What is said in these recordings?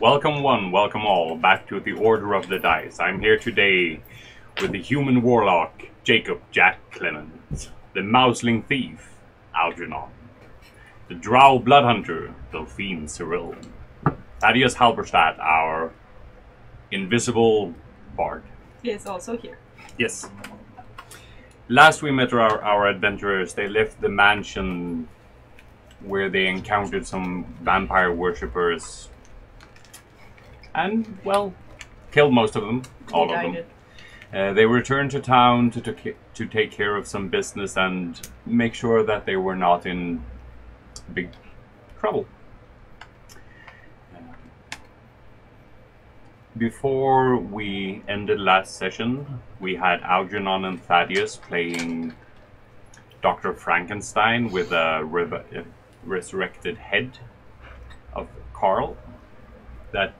Welcome one, welcome all, back to the Order of the Dice. I'm here today with the human warlock, Jacob Jack Clement, the Mousling thief, Algernon, the Drow bloodhunter, Delphine Cyril, Thaddeus Halberstadt, our invisible bard. He is also here. Yes. Last we met our adventurers, they left the mansion where they encountered some vampire worshippers and, well, killed most of them, all of them. They returned to town to take care of some business and make sure that they were not in big trouble. Before we ended last session, we had Algernon and Thaddeus playing Dr. Frankenstein with a resurrected head of Carl. That,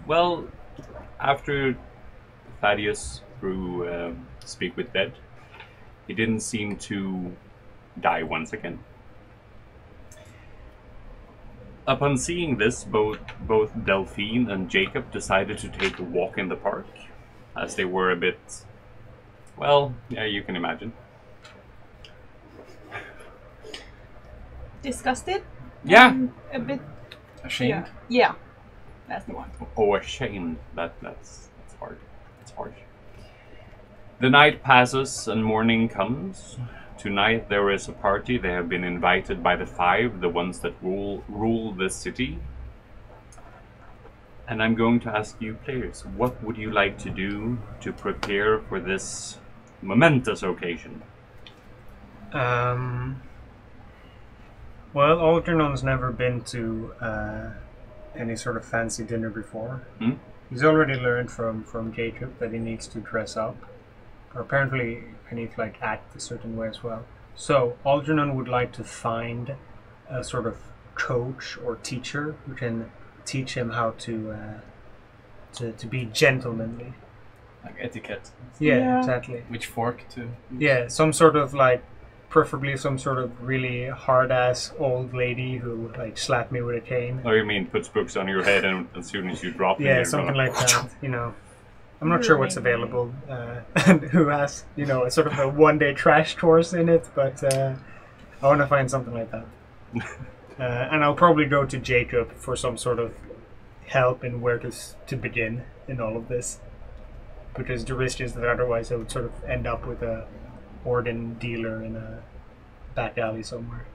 well, after Thaddeus through Speak with Dead, he didn't seem to die once again. Upon seeing this, both Delphine and Jacob decided to take a walk in the park, as they were a bit, well, yeah, you can imagine. Disgusted? Yeah. A bit ashamed? Yeah. That's the one. Oh, ashamed. That's hard. It's harsh. The night passes and morning comes. Tonight there is a party. They have been invited by the five, the ones that rule this city. And I'm going to ask you players, what would you like to do to prepare for this momentous occasion? Well, Algernon's never been to any sort of fancy dinner before. Hmm? He's already learned from Jacob that he needs to dress up. Or apparently I need to act a certain way as well. So Algernon would like to find a sort of coach or teacher who can teach him how to be gentlemanly. Like etiquette. Yeah, exactly. Which fork to use? Yeah, some sort of preferably some sort of really hard-ass old lady who slap me with a cane. Oh, you mean puts books on your head and as soon as you drop them, Yeah, something like that, you know. I'm not sure what's available and who has, a sort of a one-day trash course in it, but I want to find something like that. And I'll probably go to Jacob for some sort of help in where to begin in all of this. Because the risk is that otherwise I would sort of end up with a organ dealer in a back alley somewhere.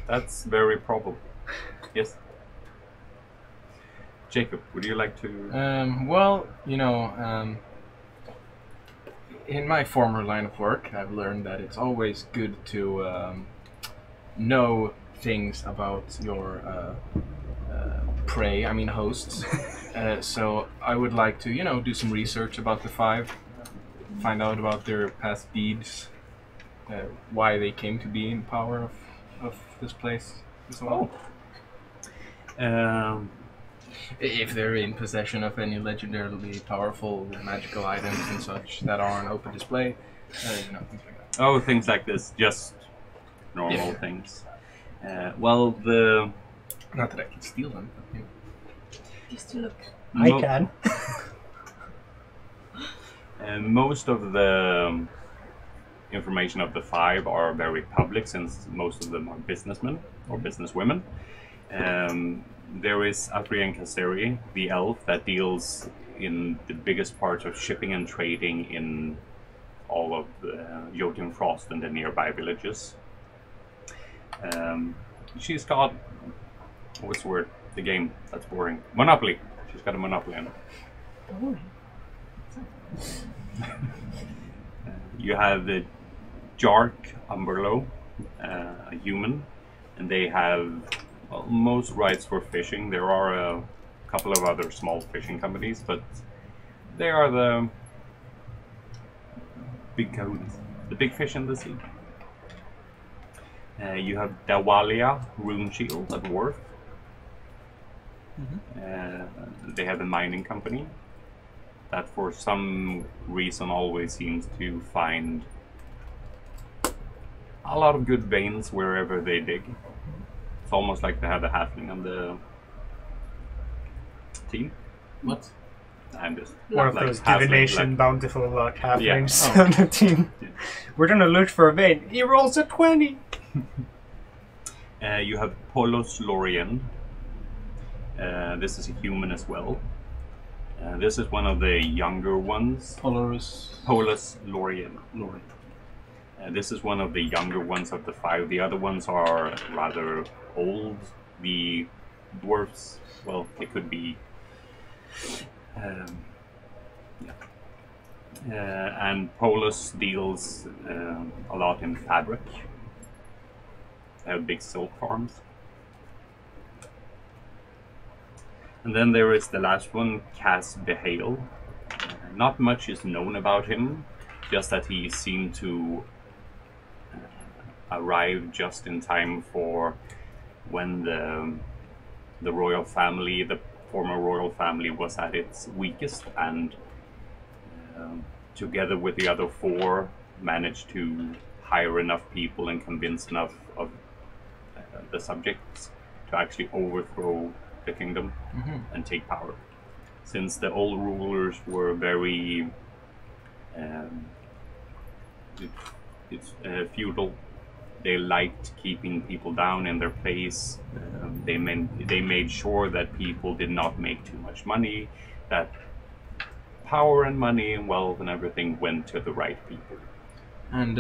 That's very probable. Yes. Jacob, would you like to... in my former line of work, I've learned that it's always good to know things about your prey, hosts. So I would like to, do some research about the five, find out about their past deeds, why they came to be in power of this place, and so on. If they're in possession of any legendarily powerful magical items and such that are on open display, things like that. Oh, things like this, just normal things. Well, the... Not that I can steal them, but Just to look. I can. Most of the information of the five are very public, since most of them are businessmen or businesswomen. There is Aprian Kasseri, the elf that deals in the biggest parts of shipping and trading in all of the Jotun Frost and the nearby villages. She's got, what's the word? The game, that's boring. Monopoly. She's got a monopoly on it. Boring. You have the Jark Umberlo, a human, and they have most rights for fishing. There are a couple of other small fishing companies, but they are the big kahuna, the big fish in the sea. You have Dawalia Runeshield, a dwarf. They have a mining company that for some reason always seems to find a lot of good veins wherever they dig. It's almost like they have a halfling team. What? I'm just One of like those halfling, divination, like- bountiful luck halflings Yeah. on the team. We're gonna look for a vein. He rolls a 20. You have Polos Lorien. This is a human as well. This is one of the younger ones. Polos Lorien. Lord. This is one of the younger ones of the 5. The other ones are rather old. The dwarfs, well, they could be. And Polos deals a lot in fabric. They have big silk farms. And then there is the last one, Cass Behale. Not much is known about him, just that he seemed to arrive just in time for when the royal family, the former royal family, was at its weakest, and together with the other 4 managed to hire enough people and convince enough of the subjects to actually overthrow the kingdom and take power. Since the old rulers were very feudal, they liked keeping people down in their place. They made sure that people did not make too much money, that power and money and wealth and everything went to the right people. And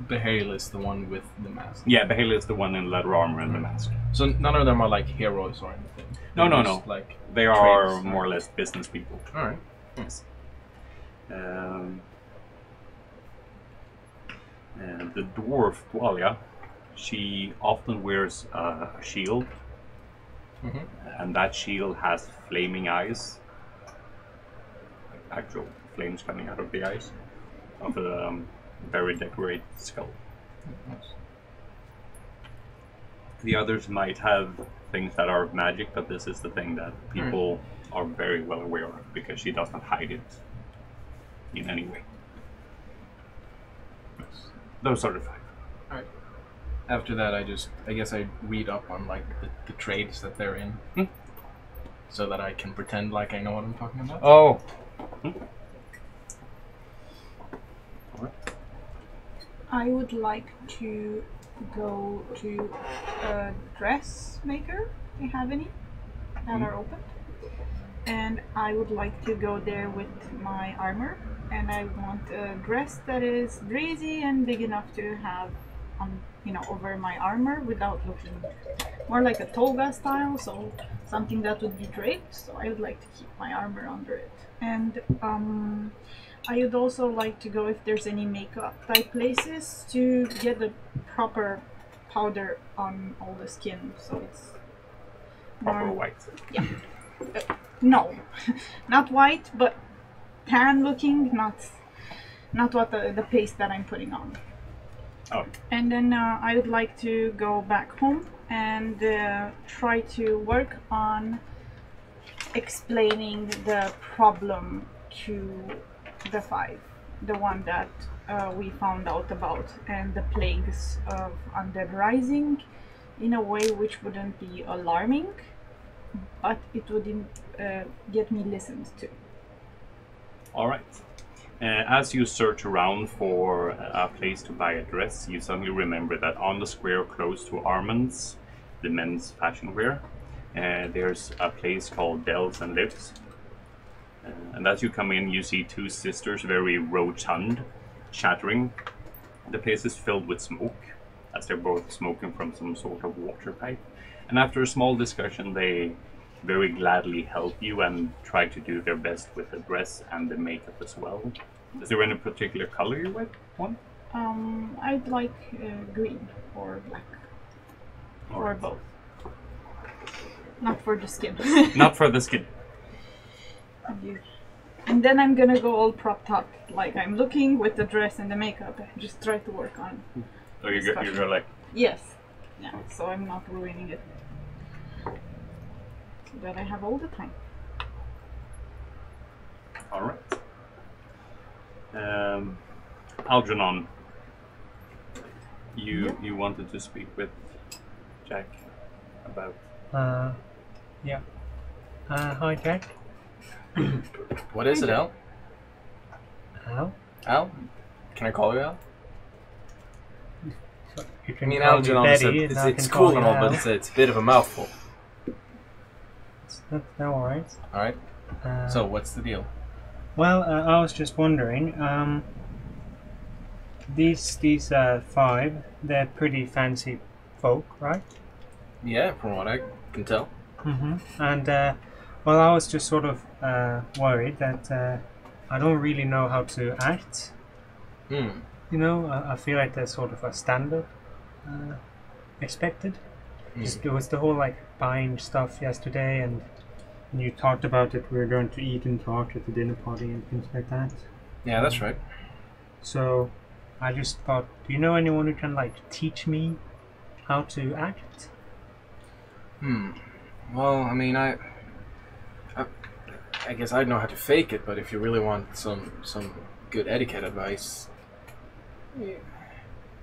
Behale is the one with the mask. Yeah, Behale is the one in leather armor and the mask. So none of them are like heroes or anything. No, They're no, just, no. Like They are traders, more or right? less business people. All right. Yes. And the dwarf, Dwalia, she often wears a shield, and that shield has flaming eyes, like actual flames coming out of the eyes, of a very decorated skull. The others might have things that are magic, but this is the thing that people are very well aware of, because she doesn't hide it in any way. Those sort of things. Alright. After that, I guess I read up on like the trades that they're in, so that I can pretend like I know what I'm talking about. Oh. I would like to go to a dressmaker. Do you have any that are open? And I would like to go there with my armor, and I want a dress that is breezy and big enough to have over my armor without looking more like a toga style, so something that would be draped. So I would like to keep my armor under it. And I would also like to go, if there's any makeup type places, to get the proper powder on all the skin, so it's Proper white. Yeah. No, not white, but tan looking, not what the paste that I'm putting on. Oh. And then I would like to go back home and try to work on explaining the problem to the 5, the one that we found out about, and the plagues of Undead Rising, in a way which wouldn't be alarming, but it would get me listened to. All right. As you search around for a place to buy a dress, you suddenly remember that on the square close to Armand's, the men's fashion wear, there's a place called Dells and Lives. And as you come in, you see 2 sisters, very rotund, chattering. The place is filled with smoke, as they're both smoking from some sort of water pipe. And after a small discussion, they very gladly help you and try to do their best with the dress and the makeup as well. Is there any particular color you want? I'd like green or black, or both. Not for the skin. Not for the skin. And then I'm gonna go all propped up, like I'm looking with the dress and the makeup, and just try to work on. So you go like... Yes. Yeah, so I'm not ruining it. So that I have all the time. Alright. Algernon, you wanted to speak with Jack about... Yeah. Hi, Jack. What is it, Al? Al? Al? Can I call you Al? You I can mean, call me Algernon, Betty, and I it's can cool call and you all, but Al. it's a bit of a mouthful. That's alright. Alright, so what's the deal? Well, I was just wondering, these 5, they're pretty fancy folk, right? Yeah, from what I can tell. Mm-hmm. And, well, I was just sort of worried that I don't really know how to act. Hmm. You know, I feel like there's sort of a standard expected. Just there was the whole like buying stuff yesterday, and you talked about it. We were going to eat and talk at the dinner party and things like that. Yeah, that's right. So I just thought, do you know anyone who can like teach me how to act? Well, I mean, I guess I know how to fake it, but if you really want some good etiquette advice,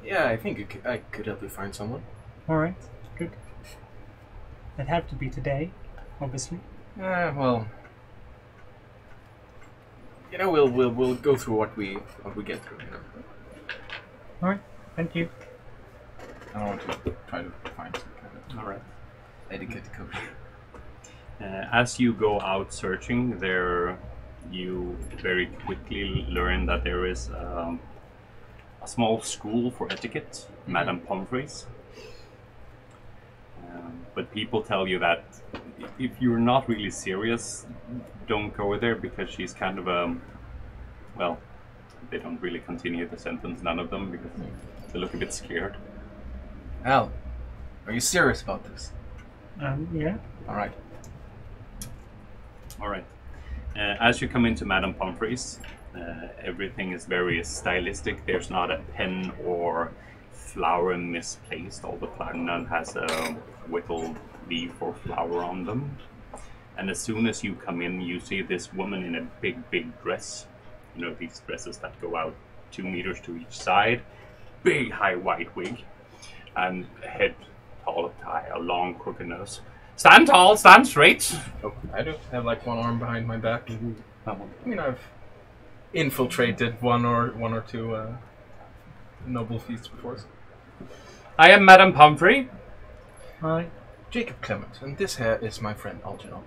yeah, I think I could help you find someone. All right, good. It'd have to be today, obviously. Well, you know, we'll go through what we get through. You know. All right, thank you. I don't want to try to find some kind of All right. etiquette coach. As you go out searching, you very quickly learn that there is a small school for etiquette, Madame Pomfrey's. But people tell you that if you're not really serious, don't go there because she's kind of well, they don't really continue the sentence, none of them, because they look a bit scared. Al, are you serious about this? Yeah. All right. All right. As you come into Madame Pomfrey's, everything is very stylistic. There's not a pen or flower misplaced. All the none has a whittled leaf or flower on them. And as soon as you come in, you see this woman in a big dress. You know, these dresses that go out 2 meters to each side. Big high white wig. And head tall tie, a long crooked nose. Stand tall, stand straight. Oh, I do have like one arm behind my back. I mean, I've infiltrated one or two noble feasts before. So. I am Madame Pomfrey. Hi. Jacob Clement, and this here is my friend Algernon.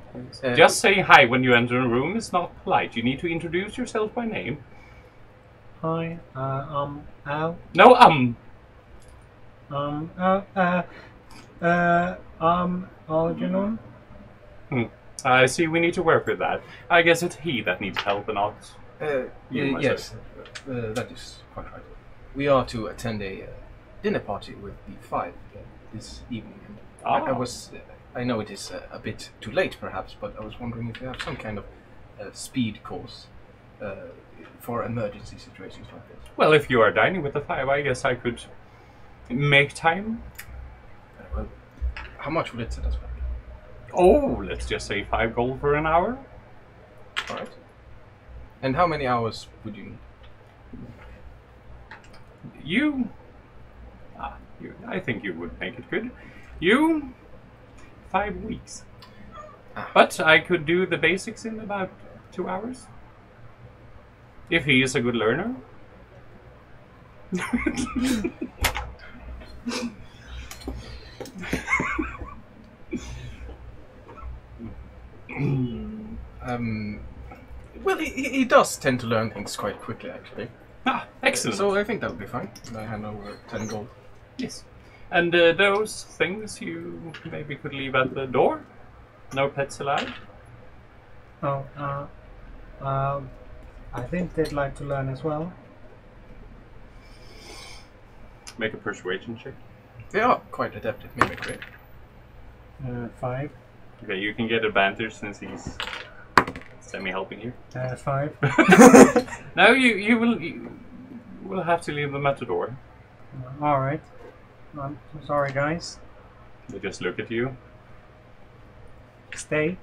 Just saying hi when you enter a room is not polite. You need to introduce yourself by name. Hi. Al. No, Algernon. I see we need to work with that. I guess it's he that needs help and not you, myself. Yes, that is quite right. We are to attend a dinner party with the 5 this evening. And I know it is a bit too late, perhaps, but I was wondering if you have some kind of speed course for emergency situations like this. Well, if you are dining with the 5, I guess I could make time. Well, how much would it set us back? Oh, let's just say 5 gold for an hour. All right. And how many hours would you need? I think you would make it good. 5 weeks. Ah. But I could do the basics in about 2 hours. If he is a good learner. Well, he does tend to learn things quite quickly, actually. Ah, excellent. So I think that would be fine. I hand over 10 gold. Yes. And those things you maybe could leave at the door? No pets allowed? Oh, I think they'd like to learn as well. Make a persuasion check. They are quite adept at mimicry. 5. Okay, you can get advantage since he's semi-helping you. 5. No, you will have to leave them at the door. Alright. I'm sorry, guys. They just look at you. Stay.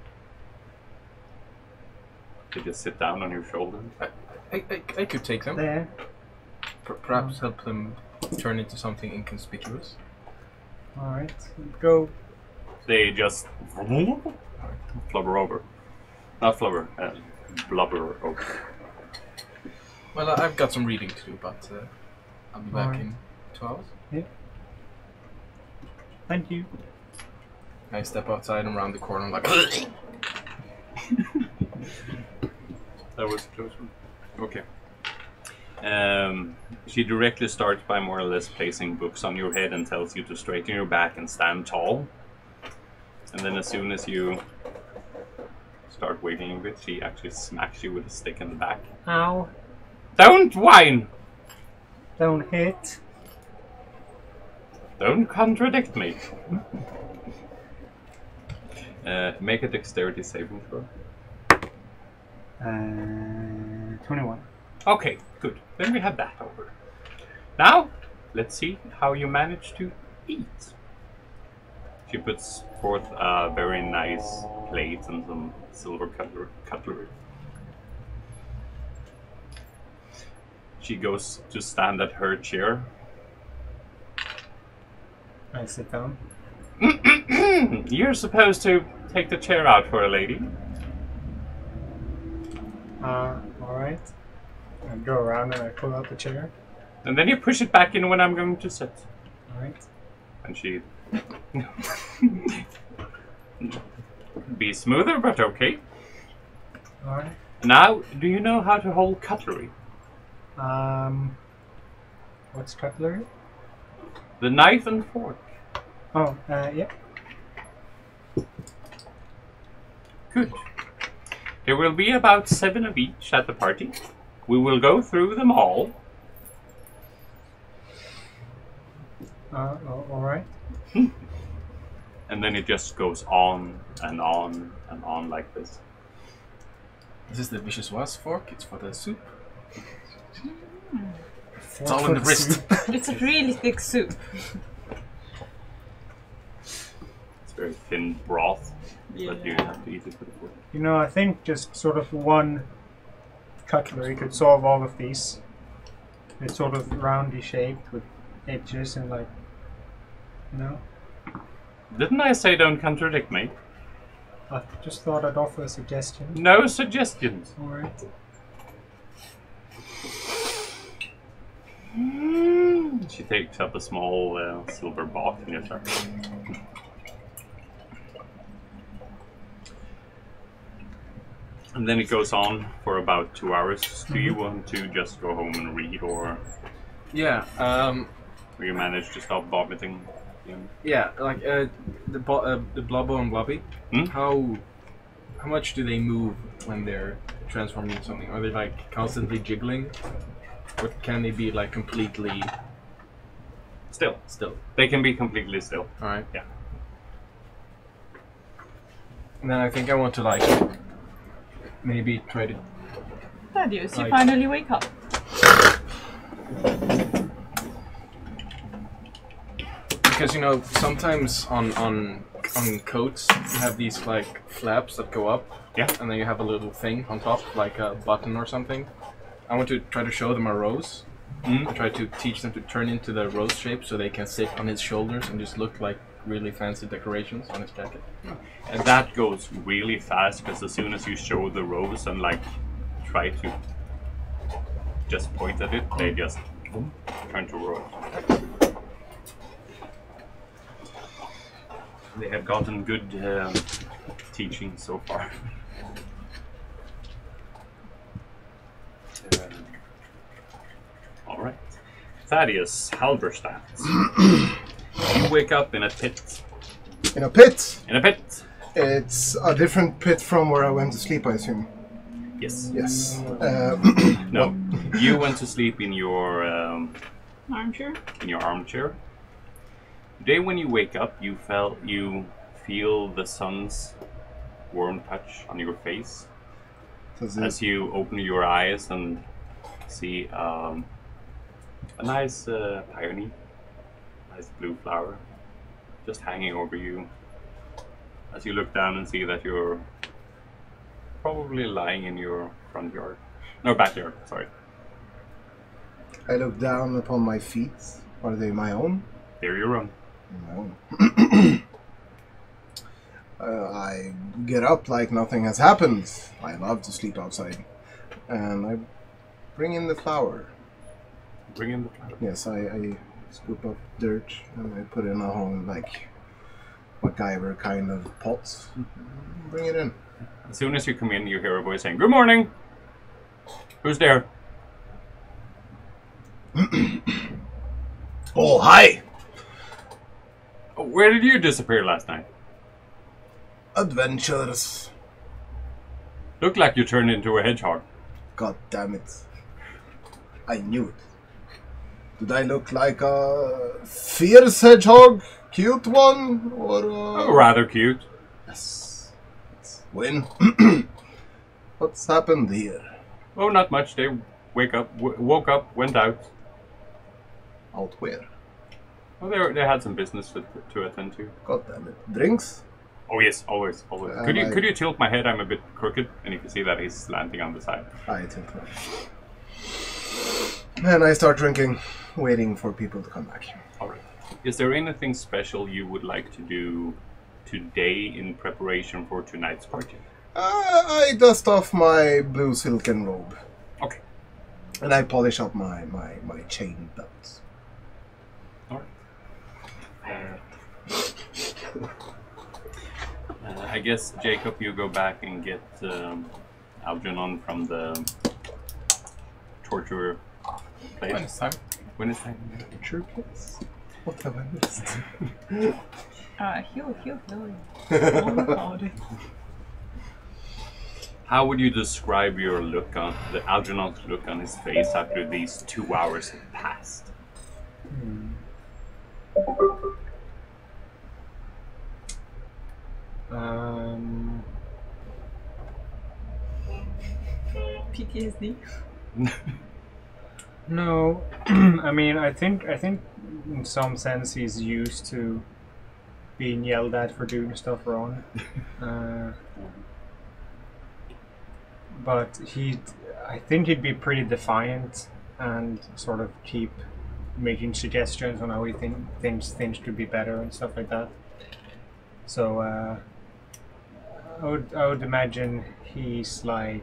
They just sit down on your shoulder. I could take them. There. Perhaps help them turn into something inconspicuous. Alright. Go. They just flubber over. Not flubber, blubber over. Well, I've got some reading to do, but I'll be back in 2 hours. Yeah. Thank you. I step outside and around the corner like... That was a close one. Okay. She directly starts by more or less placing books on your head and tells you to straighten your back and stand tall. And then as soon as you start wiggling a bit, she actually smacks you with a stick in the back. Ow. Don't whine! Don't hit. Don't contradict me. Make a dexterity saving throw. 21. Okay, good. Then we have that over. Now, let's see how you manage to eat. She puts forth a very nice plate and some silver cutlery. She goes to stand at her chair. I sit down. You're supposed to take the chair out for a lady. Alright. I go around and I pull out the chair. And then you push it back in when I'm going to sit. Alright. And she... Be smoother, but okay. Alright. Now, do you know how to hold cutlery? What's cutlery? The knife and fork. Oh, yeah. Good. There will be about 7 of each at the party. We will go through them all. Alright. And then it just goes on and on and on like this. This is the vicious was fork. It's for the soup. It's all in the wrist. It's a really thick soup. It's very thin broth, but you have to eat it with a fork. You know, I think just sort of one cutlery could solve all of these. It's sort of roundy shaped with edges and like, you know. Didn't I say don't contradict me? I just thought I'd offer a suggestion. No suggestions. Alright. She takes up a small silver box and gives her. And then it goes on for about 2 hours. Do you want to just go home and read, or Yeah. will you manage to stop vomiting? Yeah. Like the Blobbo and Blobby. Hmm? How much do they move when they're transforming into something? Are they like constantly jiggling, or can they be like completely Still. still? They can be completely still. All right. Yeah. And then I think I want to like maybe try to. Thaddeus, you Like- finally wake up. Because you know sometimes on coats you have these like flaps that go up. Yeah. And then you have a little thing on top, like a button or something. I want to try to show them a rose. Mm. I try to teach them to turn into the rose shape so they can sit on his shoulders and just look like really fancy decorations on his jacket. And that goes really fast because as soon as you show the rose and like try to just point at it, they just turn to rose. They have gotten good teaching so far. All right, Thaddeus, Halberstadt. You wake up in a pit. In a pit. In a pit. It's a different pit from where I went to sleep, I assume. Yes. Yes. No. You went to sleep in your Armchair? armchair. Today, when you wake up, you feel the sun's warm touch on your face as you open your eyes and see a nice peony, nice blue flower, just hanging over you. As you look down and see that you're probably lying in your front yard, no, backyard. Sorry. I look down upon my feet. Are they my own? There you run. My own. I get up like nothing has happened. I love to sleep outside. And I bring in the flour. Bring in the flour. Yes, I scoop up dirt and I put it in a whole, like, MacGyver kind of pot. Bring it in. As soon as you come in, you hear a voice saying, "Good morning! Who's there?" Oh, hi! Oh, where did you disappear last night? Adventures. Looked like you turned into a hedgehog. God damn it. I knew it. Did I look like a fierce hedgehog? Cute one? Or Oh, rather cute. Yes. When? What's happened here? Oh, not much. They woke up, went out. Out where? Well, they had some business to attend to. God damn it. Drinks? Oh yes, always. Could you tilt my head? I'm a bit crooked, and you can see that he's slanting on the side. I tilt my And I start drinking, waiting for people to come back. All right. Is there anything special you would like to do today in preparation for tonight's party? I dust off my blue silken robe. Okay. And I polish up my chain belt. All right. I guess, Jacob, you go back and get Algernon from the torture place. When it's time. When it's time. Torture place? What have I missed? He'll kill you. Oh, God. How would you describe your look on the Algernon's look on his face after these 2 hours have passed? PTSD. No, I mean, I think in some sense he's used to being yelled at for doing stuff wrong. But I think he'd be pretty defiant and sort of keep making suggestions on how he thinks things could be better and stuff like that. So I would imagine he's like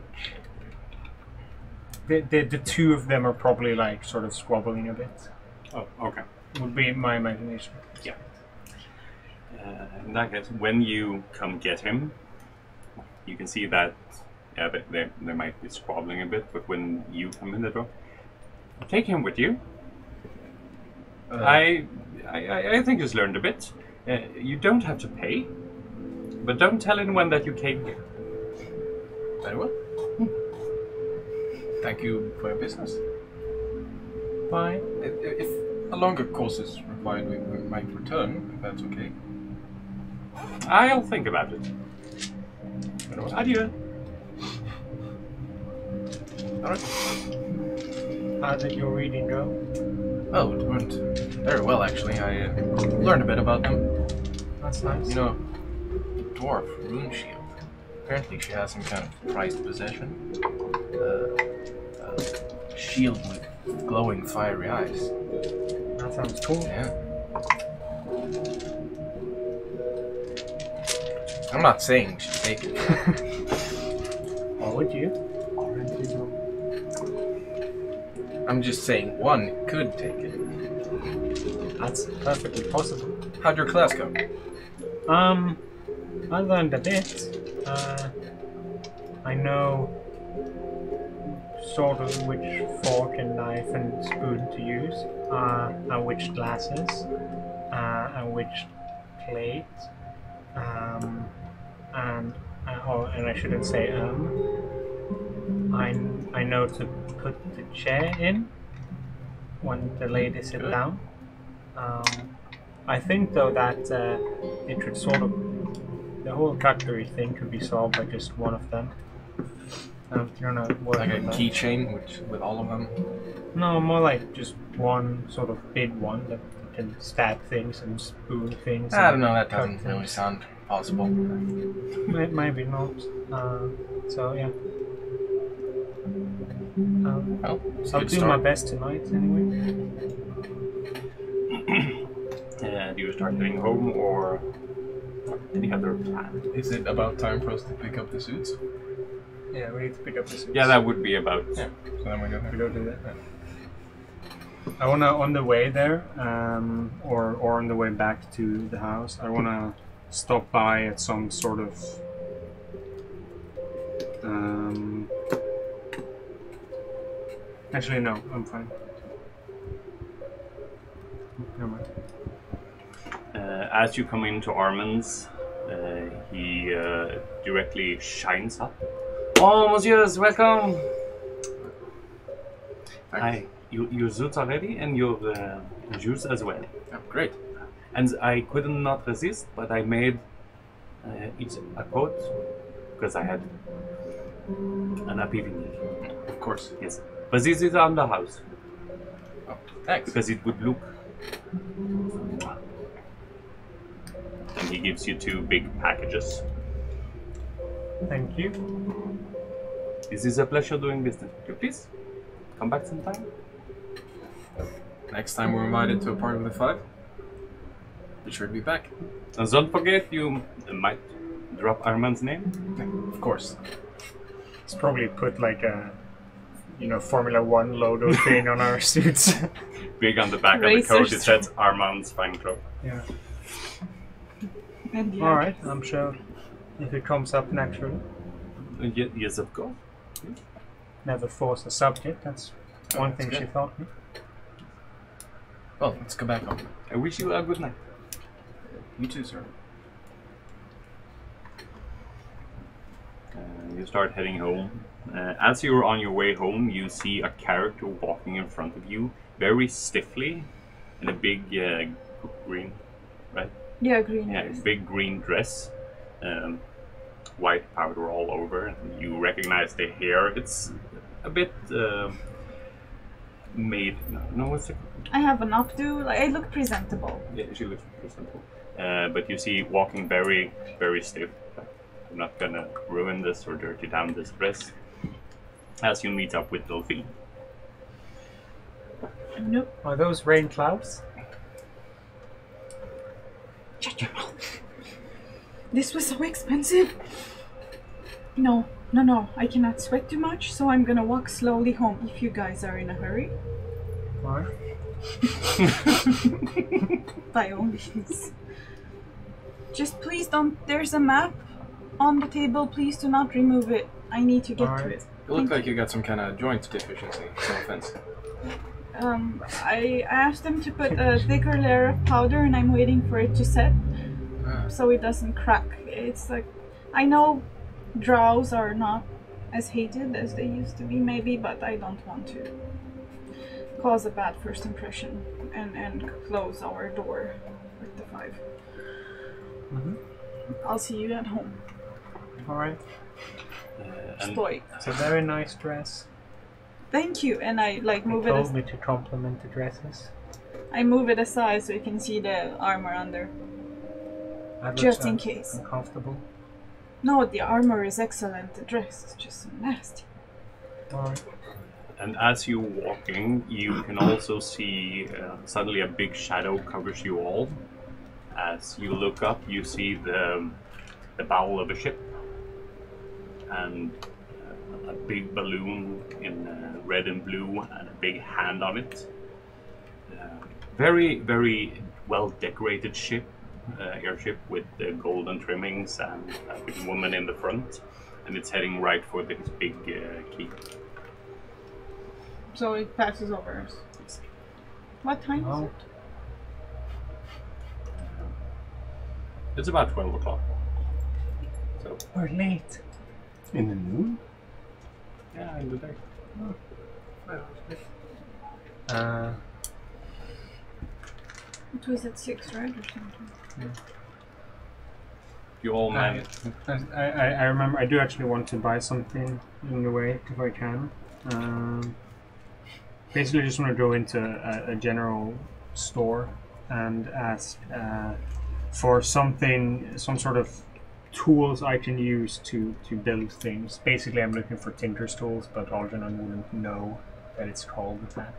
the two of them are probably like sort of squabbling a bit. Oh, okay. Would be my imagination. Yeah. In that case, when you come get him, you can see that they might be squabbling a bit, but when you come in the door, take him with you. I think he's learned a bit. You don't have to pay, but don't tell anyone that you came here. Very well. Thank you for your business. Bye. If a longer course is required, we might return, if that's okay. I'll think about it. Very well. Adieu. Alright. How did your reading go? Oh, it went very well, actually. I learned a bit about them. That's nice. You know, dwarf rune shield. Apparently she has some kind of prized possession. Shield with glowing fiery eyes. That sounds cool. Yeah. I'm not saying we should take it. Or would you? I'm just saying one could take it. That's perfectly possible. How'd your class go? I learned a bit. I know sort of which fork and knife and spoon to use, and which glasses, and which plate, and I shouldn't say I know to put the chair in when the ladies sit down. I think though that it could sort of the whole cutlery thing could be solved by just one of them. You're not Like a on that. keychain with all of them? No, more like just one sort of big one that can stab things and spoon things. I don't and know, that cut doesn't really things. sound possible. Maybe not. So yeah. Well, it's a I'll good do start. my best tonight anyway. Do you start heading home or? any other plan. Is it about time for us to pick up the suits? Yeah, we need to pick up the suits. Yeah, that would be about. Yeah. So then we go We ahead. go do that. I wanna on the way there, or on the way back to the house. I wanna stop by at some sort of. Actually, no, I'm fine. Never mind. As you come into Armand's, he directly shines up. Oh, messieurs, welcome! Hi, your suits are ready and your juice as well. Oh, great. And I could not resist, but I made it a coat because I had an epiphany. Of course. Yes, but this is on the house Oh, thanks. because it would look. And he gives you 2 big packages. Thank you. It is a pleasure doing business. Could you please come back sometime? Next time we're invited to a party with the 5, be sure to be back. And don't forget, you might drop Armand's name. Of course. Let's probably put like a, Formula One logo thing on our suits. Big on the back of the Racers. coat, it says Armand's Fine Club. Yeah. And All right. I'm sure if it comes up naturally, Yes, of course. never force a subject. That's one that's thing she good. taught me. Well, let's go back home. I wish you a good night. You too, sir. You start heading home. As you're on your way home, you see a character walking in front of you, very stiffly, in a big green, right? Yeah, green. Yeah, big green dress, white powder all over. And you recognize the hair. It's a bit made. No, what's it? I have an updo. Like, I look presentable. Yeah, she looks presentable. But you see, walking very, very stiff. I'm not gonna ruin this or dirty down this dress. As you meet up with Delphine. Nope. Are those rain clouds? Shut your mouth. This was so expensive. No. I cannot sweat too much, so I'm gonna walk slowly home if you guys are in a hurry. All right. By all means. Just please don't. There's a map on the table. Please do not remove it. I need to get to Alright. it. You look like you got some kind of joint deficiency. No offense. I asked them to put a thicker layer of powder, and I'm waiting for it to set so it doesn't crack. It's like, I know drows are not as hated as they used to be, maybe, but I don't want to cause a bad first impression and close our door with the 5. Mm-hmm. I'll see you at home. All right. And Stoy. It's a very nice dress. Thank you, and I like They move it. told me to compliment the dresses. I move it aside so you can see the armor under, That looks, just in case. Uncomfortable. No, the armor is excellent. The dress is just so nasty. All right. And as you're walking, you can also see suddenly a big shadow covers you all. As you look up, you see the bow of a ship and a big balloon in red and blue and a big hand on it. Very, very well decorated ship, airship with golden trimmings and a big woman in the front, and it's heading right for this big key. So it passes over us. What time is Oh. it? It's about 12 o'clock. So, We're late. In the noon? yeah, in the day. It was at 6, right? Or something. You all manage. I remember. I do actually want to buy something in the way if I can. Basically, just want to go into a general store and ask for something, some sort of tools I can use to build things. Basically, I'm looking for tinker's tools, but Algernon wouldn't know that it's called that.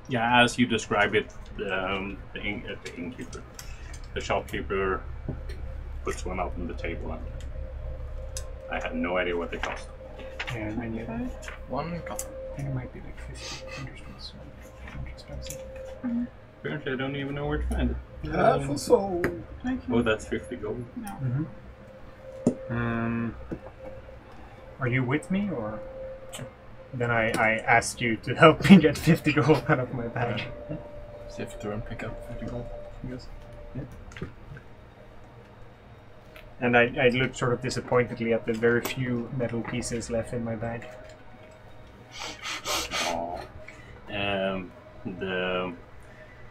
Yeah, as you describe it, the innkeeper, the shopkeeper puts one up on the table. And I had no idea what they cost. Yeah, and you, 1 copper. I think it might be like 50. Interesting. So not expensive. Apparently, I don't even know where to find it. Half a soul. Oh, that's 50 gold. No. Are you with me, or then I asked you to help me get 50 gold out of my bag? Safe to and pick up 50 gold, I guess. And I looked sort of disappointedly at the very few metal pieces left in my bag.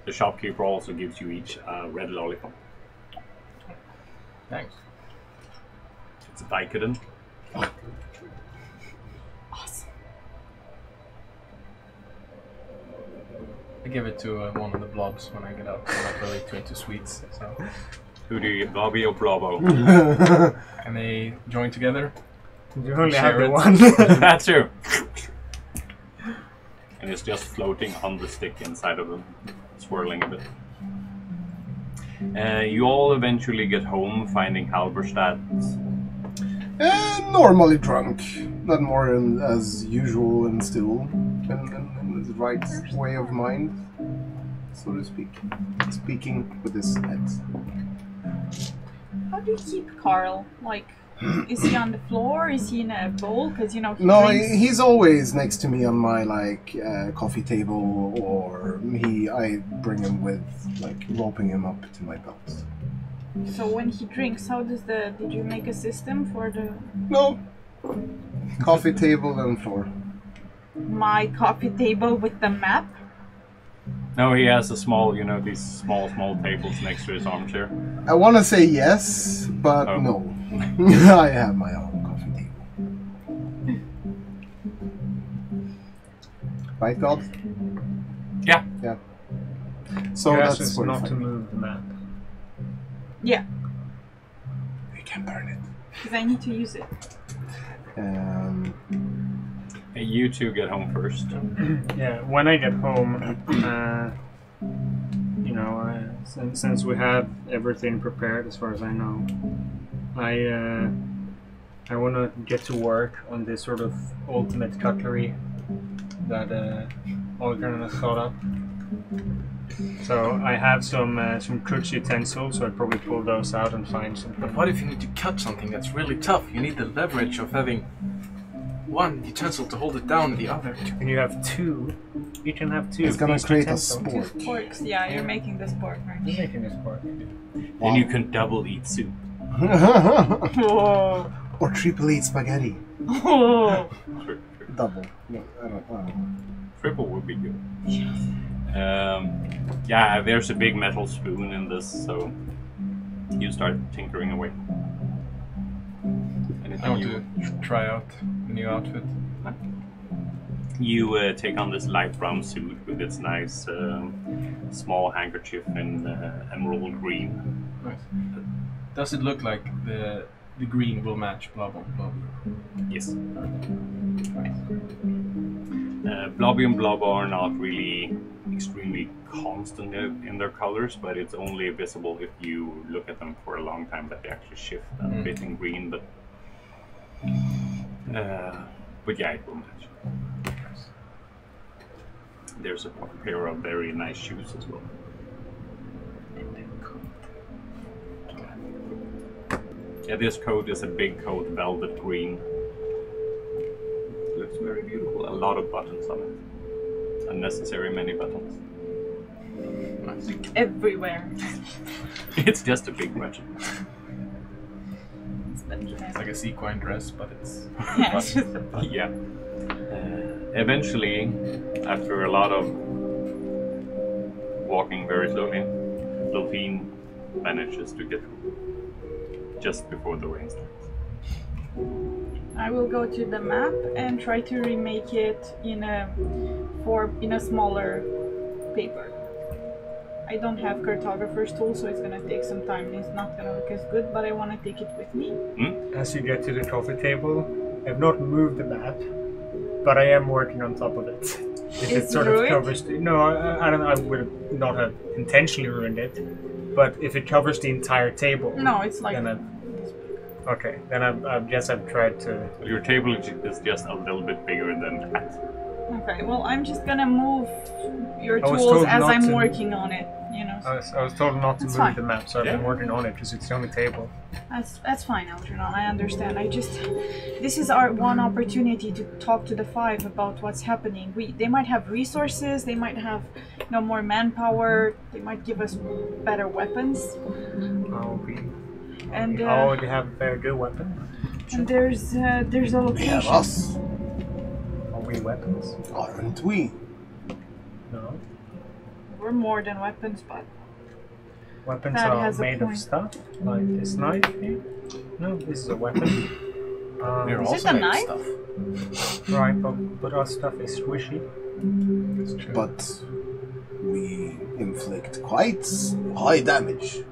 The shopkeeper also gives you each a red lollipop. Thanks. It's a Vicodin. Awesome. I give it to one of the blobs when I get out. I'm not really too into sweets, so. Who do you get, Blobby or Blobo? And they join together. You only Share have the it. one. That's true. And it's just floating on the stick inside of them, swirling a bit. You all eventually get home, finding Halberstadt. Normally drunk, not more as usual, and still in the right way of mind, so to speak. Speaking with his head. How do you keep Carl? Like, is he on the floor? Is he in a bowl? Because, you know, he No, drinks... he's always next to me on my coffee table, or I bring him with roping him up to my belt. So when he drinks, how does the... Did you make a system for the... No, coffee table and floor. My coffee table with the map? No, he has a small, these small tables next to his armchair. I want to say yes, but Oh. no. I have my own coffee table. Right, God? Yeah. Yeah. So You asked that's us what not to move the map. Yeah, We can burn it. because I need to use it. Hey, you two get home first. Yeah, when I get home, since we have everything prepared, as far as I know, I want to get to work on this sort of ultimate cutlery that Algernon has thought up. So I have some crutch utensils, so I'd probably pull those out and find something. But what if you need to cut something that's really tough? You need the leverage of having one utensil to hold it down and the other. And you have two. You can have two. It's gonna these create a utensils. sport. Sporks, yeah, you're making the sport, You're right? making this part. Then you can double eat soup. Whoa! Or triple eat spaghetti. Whoa! Double. No, I don't know. Triple would be good. Yeah, there's a big metal spoon in this, so you start tinkering away. I want to try out the new outfit. You take on this light brown suit with its nice small handkerchief in emerald green. Nice. Does it look like the green will match blah blah blah? Yes. Blobby and Blob are not really extremely constant in their colors, but it's only visible if you look at them for a long time that they actually shift a bit in green. But yeah, it will match. There's a pair of very nice shoes as well. Yeah, this coat is a big coat, velvet green. Looks very beautiful. A lot of buttons on it. Unnecessary many buttons. Everywhere. It's just a big budget. It's like a sequin dress, but it's Yeah, it's just a Yeah. Eventually, after a lot of walking very slowly, Delphine manages to get home just before the rain starts. I will go to the map and try to remake it in a smaller paper. I don't have cartographer's tool, so it's gonna take some time. It's not gonna look as good, but I want to take it with me. As you get to the coffee table, I've not moved the map, but I am working on top of it. If Is it sort ruined? of covers. No, I don't. I would not have intentionally ruined it. But if it covers the entire table, No, it's like. then I guess I've tried to. Your table is just a little bit bigger than that. Okay, well, I'm just gonna move your I was tools told as not I'm to- working on it, you know. I was told not to That's move fine. the map, so I've been Yeah. working on it because it's the only table. That's fine, Algernon. I understand. This is our one opportunity to talk to the five about what's happening. They might have resources. They might have, more manpower. They might give us better weapons. And I already have a very good weapon. and there's a We have location. us, Are we weapons? aren't we? No. We're more than weapons, but Weapons That are has a made of point. stuff, like this knife here. No, this is a weapon. We're Is also it a made of knife? stuff. Right, but our stuff is squishy. That's true. But we inflict quite high damage.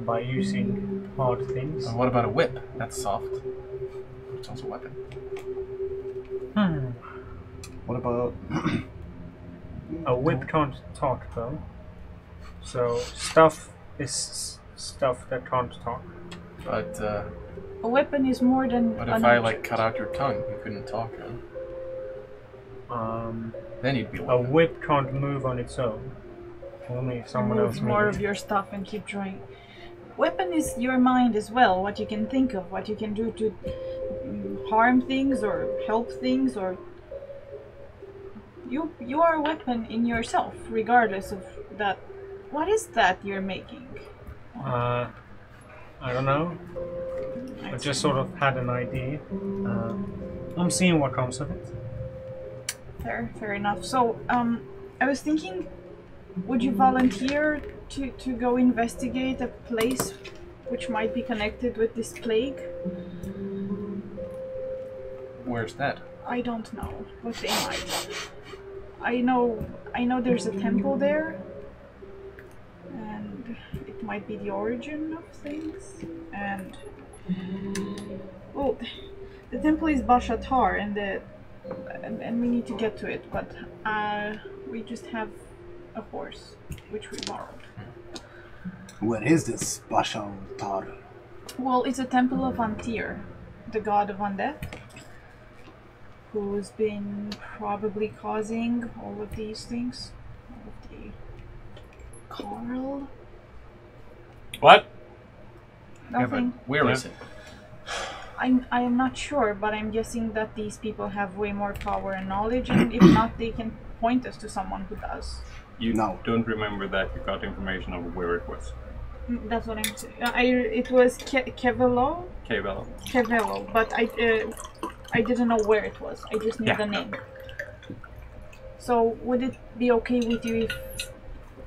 By using hard things. And what about a whip? That's soft. It's also a weapon. What about A whip can't talk though. So stuff is stuff that can't talk. But a weapon is more than what an if I object. cut out your tongue? You couldn't talk, huh? Then you'd be a A weapon. whip can't move on its own. Only if someone else Remove more moves. of your stuff and keep drawing. Weapon is your mind as well, what you can think of, what you can do to harm things or help things, or you are a weapon in yourself, regardless of that. What is that you're making? I don't know. I just sort of had an idea. I'm seeing what comes of it. Fair enough. So, I was thinking, would you volunteer to go investigate a place which might be connected with this plague? Where's that? I don't know, but they might. I know there's a temple there, and it might be the origin of things. And well, the temple is Bashatar, and we need to get to it, but we just have a horse, which we borrowed. where is this Bashaltar? Well, it's a temple of Antir, the god of undeath, who's been probably causing all of these things. All of the Carl? What? Yeah, but Nothing. where is it? I am not sure, but I'm guessing that these people have way more power and knowledge, and if not, they can point us to someone who does. You No. don't remember that you got information of where it was. That's what I'm saying. It was Kevello, Okay, well, but I didn't know where it was. I just knew Yeah. the name. So would it be okay with you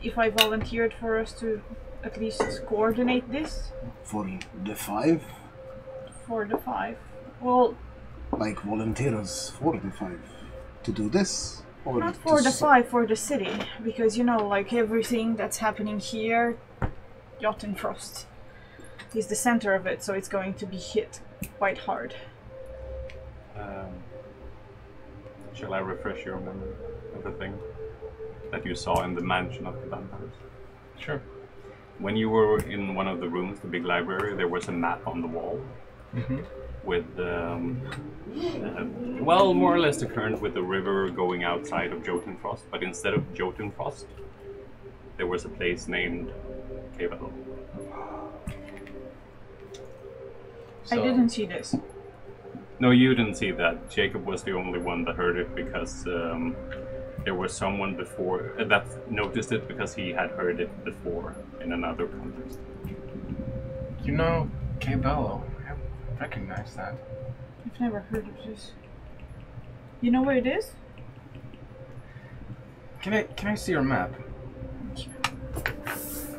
if I volunteered for us to at least coordinate this For the five? for the five? Well, Like volunteers for the five to do this? Or not to for the s- five, for the city, because like everything that's happening here, Jotunfrost is the center of it, so it's going to be hit quite hard. shall I refresh your memory of the thing that you saw in the mansion of the vampires? Sure. When you were in one of the rooms, the big library, there was a map on the wall with, well, more or less the current with the river going outside of Jotunfrost, but instead of Jotunfrost, there was a place named Kevel. I didn't see this. No, you didn't see that. Jacob was the only one that heard it because there was someone before that noticed it because he had heard it before in another context. You know, Cabello. I recognize that. I've never heard of this. You know where it is? Can I see your map?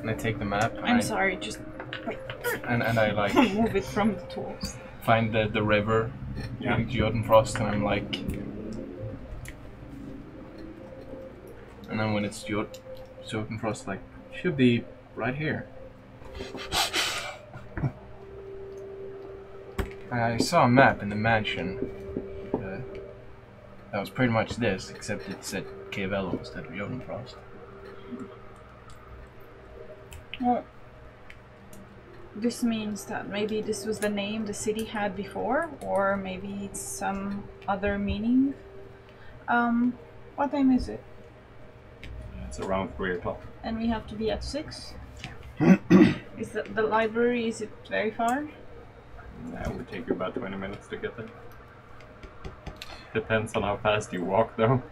And I take the map. And I'm I, sorry, just wait. And I like Move it from the tools. find the river, Yeah. Jotunfrost, and I'm like, and then when it's Jotunfrost, like should be right here. I saw a map in the mansion. That was pretty much this, except it said Cavello instead of Jotunfrost. Well, this means that maybe this was the name the city had before, or maybe it's some other meaning. What time is it? It's around 3 o'clock. And we have to be at 6? Is the library, is it very far? That would take you about 20 minutes to get there. Depends on how fast you walk, though.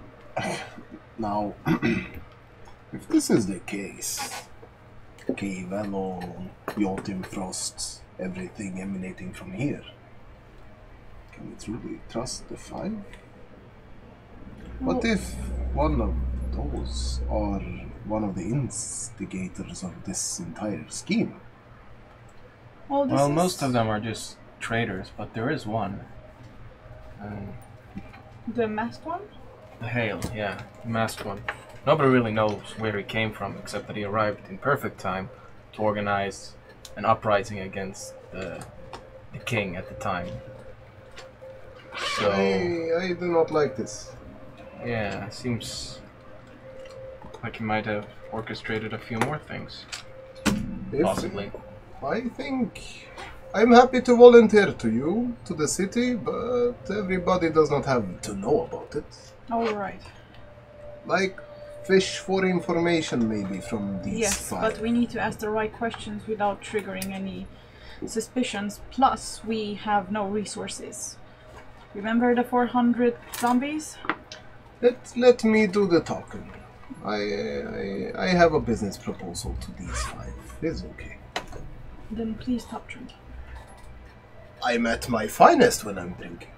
Now, if this is the case, Velo, Jotunfrost, everything emanating from here, can we truly trust the 5? What if one of those are one of the instigators of this entire scheme? Well, most of them are just traitors, but there is one. The masked one? The Hale, yeah, the masked one. Nobody really knows where he came from, except that he arrived in perfect time to organize an uprising against the king at the time. So I do not like this. yeah, seems like he might have orchestrated a few more things. Possibly. I think I'm happy to volunteer to the city, but everybody does not have to know about it. Alright. Like fish for information maybe from these Yes, 5. but we need to ask the right questions without triggering any suspicions. Plus, we have no resources. Remember the 400 zombies? Let me do the talking. I have a business proposal to these 5. It's okay. Then please stop drinking. I'm at my finest when I'm drinking.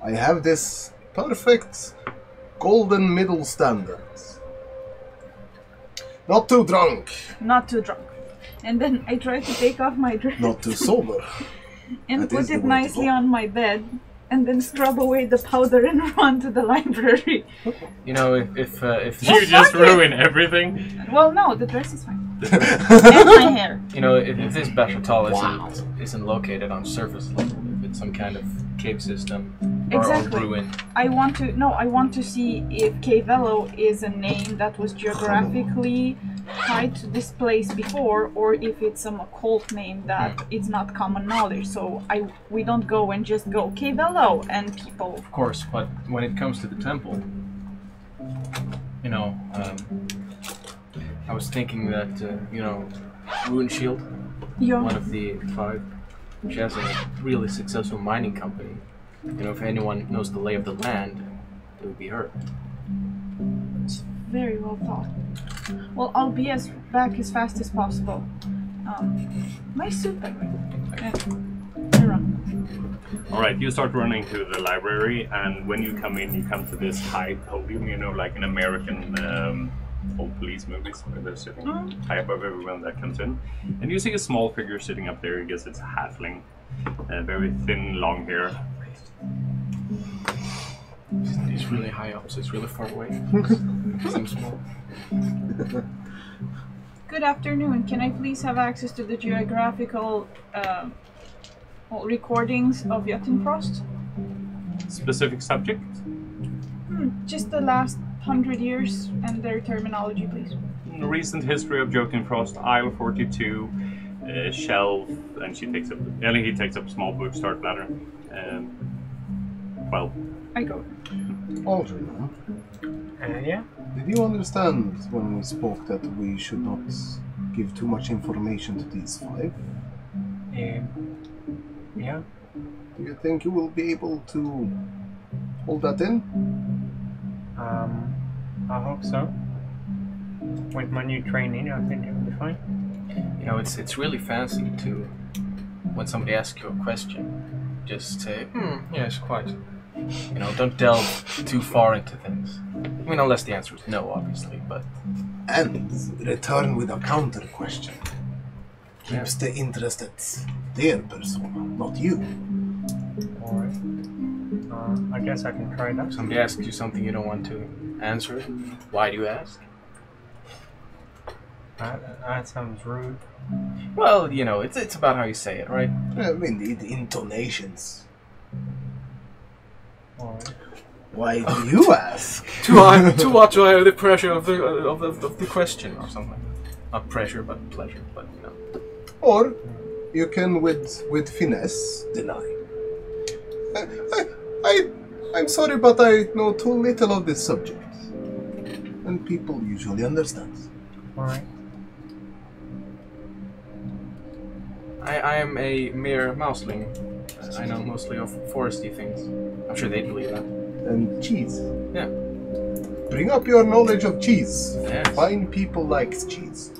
I have this perfect golden middle standard. Not too drunk, Not too drunk. And then I try to take off my dress not too sober. and That is put the it way to nicely go. on my bed, and then scrub away the powder and run to the library. You know, if You just ruin everything. Well, no, the dress is fine. And my hair. you know if this Bashatal isn't located on surface level, if it's some kind of cave system or Exactly. ruin. I want to see if Velo is a name that was geographically tied to this place before, or if it's some occult name that is not common knowledge. So we don't go and just go Velo and people. Of course, but when it comes to the temple, you know, I was thinking that, Rune Shield, Yeah. one of the 5, she has a really successful mining company. You know, if anyone knows the lay of the land, it would be her. It's very well thought. Well, I'll be back as fast as possible. Nice suit, by the way. I run. Alright, you start running to the library, and when you come in, you come to this high podium, like in American old police movies, where they're sitting high above everyone that comes in. And you see a small figure sitting up there. I guess it's a halfling. Very thin, long hair. He's really high up, so it's really far away. Seems small. Good afternoon. Can I please have access to the geographical recordings of Jotunfrost? Specific subject? Just the last 100 years and their terminology, please. Recent history of Jotunfrost, Isle 42, shelf, and he takes up a small book, start bladder. 12. I go. Algernon, Yeah? did you understand when we spoke that we should not give too much information to these 5? Yeah? Do you think you will be able to hold that in? I hope so. With my new training, I think it'll be fine. You know, it's really fancy to, when somebody asks you a question, just say, yes, quite. You know, don't delve too far into things. I mean, unless the answer is no, obviously, but... And return with a counter question. Keeps the interest at their persona, not you. Alright. I guess I can try that. Somebody asks you something you don't want to answer, why do you ask? That sounds rude. Well, you know, it's about how you say it, right? I mean, the intonations. Alright. Why do you ask? To what do I have the pressure of the question or something? not pressure, but pleasure. But you know. Or you can, with finesse, deny. I'm sorry, but I know too little of this subject, and people usually understand. All right. I am a mere Mousling. I know mostly of foresty things. I'm sure they'd believe that. And cheese. Yeah. Bring up your knowledge of cheese. Yes. Fine people like cheese.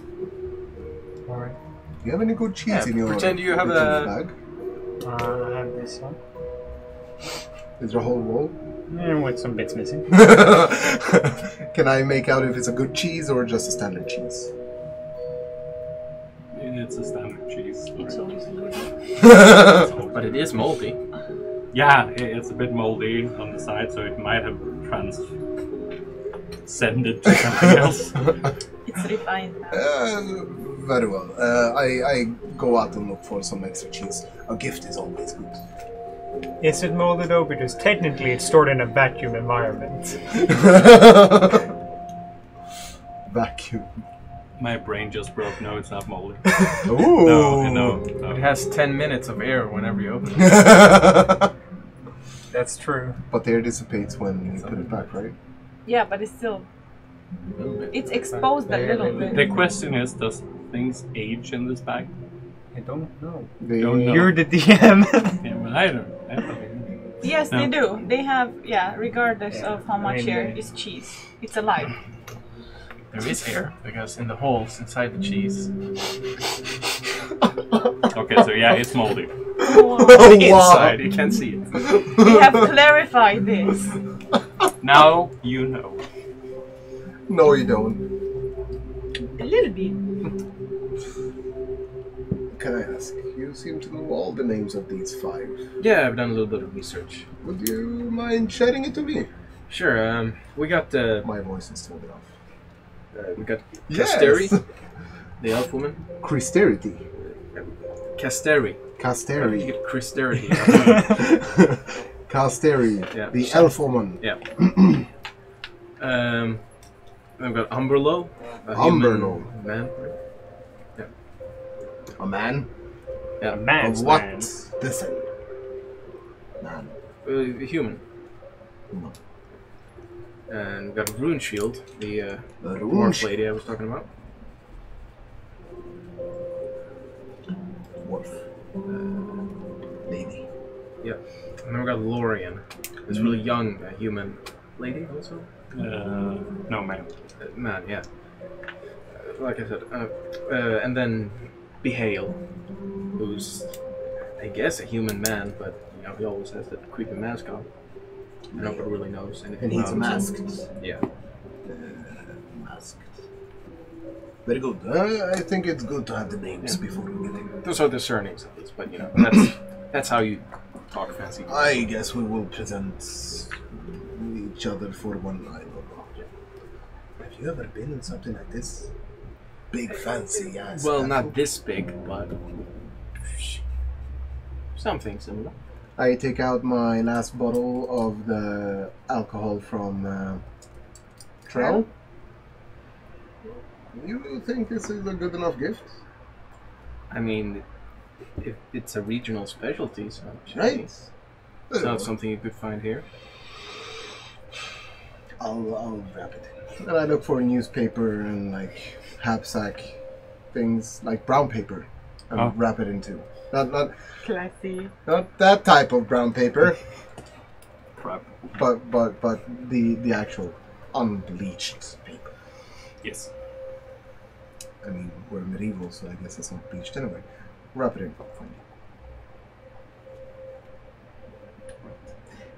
All right. Do you have any good cheese in your pretend you have bag? I have this one. Is there a whole roll? With some bits missing. Can I make out if it's a good cheese or just a standard cheese? It's a standard cheese. It's always But it is moldy. Yeah, it's a bit moldy on the side, so it might have transcended to something else. It's refined now. Very well. I go out and look for some extra cheese. A gift is always good. Is it molded though? Because technically it's stored in a vacuum environment. Vacuum. My brain just broke. No, it's not moldy. Ooh. No. It has 10 minutes of air whenever you open it. That's true. But the air dissipates when you put it back, right? Yeah, but it's still... It's exposed a little bit. The question is, does things age in this bag? I don't know. Don't know. You're the DM. Yeah, but I don't. Yes, No. they do. They have, regardless of how much air is cheese. It's alive. There is air, because in the holes inside the cheese. Okay, so yeah, it's moldy. Wow. Inside, you can't see it. We have clarified this. Now you know. No, you don't. A little bit. Can I ask? You seem to know all the names of these 5. Yeah, I've done a little bit of research. Would you mind sharing it to me? Sure, we got My voice is turned off. we got Yes. Casteri, the elf woman. Christerity. Casteri. You Casteri. get Christerity. Casteri. Yeah. The elf woman. Yeah. I've got Umberlo. a Umberlo. human Man. A man? Yeah. Man's Of what man. descent? Man. Human. No. And we've got a rune shield, the The dwarf rune lady I was talking about. dwarf. Lady. Yeah. And then we've got Lorian, this really young human lady also. No, man. Man, yeah. Like I said, and then Behale, who's, I guess, a human man, but you know he always has that creepy mask on. And nobody really knows anything And he's about him. masked. Yeah. Masked. Very good. I think it's good to have the names before we get in. Those are the surnames at least, but you know, that's how you talk fancy. I guess we will present each other for one night. Have you ever been in something like this? Big fancy ass. Well, castle? not this big, but something similar. I take out my last bottle of the alcohol from Drow. You think this is a good enough gift? I mean, it's a regional specialty, so Right. it's not something you could find here. I'll wrap it. And I look for a newspaper and like knapsack things like brown paper and wrap it into. Not Classy. not that type of brown paper, Crap. but the actual unbleached paper. Yes. I mean, we're medieval, so I guess it's not bleached anyway. Wrap it in.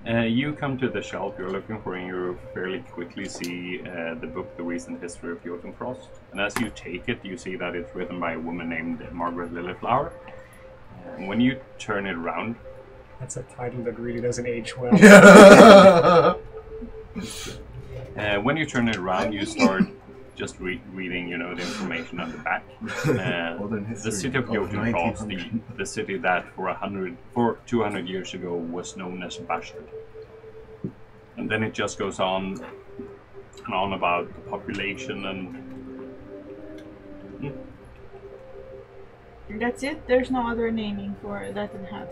You come to the shelf you're looking for, and you fairly quickly see the book, The Recent History of Jotunfrost. And as you take it, you see that it's written by a woman named Margaret Lilyflower. And when you turn it around, That's a title that really doesn't age well. when you turn it around, you start just reading, you know, the information on the back. The city of Jotunfrost, the city that for 200 years ago was known as Bastard. And then it just goes on and on about the population and That's it? There's no other naming for that it had?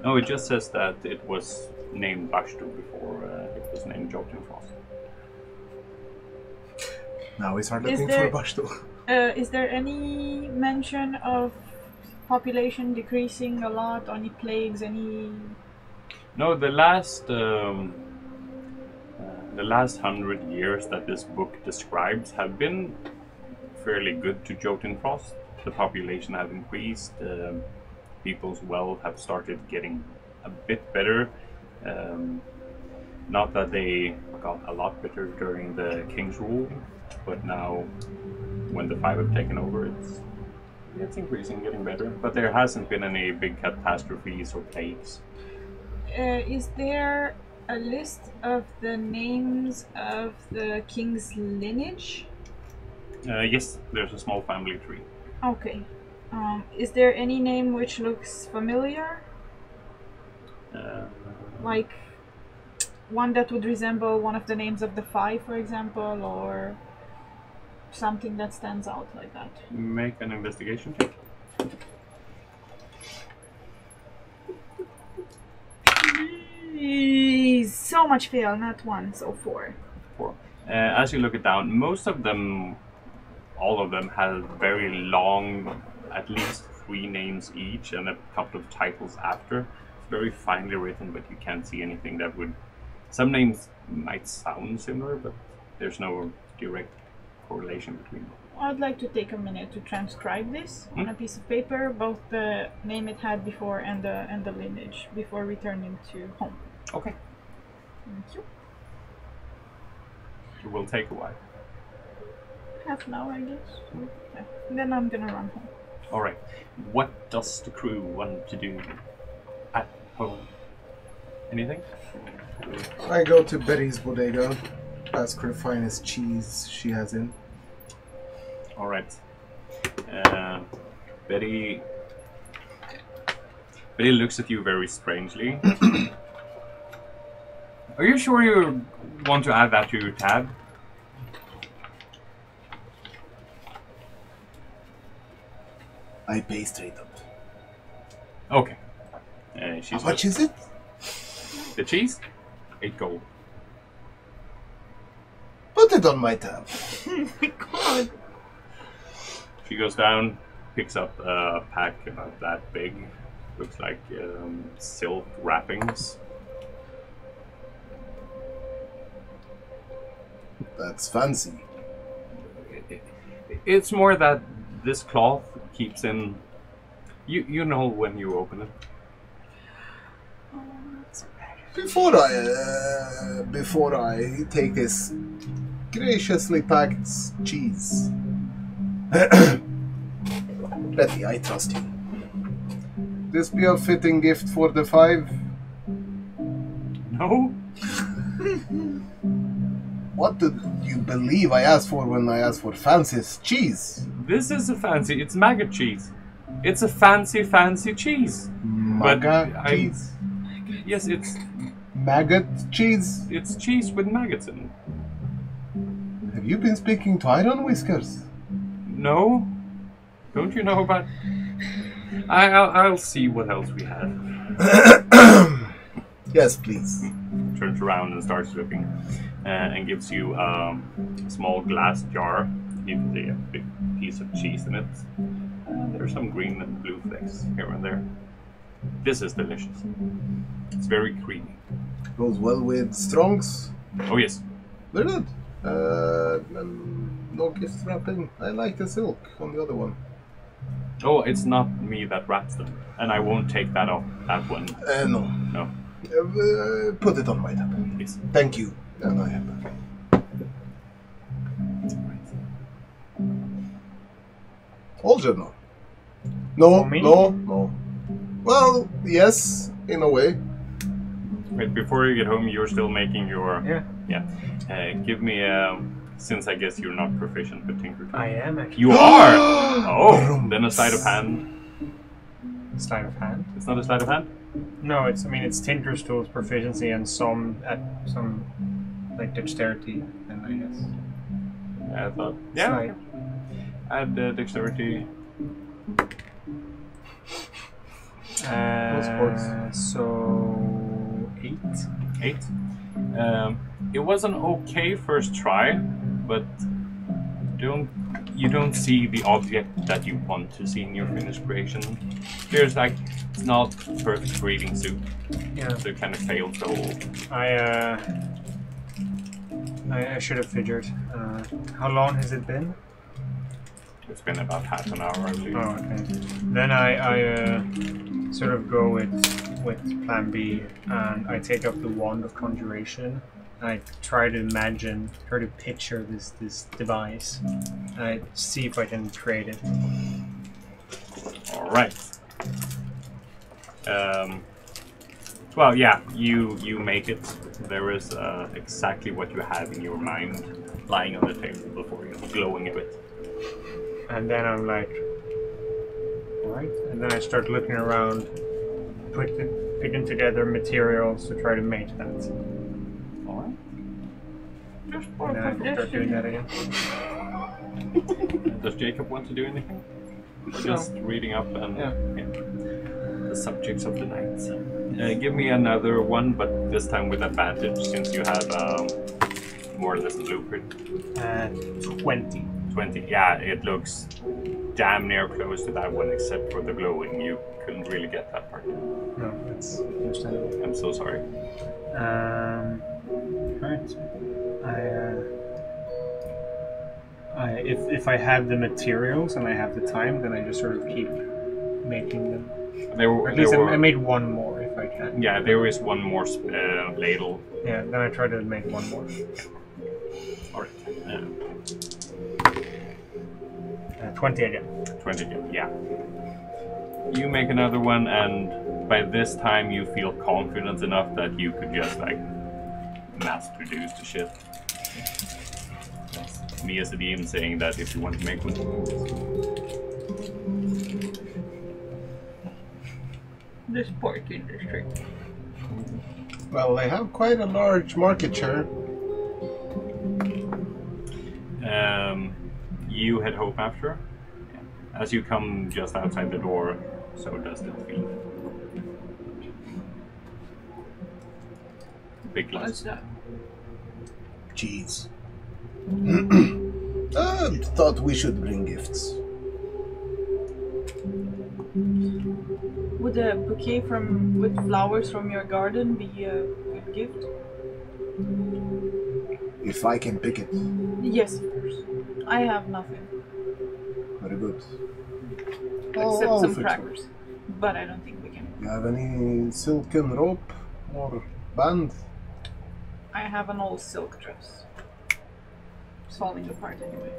No, it just says that it was named Bashtu before it was named Jotunfrost. Now we start Is looking there- for Bashtu. Is there any mention of population decreasing a lot? Any plagues? Any? No, the last 100 years that this book describes have been fairly good to Jotunfrost. The population have increased. People's wealth have started getting a bit better. Not that they got a lot better during the king's rule, but now when the Five have taken over, it's increasing, getting better. But there hasn't been any big catastrophes or plagues. Is there a list of the names of the king's lineage? Yes, there's a small family tree. Okay. Is there any name which looks familiar? Like one that would resemble one of the names of the Five, for example, or something that stands out like that? Make an investigation check. So much fail, not one, so 4. 4. As you look it down, most of them, all of them, have very long, at least 3 names each, and a couple of titles after. It's very finely written, but you can't see anything that would. Some names might sound similar, but there's no direct correlation between them. I'd like to take a minute to transcribe this on a piece of paper, both the name it had before and the lineage, before returning to home. Okay. Thank you. It will take a while. Half an hour, I guess. Yeah. Then I'm gonna run home. Alright. What does the crew want to do at home? Anything? I go to Betty's bodega, ask her the finest cheese she has in. Alright. Betty looks at you very strangely. Are you sure you want to add that to your tab? I pay straight up. Okay. How much is it? The cheese? 8 gold. Put it on my tab. Oh my god! She goes down, picks up a pack about that big. Looks like silk wrappings. That's fancy. It's more that this cloth keeps in. You know when you open it. Before I take this graciously packed cheese, Betty, I trust you. This be a fitting gift for the Five? No. What do you believe I asked for when I asked for fanciest cheese? This is a fancy. It's maggot cheese. It's a fancy cheese. Maggot cheese? Yes, it's Maggot cheese? it's cheese with maggots in it. Have you been speaking to Iron Whiskers? No? Don't you know about... I'll see what else we have. Yes, please. Turns around and starts looking and gives you a small glass jar. You can see a big piece of cheese in it. There's some green and blue flakes here and there. This is delicious. It's very creamy. Goes well with Strongs. Oh yes. Very good. No gift wrapping. I like the silk on the other one. Oh, it's not me that wraps them. And I won't take that off that one. No. No. Put it on my tab. Yes. Thank you. And I have that. Algernon. No, For me? no. Well, yes, in a way. Wait, before you get home, you're still making your... Yeah. Give me since I guess you're not proficient with Tinker Tools. I am actually. You are! Oh, then a sleight of hand. Sleight of hand? It's not a sleight of hand? No, it's Tinker's Tools proficiency and some like dexterity, then I guess. I thought. Sleight. Add dexterity. So 8. 8. It was an okay first try, but you don't see the object that you want to see in your finished creation. There's like, it's not perfect breathing suit, Yeah. so it kind of fails the whole. I should have figured. How long has it been? It's been about half an hour, I believe. Oh, okay. Then I sort of go with Plan B, and I take up the wand of conjuration. I try to picture this device, and I see if I can create it. All right. Well, yeah, you make it. There is exactly what you have in your mind lying on the table before you, glowing a bit. And then I'm like, alright. And then I start looking around, putting together materials to try to make that. Alright. Just And then I can start doing that again. Does Jacob want to do anything? Just reading up and the subjects of the night. Give me another one, but this time with advantage since you have more or less a blueprint. 20. 20. Yeah, it looks damn near close to that one, except for the glowing. You couldn't really get that part. No, that's understandable. I'm so sorry. Alright. If I have the materials and I have the time, then I just sort of keep making them. Or at least I made one more if I can. Yeah, there is one more ladle. Yeah, then I try to make one more. Alright. 20 again. 20 again, yeah. You make another one, and by this time you feel confident enough that you could just like mass produce the shit. That's me as a DM saying that if you want to make one. The sport industry. Well, they have quite a large market share. You head home after. Yeah. As you come just outside the door, so does Delphine. Big glass. What's that? Cheese. Thought we should bring gifts. Would a bouquet with flowers from your garden be a good gift? If I can pick it. Yes, of course. I have nothing. Very good. Except I'll some fix crackers. But I don't think we can. You have any silken rope or band? I have an old silk dress. It's falling apart anyway.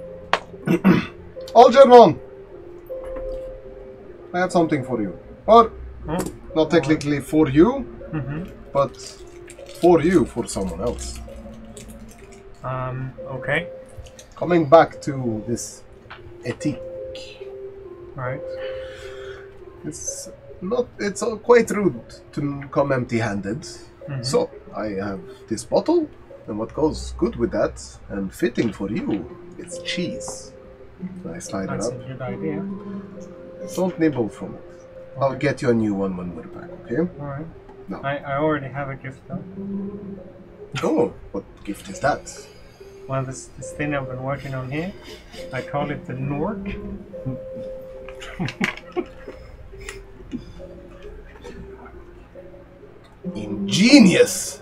Algernon! I have something for you. Or, not technically for you, but for you, for someone else. Okay. Coming back to this ethique. Right. It's quite rude to come empty-handed. So, I have this bottle, and what goes good with that, and fitting for you, it's cheese. I slide That's it a up. good idea. Don't nibble from it. I'll get you a new one when we're back, okay? Alright. No. I already have a gift though. Oh, what gift is that? Well, this thing I've been working on here, I call it the Knoork. Ingenious!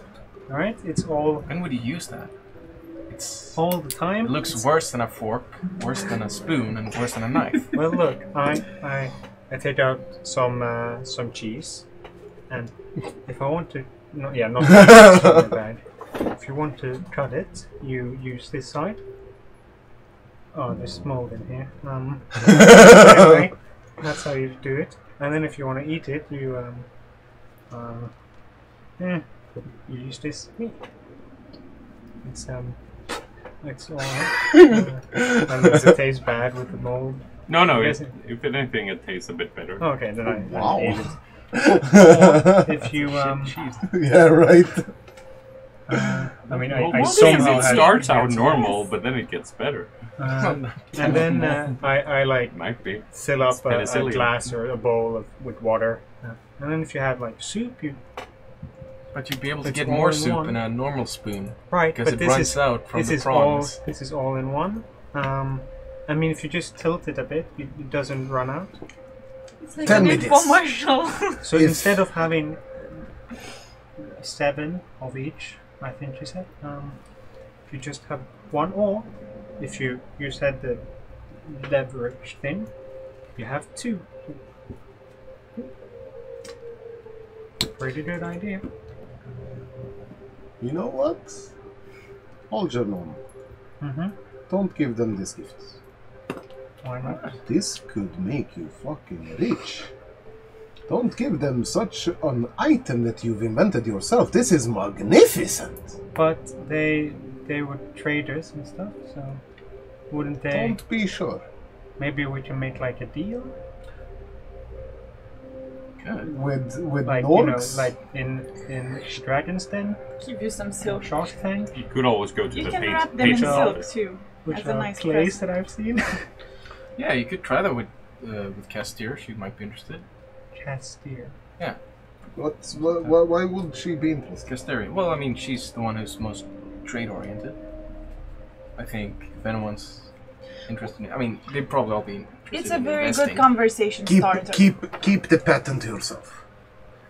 Alright, it's all When would you use that? It's all the time. It looks worse than a fork, worse than a spoon, and worse than a knife. Well, look, I take out some cheese, and if I want to, not the bag. If you want to cut it, you use this side. Oh, there's mold in here. Anyway, that's how you do it. And then if you want to eat it, you you use this meat. It's alright. Unless it tastes bad with the mold. No, if anything, it tastes a bit better. Okay, then I Wow. ate it. Or if you Yeah, right. I mean, Well, I most somehow things it had starts out experience. normal, but then it gets better. And then I like Might be. fill up a penicillium. glass or a bowl with water. And then if you have like soup, you But you'd be able to It's get all more in soup one. in a normal spoon right, because but it runs out from this the is all prongs. this is all in one. I mean, if you just tilt it a bit, it doesn't run out. It's like 10 an minutes. infomercial. So If- instead of having 7 of each, I think you said, you just have one, or if you said the leverage thing, you have 2. Pretty good idea. You know what? Algernon, Mm-hmm. don't give them this gift. Why not? This could make you fucking rich. Don't give them such an item that you've invented yourself. This is magnificent. But they were traders and stuff, so wouldn't they? Don't be sure. Maybe we can make like a deal, Good. With like Knoorks? like in Dragon's Den, Give you some silk. Shark Tank, You could always go to You the can page, wrap them in patron silk office. too, which as a are nice plays present. that I've seen. Yeah, you could try that with Castier. She might be interested. Castier. Why would she be interested? Casteria. Well, I mean, she's the one who's most trade-oriented. I think if anyone's interested in... I mean, they'd probably all be interested It's a in very investing. good conversation starter. Keep the patent to yourself.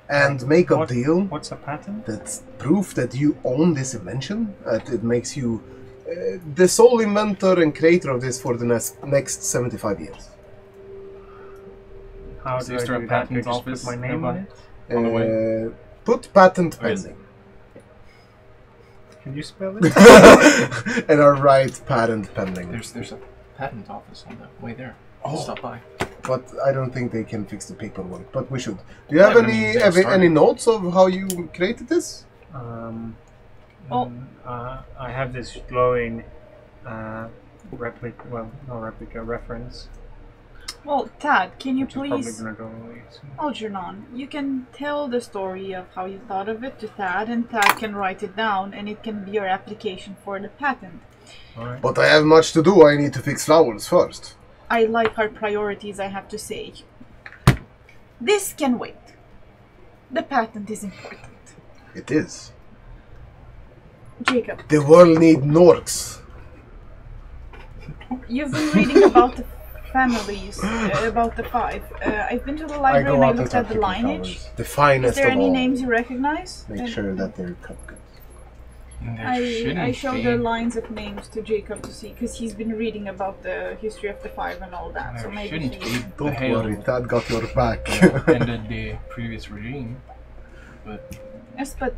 And make a What- deal What's a patent? that's proof that you own this invention. That it makes you the sole inventor and creator of this for the next 75 years. How Is do I there a do that? Do I patent just put office my name on nearby? it? On the way. Put patent Oh, yes. pending. Can you spell it? And write patent pending. There's a patent office on the way there. Oh. Stop by. But I don't think they can fix the paperwork. But we should. Do you have Yeah, but I mean, they're any starting. notes of how you created this? Oh. I have this glowing replica. Well, no replica reference. Well, Tad, can you Which is probably please, gonna go away soon. Algernon, you can tell the story of how you thought of it to Tad, and Tad can write it down, and it can be your application for the patent. Alright. But I have much to do. I need to fix flowers first. I like our priorities, I have to say. This can wait. The patent is important. It is. Jacob, The world need Knoorks. you've been reading about the families, about the 5. I've been to the library and I looked at the lineage. The Is finest there of any all. names you recognize? Make And sure that they're cut good. There I shouldn't showed be. the lines of names to Jacob to see, because he's been reading about the history of the 5 and all that. So There maybe shouldn't he... be. Don't The Hail worry, Dad got your back. ended the previous regime. But Yes, but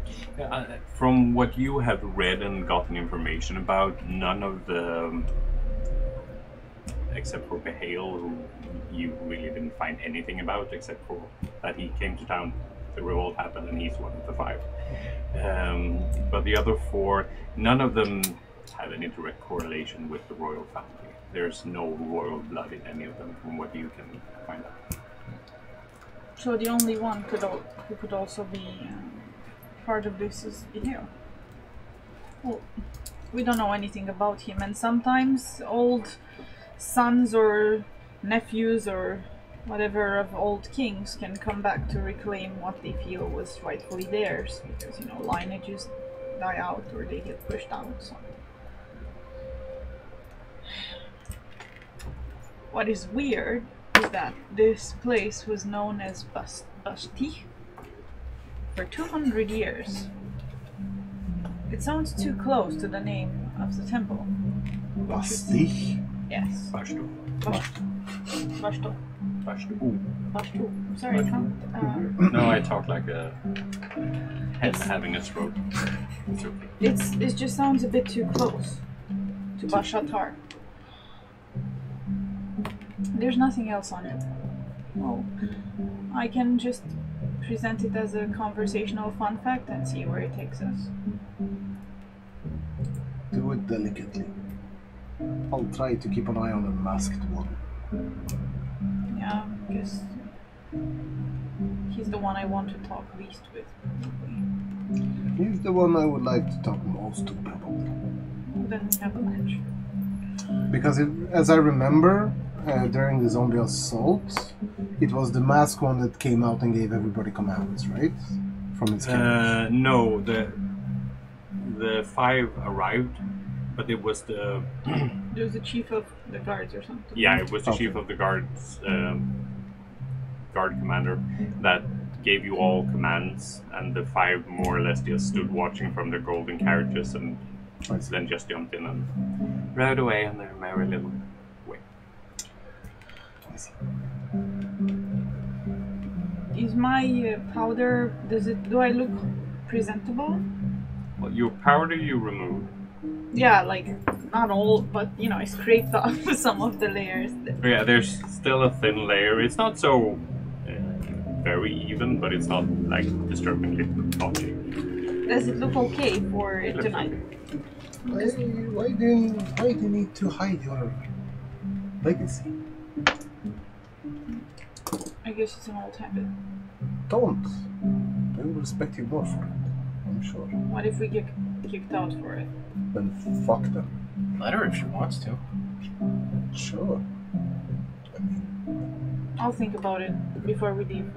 From what you have read and gotten information about, none of the, except for Behale, who you really didn't find anything about, except for that he came to town, the revolt happened, and he's one of the 5. But the other 4, none of them have any direct correlation with the royal family. There's no royal blood in any of them, from what you can find out. so the only one who could also be part of this is Behale. Well, we don't know anything about him, and sometimes old sons or nephews or whatever of old kings can come back to reclaim what they feel was rightfully theirs, because, you know, lineages die out or they get pushed out. So. What is weird is that this place was known as Basti for 200 years. It sounds too close to the name of the temple. Basti. Yes. Pashto. Bashto. Pashto. Bashto. I'm sorry, I can't. No, I talk like a hen having a stroke. It's okay. It just sounds a bit too close to Bashatar. There's nothing else on it. Oh, I can just present it as a conversational fun fact and see where it takes us. Do it delicately. I'll try to keep an eye on the masked one. Yeah, because he's the one I want to talk least with. Probably. He's the one I would like to talk most to, probably. Then we have a match. Because as I remember, during the zombie assault, it was the masked one that came out and gave everybody commands, right? From his carriage. No, the 5 arrived, but it was the There was the chief of the guards or something. yeah, it was the chief of the guards, guard commander that gave you all commands, and the 5 more or less just stood watching from their golden carriages and then just jumped in and rode away on their merry little way. Is my powder? Do I look presentable? Well, your powder you remove. Yeah, like not all, but you know, I scraped off some of the layers. Yeah, there's still a thin layer. It's not so very even, but it's not like disturbingly patchy. Does it look okay for tonight? Why do you need to hide your legacy? I guess it's an old habit. Don't. They will respect you more for it, I'm sure. What if we get kicked out for it? Then fuck them. Let her if she wants to. Sure. I'll think about it before we leave.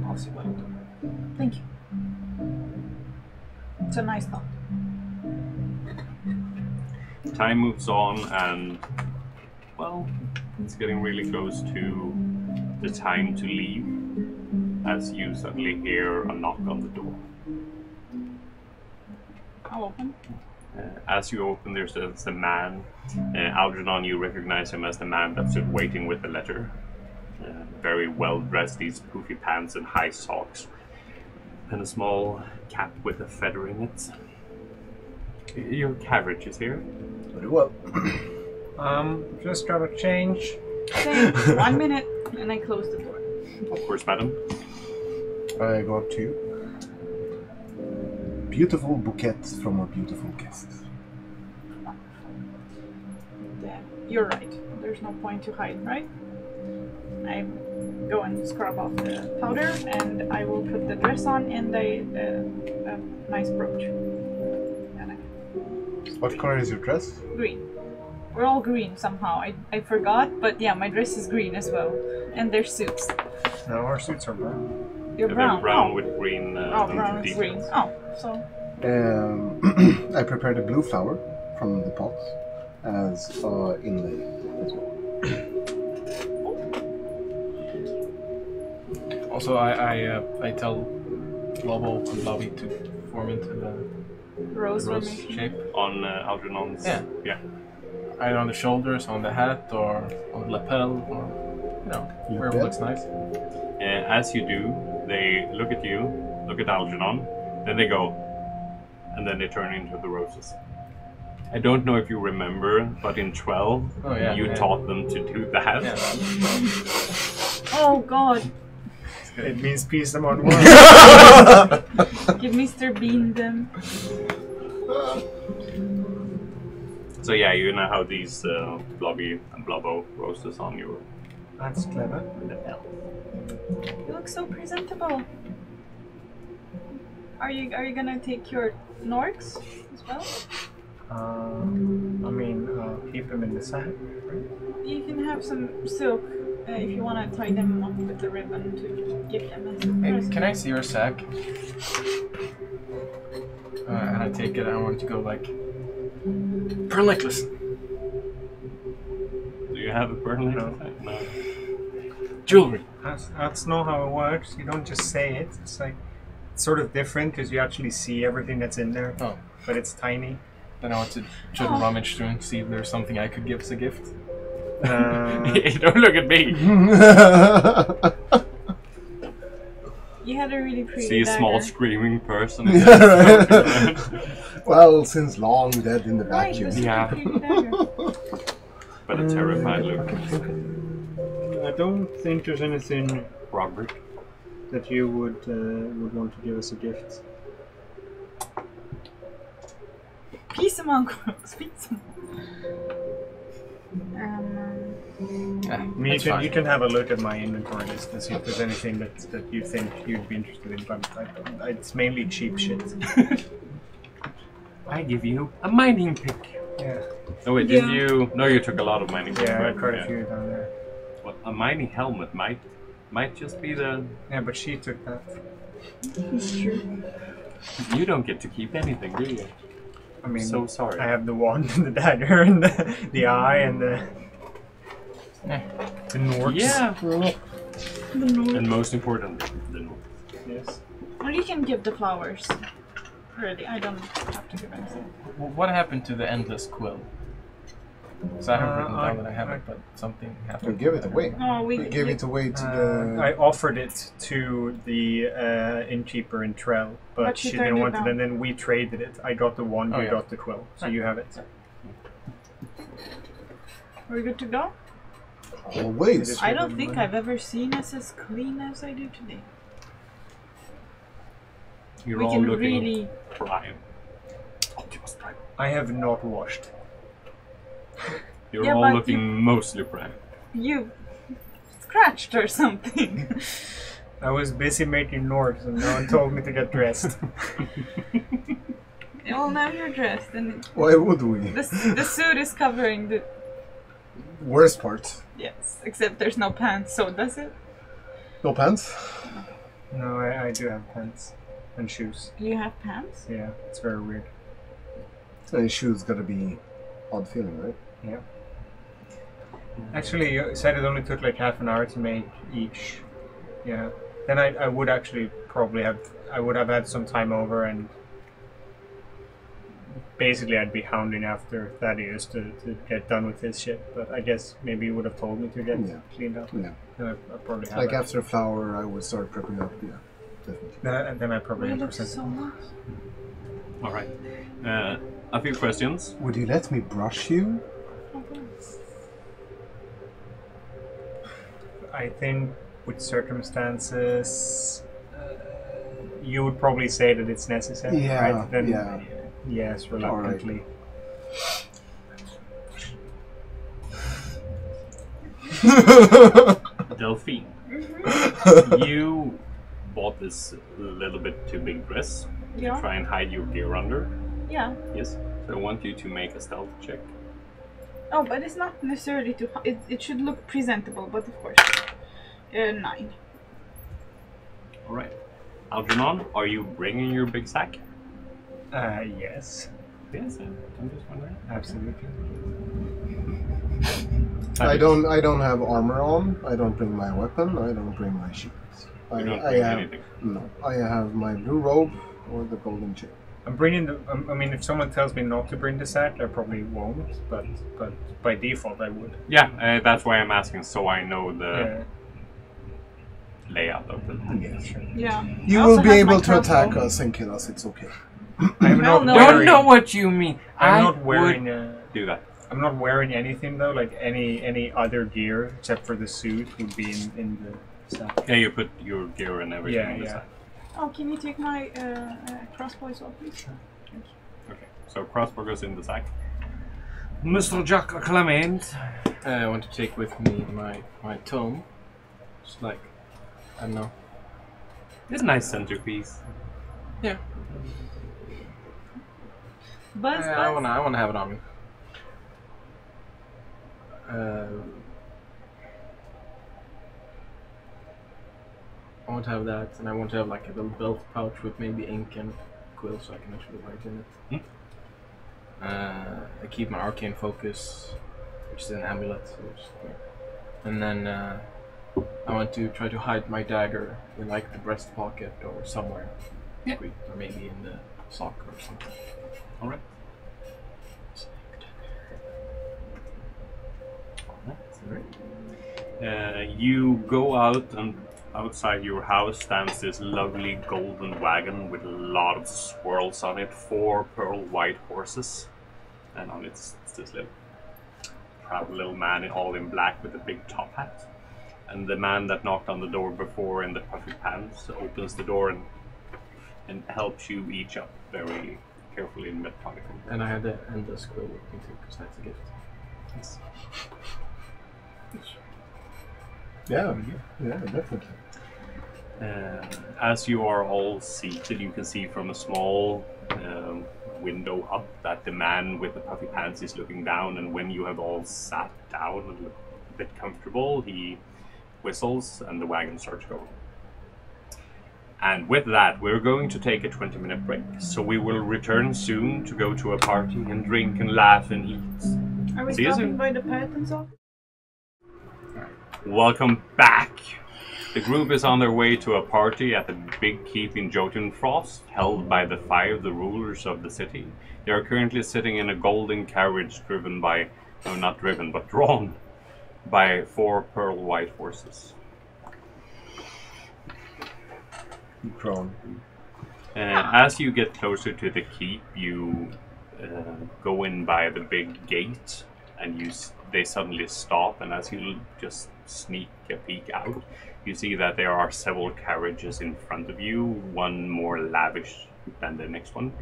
I'll see what I'll do. Thank you. It's a nice thought. Time moves on, and well, it's getting really close to the time to leave as you suddenly hear a knock on the door. I'll open. As you open, there's a man. Algernon, you recognize him as the man that stood waiting with the letter. Very well dressed, these poofy pants and high socks, and a small cap with a feather in it. Your carriage is here. Very well. Just grab a change. Say 1 minute, and I close the door. Of course, madam. I go up to you. Beautiful bouquet from a beautiful guest. Damn, you're right. There's no point to hide, right? I go and scrub off the powder, and I will put the dress on and a nice brooch. And What color is your dress? green. We're all green somehow. I forgot, but yeah, my dress is green as well. And their suits. No, our suits are brown. You're They're brown. brown Oh. with green. Brown and green. details. Oh, so I prepared a blue flower from the pot as inlay as well. Also, I tell Lobo and Lobby to form into the rose rose formation. shape. On Algernon's. Yeah. Yeah. Either on the shoulders, on the hat, or on the lapel, or wherever looks nice. As you do, they look at you, look at Algernon, then they go, and then they turn into the roses. I don't know if you remember, but in 12, you taught them to do that. Yeah. Oh God! It means peace among worlds. Give Mr. Bean them. So yeah, you now have these blobby and blobbo roses on your That's clever. lapel. You look so presentable. Are you gonna take your Knoorks as well? Keep them in the sack. Right? You can have some silk if you want to tie them up with the ribbon to give them as a Hey, present. can I see your sack? And I take it. I want to go like pearl necklace. Do you have a pearl necklace? No. Jewelry. That's not how it works. You don't just say it. It's like it's sort of different because you actually see everything that's in there. Oh. But it's tiny. Then I want to try to rummage through and see if there's something I could give as a gift. Don't look at me. You had a really pretty See a dagger. small screaming person. Well, since long dead in the Right, vacuum. this is Yeah. a pretty dagger. But a terrified look. I don't think there's anything Robert. that you would want to give as a gift. Peace among worlds. Peace among Yeah, I mean, you can have a look at my inventory list and see if there's anything that you think you'd be interested in, but it's mainly cheap shit. I give you a mining pick. Yeah. Oh wait, did you? No, you took a lot of mining picks. Yeah, I right? had quite a few down there. Well, a mining helmet might just be the. Yeah, but she took that. It's true. You don't get to keep anything, do you? I mean, So sorry. I have the wand and the dagger and the eye and the Knoorks. Yeah. The Knoork. And most importantly, the Knoork. Yes. Or you can give the flowers. Really, I don't have to give anything. What happened to the endless quill? So I haven't written down that I have I- it, but something We happened. give it away. Oh, We gave it away to the. I offered it to the innkeeper in Trell, but But she she turned didn't it want it, down. and then we traded it. I got the wand, Oh, you yeah. got the quill, so you have it. We're good to go? Always. I don't think I've ever seen us as clean as I do today. You're We all can looking really... prime. Optimus Prime. I have not washed. You're Yeah, all but looking mostly prime. You scratched or something. I was busy making Knoorks, and no one told me to get dressed. Well, now you're dressed and Why would we? the suit is covering the... Worst part. Yes, except there's no pants, so does it? No pants. No, I do have pants and shoes. Do you have pants? Yeah, it's very weird. And shoes gotta be odd feeling, right? Yeah. Actually, you said it only took like half an hour to make each. Yeah. Then I would actually probably have... I would have had some time over, and basically I'd be hounding after Thaddeus to get done with his shit. But I guess maybe you would have told me to get Yeah. cleaned up. Yeah. Then I probably have Like it. after a flower, I would start prepping up. Yeah, definitely. Then I probably It have looks percent. so nice. All right. A few questions. Would you let me brush you? I think with circumstances, you would probably say that it's necessary, Yeah, right? Then, yeah. Yes, reluctantly. Delphine, you bought this little bit too big dress to Yeah. try and hide your gear under. Yeah. Yes. So I want you to make a stealth check. Oh, but it's not necessarily to... It should look presentable, but of course. 9. All right. Algernon, are you bringing your big sack? Yes, Yes, I'm just wondering. absolutely. I don't have armor on. I don't bring my weapon. I don't bring my shield. You don't I bring have anything. no. I have my blue robe or the golden chain. I'm bringing the. I mean, if someone tells me not to bring the sack, I probably won't. But by default, I would. Yeah, that's why I'm asking, so I know the Yeah. layout of the. Yeah, sure. Yeah. You I will also be have my able to attack crossbow. us and kill us. It's okay. I'm Well, not no. wearing. Don't know what you mean. I'm I not wearing. would do that. I'm not wearing anything though. Like any other gear except for the suit would be in the sack. Yeah, you put your gear and everything Yeah, in the yeah. sack. Oh, can you take my crossbow as well, please? Okay, so crossbow goes in the sack. Mr. Jack Clement. I want to take with me my tome. Just like, I don't know. It's a nice centerpiece. Yeah. Buzz, I buzz. wanna have it on me. I want to have that, and I want to have like a little belt pouch with maybe ink and quill, so I can actually write in it. I keep my arcane focus, which is an amulet, and then I want to try to hide my dagger in like the breast pocket or somewhere, Yeah. or maybe in the sock or something. All right. You go out, and outside your house stands this lovely golden wagon with a lot of swirls on it, 4 pearl white horses, and on it is this proud little man all in black with a big top hat. And the man that knocked on the door before in the puffy pants opens the door and helps you each up very carefully and methodically. And I had the endless quill with me too, because that's a gift. Yes. Yeah, definitely. As you are all seated, you can see from a small window up that the man with the puffy pants is looking down, and when you have all sat down and look a bit comfortable, he whistles and the wagon starts going. And with that, we're going to take a 20-minute break. So we will return soon to go to a party and drink and laugh and eat. Are we See you stopping soon. by the patent's office? Welcome back. The group is on their way to a party at the big keep in Jotunfrost, held by the 5 the rulers of the city. They are currently sitting in a golden carriage drawn by 4 pearl white horses. Drawn. As you get closer to the keep, you go in by the big gate, and they suddenly stop, and as you just sneak a peek out, you see that there are several carriages in front of you, one more lavish than the next one.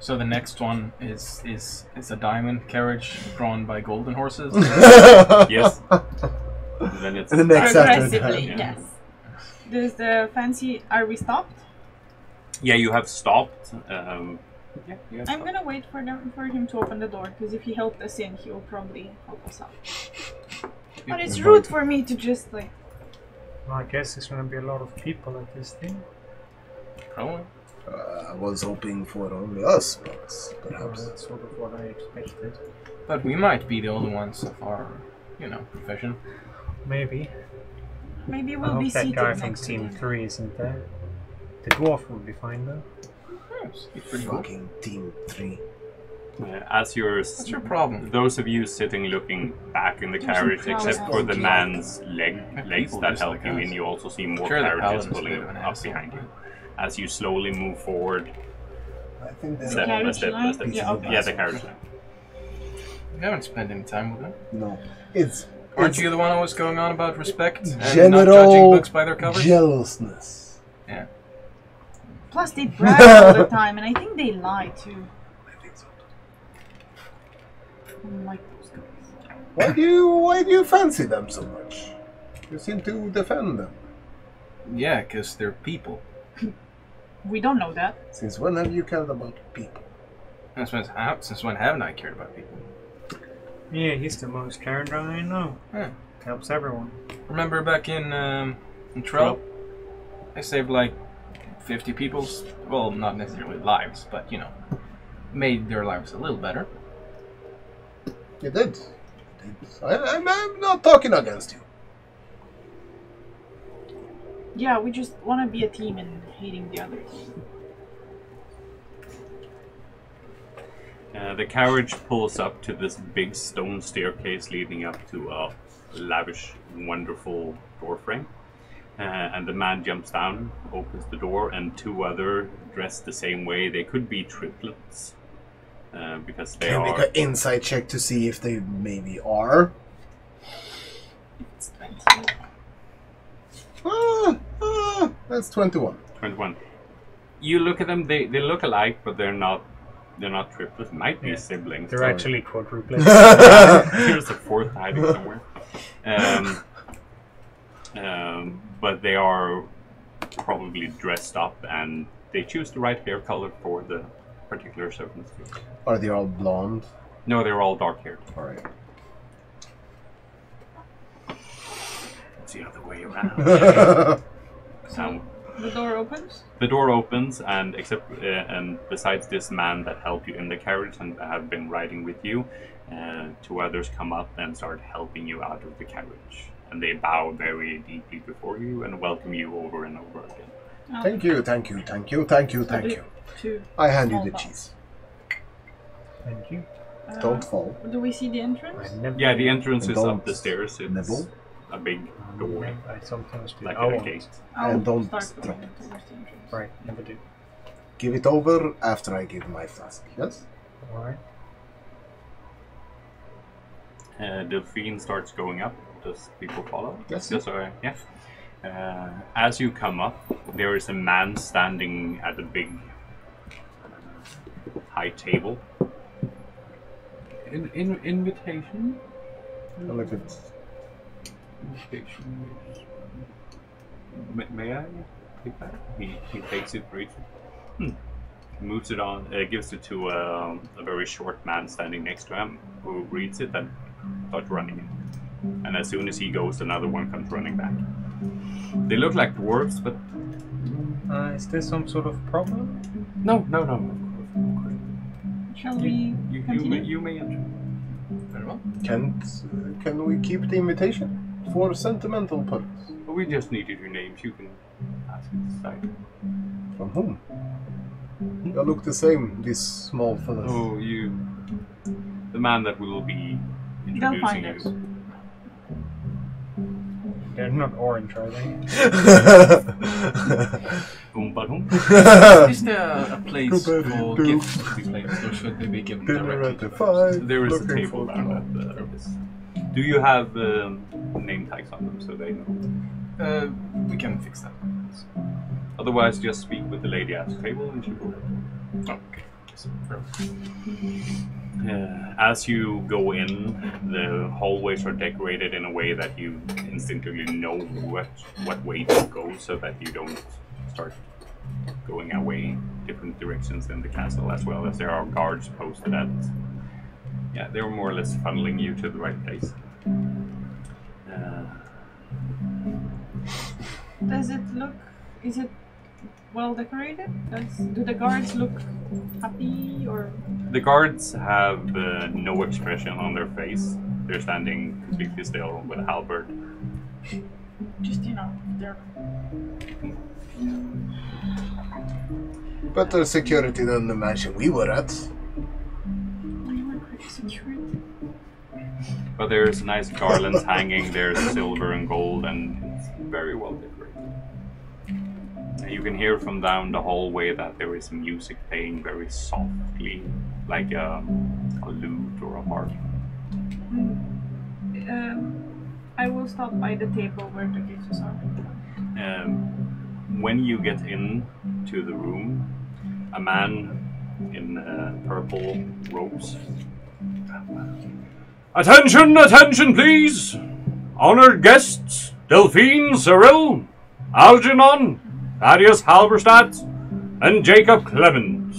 So the next one is a diamond carriage drawn by golden horses. Yes. Then it's The next after Progressively, that. yes. Does the fancy... Are we stopped? Yeah, you have stopped. Yeah, you have I'm stopped. gonna wait for him to open the door, because if he helped us in, he will probably help us out. But it's rude for me to just, like... Well, I guess there's going to be a lot of people at this thing. Probably. I was hoping for only us, but perhaps. That's sort of what I expected. But we might be the only ones of our, profession. Maybe. Maybe I we'll be hope that seated guy from next to Team him. 3 isn't there. The dwarf will be fine though. Yes, it's pretty cool. Fucking Team 3. As you're... What's your problem? Those of you sitting looking back in the There's some carriage, crowds except out. for the man's legs People that just help like you us. in, you also see more Sure, the carriages paladin's a pulling bit of an up asshole. behind you. As you slowly move forward, I think The step by carriage step by line? step. Yeah, okay. Yeah, the carriage line. We haven't spent any time with them. no. It's Aren't you the one always going on about respect and not judging general books by their covers? jealousness. Yeah. Plus they brag all the time, and I think they lie too. I think so. I don't like those guys. Why do you fancy them so much? You seem to defend them. Yeah, because they're people. We don't know that. Since when have you cared about people? Since when haven't I cared about people? Yeah, he's the most caring guy I know. Yeah. Helps everyone. Remember back in Trell? I saved like 50 people's, well, not necessarily lives, but made their lives a little better. You did. I'm not talking against you. Yeah, we just want to be a team and hating the others. The carriage pulls up to this big stone staircase leading up to a lavish, wonderful doorframe. And the man jumps down, opens the door, and 2 other dressed the same way. They could be triplets. Because they Can I are... make an insight check to see if they maybe are? It's 20. That's 21. 21. You look at them, they look alike, but they're not triplets. Might be Yeah. siblings. They're actually quadruplets. Here's the 4th hiding somewhere. But they are probably dressed up, and they choose the right hair color for the particular circumstance. Are they all blonde? No, they're all dark haired. Alright. It's the other way around. The door opens? The door opens, and and besides this man that helped you in the carriage and have been riding with you, 2 others come up and start helping you out of the carriage. And they bow very deeply before you and welcome you over and over again. Oh. Thank you. Two. I hand you small the box. cheese. Thank you. Don't fall. Do we see the entrance? I never. Yeah, the entrance And is up don't the stairs. It's nibble. a big door, I sometimes do. like Oh, a gate. And don't start drop going towards the entrance. right, never do. Give it over after I give my flask. Yes? Alright. Delphine starts going up. Does people follow? Yes. Yeah. As you come up, there is a man standing at a big high table. Invitation? I look at. Invitation. May I take that? He takes it, reads it. Moves it on, gives it to a very short man standing next to him, who reads it and starts running in. And as soon as he goes, another one comes running back. They look like dwarves, but... Is this some sort of problem? No. Shall we continue? You may enter. Very well. Can we keep the invitation for sentimental purpose? We just needed your names. You can ask inside. From whom? You look the same, these small fellas. Oh, you... The man that will be introducing Delphine. you. They're not orange, are they? Is there a place for gifts to be placed, or should they be given directly to us? There is a table down at this. Do you have name tags on them so they know? We can fix that. Otherwise, just speak with the lady at the table and she will. Okay. As you go in, the hallways are decorated in a way that you instinctively know what way to go, so that you don't start going away different directions in the castle, as well as there are guards posted at. Yeah, they're more or less funneling you to the right place. Does it look? Is it well decorated? Do the guards look happy or? The guards have no expression on their face. They're standing completely still with a halberd. Just they're. Better security than the mansion we were at. We were pretty security. But there's nice garlands hanging. There's silver and gold, and it's very well decorated. You can hear from down the hallway that there is music playing very softly, like a lute or a harp. I will stop by the table where the gifts are. When you get in to the room, a man in purple robes. Attention, attention, please! Honored guests, Delphine, Cyril, Algernon, Thaddeus, Halberstadt, and Jacob Clement.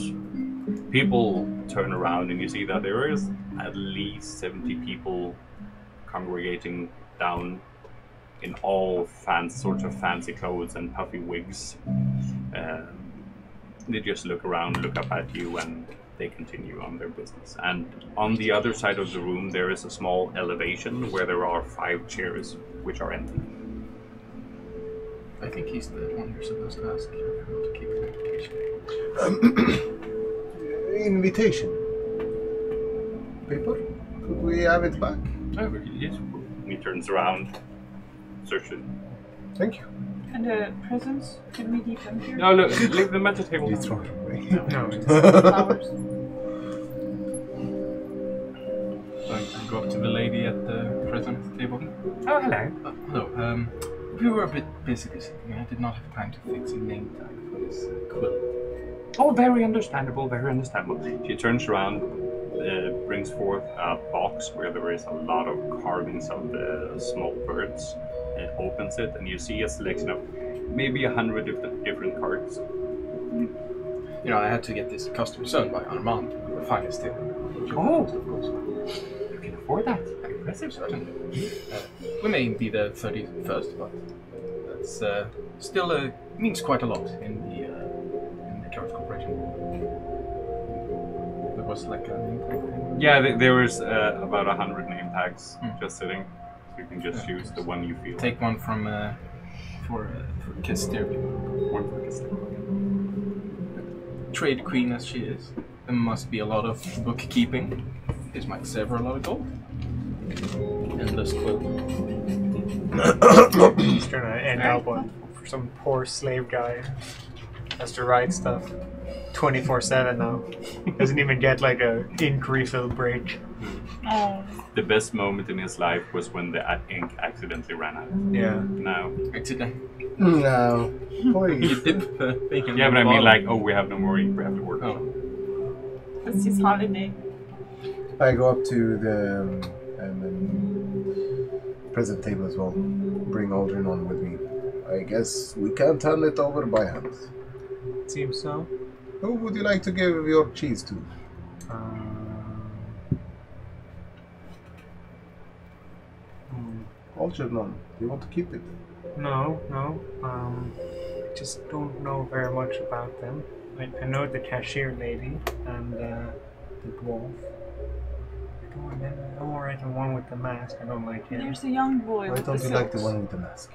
People turn around and you see that there is at least 70 people congregating down in all sorts of fancy clothes and puffy wigs. They just look around, look up at you, and they continue on their business. And on the other side of the room there is a small elevation where there are 5 chairs which are empty. I think he's the one you're supposed to ask if you want to keep the invitation. Invitation. Paper? Could we have it back? Oh, yes. He turns around, searches. Thank you. And the presents, can we leave them here? No, look, leave them at the table. You throw it away. No. Flowers. So I go up to the lady at the present table. Oh, hello. Hello. We were a bit busy this evening. I did not have time to fix a name tag for this quill. Oh, very understandable, very understandable. She turns around, brings forth a box where there is a lot of carvings of the small birds, and opens it, and you see a selection of maybe 100 different cards. You know, I had to get this custom sewn by Armand. We were finest tailor. Oh. Of course. You can afford that. Impressive, certainly. We may be the 31st, but that's still means quite a lot in the Carrot Corporation. There was like a name tag thing. Yeah, there was about 100 name tags just sitting. So you can just choose the one you feel. Take one from for Casteria. One for Casteria. Trade queen as she is, there must be a lot of bookkeeping. This might save her a lot of gold. Endless quill. He's trying to end up on for some poor slave guy. Has to write stuff 24/7 now. Doesn't even get like a ink refill break. Oh. The best moment in his life was when the ink accidentally ran out. Yeah. Now. Accident. No. You dip the thing in Yeah, the but I mean, bottle. like, oh, we have no more ink, we have to work. Oh. That's his holiday. I go up to the present table as well. Bring Algernon with me. I guess we can't handle it over by hand. Seems so. Who would you like to give your cheese to? Algernon, do you want to keep it? No. Just don't know very much about them. I know the cashier lady and the dwarf. I don't remember. The one with the mask. I don't like him. There's a young boy Why with don't the you like the socks. one with the mask?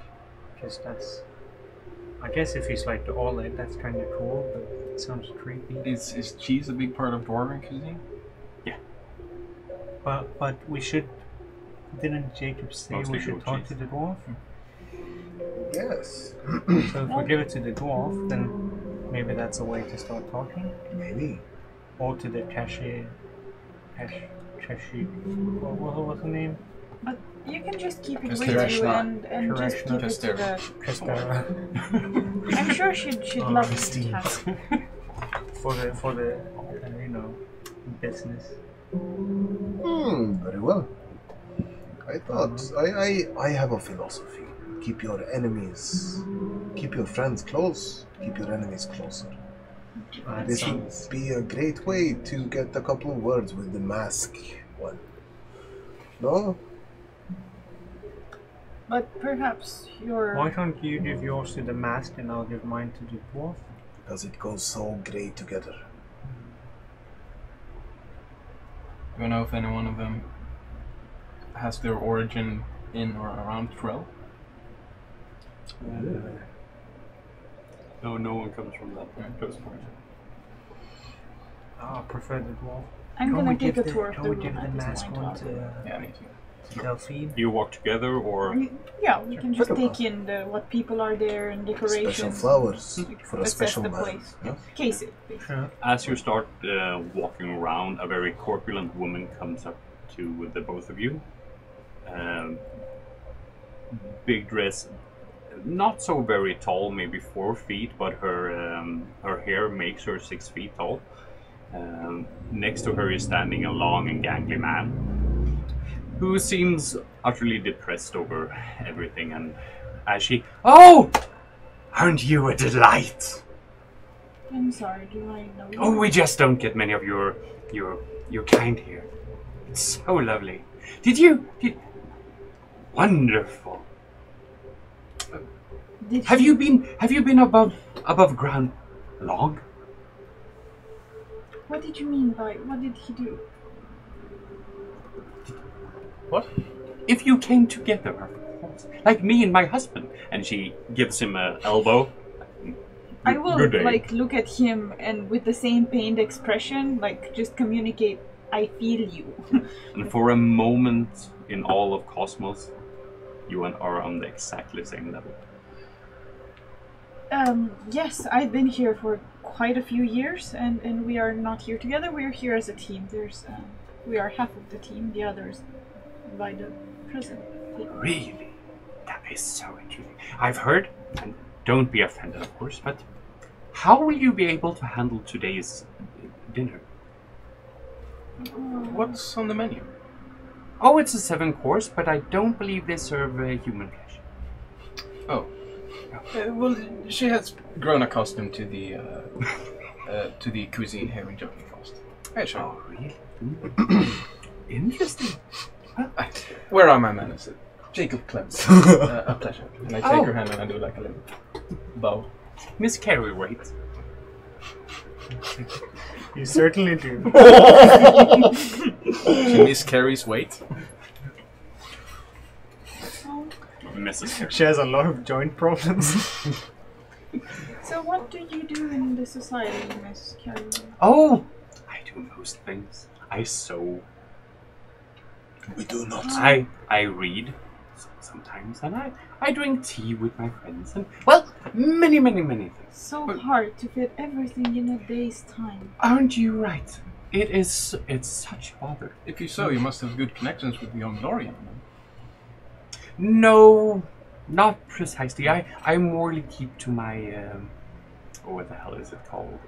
Because that's. I guess if he's like the all-in, that's kind of cool, but it sounds creepy. Is cheese a big part of dwarven cuisine? But we should. Didn't Jacob say Mostly we should goat talk cheese. to the dwarf? Yes. So if we give it to the dwarf, then maybe that's a way to start talking. Maybe. Or to the cashier. Cashier. What was her name? But you can just keep it with Castera. you and just give it to Castera. the... Castera. I'm sure she'd love to Christine. have it. for the business. Very well. I thought I have a philosophy. Keep your friends close, keep your enemies closer. This would be a great way to get a couple of words with the mask one. No? But perhaps your... Why don't you give yours to the mask and I'll give mine to the dwarf? Because it goes so great together. Do you know if any one of them has their origin in or around Trell? No one comes from that close point. I prefer the dwarf. I'm gonna take a tour of Can the we room give the at this mask point. one to Yeah, me too. Delphine? You walk together, or Yeah, we can just take in what people are there and decorations. Special flowers for a Assess special the man. place. Yeah? Case it, basically. Sure. as you start walking around, a very corpulent woman comes up to the both of you. Big dress, not so very tall, maybe 4 feet, but her hair makes her 6 feet tall. Next to her is standing a long and gangly man who seems utterly depressed over everything, and as she... Oh! Aren't you a delight? I'm sorry, do I know you? Oh, we just don't get many of your kind here. It's so lovely. Wonderful. Did Have you been above ground long? What did you mean by... What did he do? What? If you came together, of course, like me and my husband, and she gives him an elbow. I will, Good day. like, look at him and with the same pained expression, like, just communicate, I feel you. And for a moment in all of Cosmos, you and are on the exactly same level. Yes, I've been here for quite a few years, and we are not here together, we're here as a team. We are half of the team, the others by the present. Really? That is so interesting. I've heard, and don't be offended, of course, but how will you be able to handle today's dinner? What's on the menu? Oh, it's a 7-course, but I don't believe they serve human flesh. Oh. Well, she has grown accustomed to the cuisine here in Jotunfrost. Yeah, sure. Oh, really? Interesting. Where are my manners? Jacob Clement. A pleasure. And I take her hand and I do like a little bow. Miss Carey, right? You certainly do. She miscarries weight. Mrs. Carey. She has a lot of joint problems. So what do you do in the society, Miss Carrie? Oh, I do most things. I sew. We do not. I read sometimes, and I drink tea with my friends, and well, many things. So hard to fit everything in a day's time. Aren't you right? It's such bother. If you so, you must have good connections with the young Lorian. No, not precisely. I morely keep to my what the hell is it called?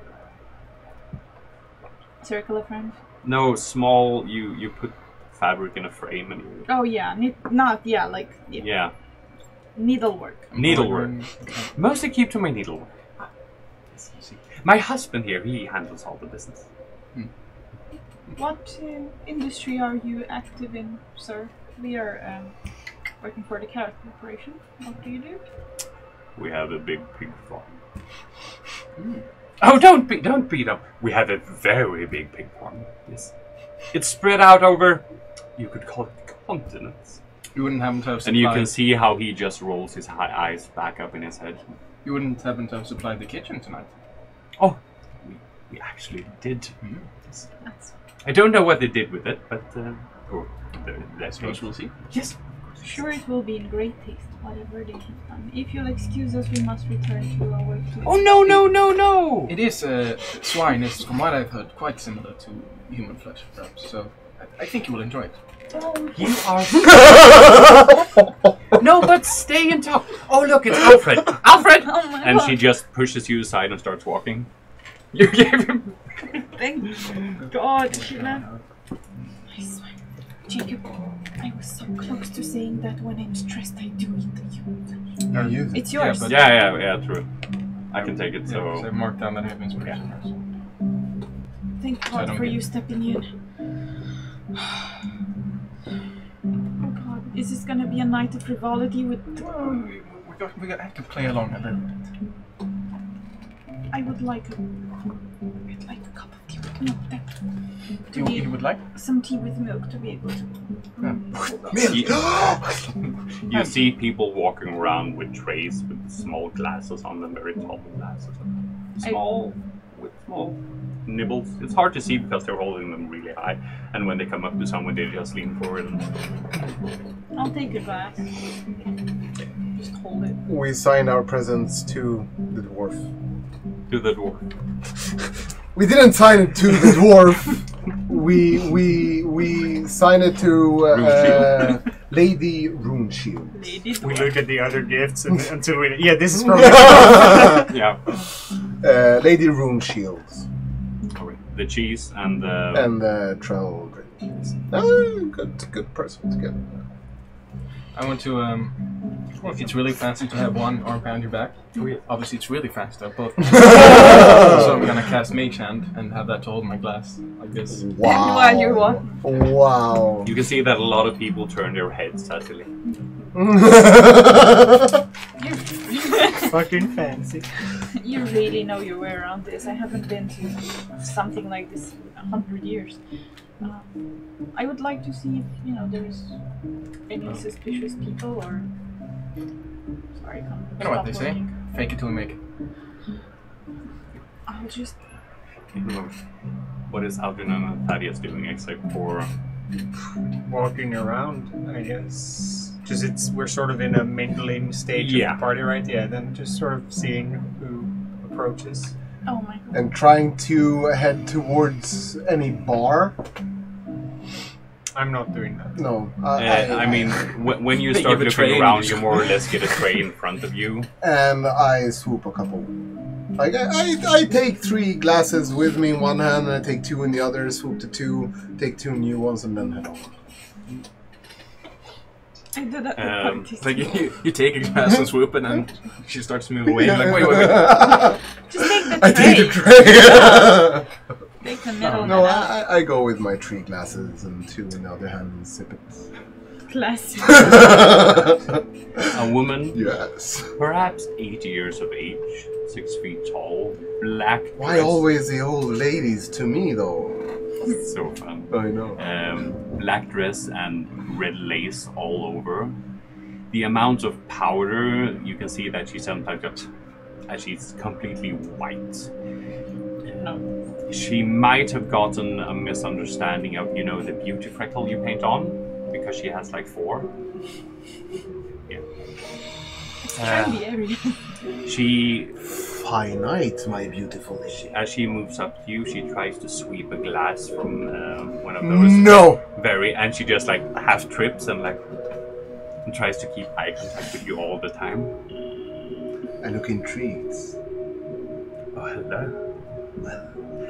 Circle of friends? No, small. You put fabric in a frame and you... Oh yeah, Yeah. Needlework. Needlework. Mostly keep to my needlework. Yes, you see. My husband here, he handles all the business. What industry are you active in, sir? We are working for the Carrot Corporation. What do you do? We have a big pig farm. Oh, don't beat up. We have a very big pig farm. Yes, it's spread out over, you could call it continents. You wouldn't happen to have supplied... And you can see how he just rolls his eyes back up in his head. You wouldn't happen to have supplied the kitchen tonight? Oh, we actually did. Yes. That's I don't know what they did with it, but I suppose we'll see. Yes. sure it will be in great taste, whatever they have done. If you'll excuse us, we must return to our work. Oh no! It is swine is, from what I've heard, quite similar to human flesh, perhaps. So I think you will enjoy it. Oh, You are. No, but stay and talk. Oh look, it's Alfred. Alfred! oh my And God. she just pushes you aside and starts walking. You gave him. Thank God, Sheila. I swear, Jacob, I was so close to saying that when I'm stressed, I do eat the human. Are you? It's yours. but- Yeah, true. I can take it. So So I've marked down that I have inspiration. Thank I God don't for get you it. stepping in. Oh God, is this gonna be a night of frivolity with... We have to play along a little bit. I would like a cup of tea with milk then. You would like? Some tea with milk to be able to... you see people walking around with trays with small glasses on them, very tall glasses. With small nibbles. It's hard to see because they're holding them really high, and when they come up to someone, they just lean forward and... I'll take a glass. Just hold it. We sign our presents to the dwarf. To the dwarf. We didn't sign it to the dwarf. We sign it to Lady Runeshield. Lady We dwarf. look at the other gifts until we... Yeah, this is from... Yeah. Lady Runeshield The cheese and the... and the travel drink. Oh, good person to get. I want to, it's really fancy to have one arm behind your back. Obviously it's really fast though, both. So I'm gonna cast Mage Hand and have that to hold my glass, like this. Wow. And while you're walking. Wow. You can see that a lot of people turn their heads subtly. Fucking fancy. You really know your way around this. I haven't been to something like this in 100 years. I would like to see if, there's any suspicious people or... Sorry, I can't You know what they stop say? working. Fake it till we make it. I'll just... What is Algernon and Thaddeus doing except for... Walking around, I guess. Just we're sort of in a mingling stage Yeah. of the party, right? Yeah, then just sort of seeing who approaches. Oh my God. And trying to head towards any bar. I'm not doing that. No. I mean, when you They start give a looking tray and around, you you more or less get a tray in front of you. And I swoop a couple. Like I take 3 glasses with me in one hand, and I take 2 in the other. Swoop to 2, take 2 new ones, and then head on. I did that Like Like you take a glass and swoop and then she starts to move away. You're like, wait. Just take the I tray. take the tray. Take the middle No, one out. I go with my 3 glasses and 2 in the other hand and sip it. Classic. A woman, Yes. perhaps 80 years of age, 6 feet tall, black Why dress. always the old ladies to me, though? So fun. I know. Black dress and red lace all over. The amount of powder, you can see that she sometimes got... she's completely white. She might have gotten a misunderstanding of, the beauty freckle you paint on, because she has like 4. Yeah. It's trendy area. She, Fine night, my beautiful lady. as she moves up to you, she tries to sweep a glass from one of those. No! And she just like half trips and tries to keep eye contact with you all the time. I look intrigued. Oh, hello.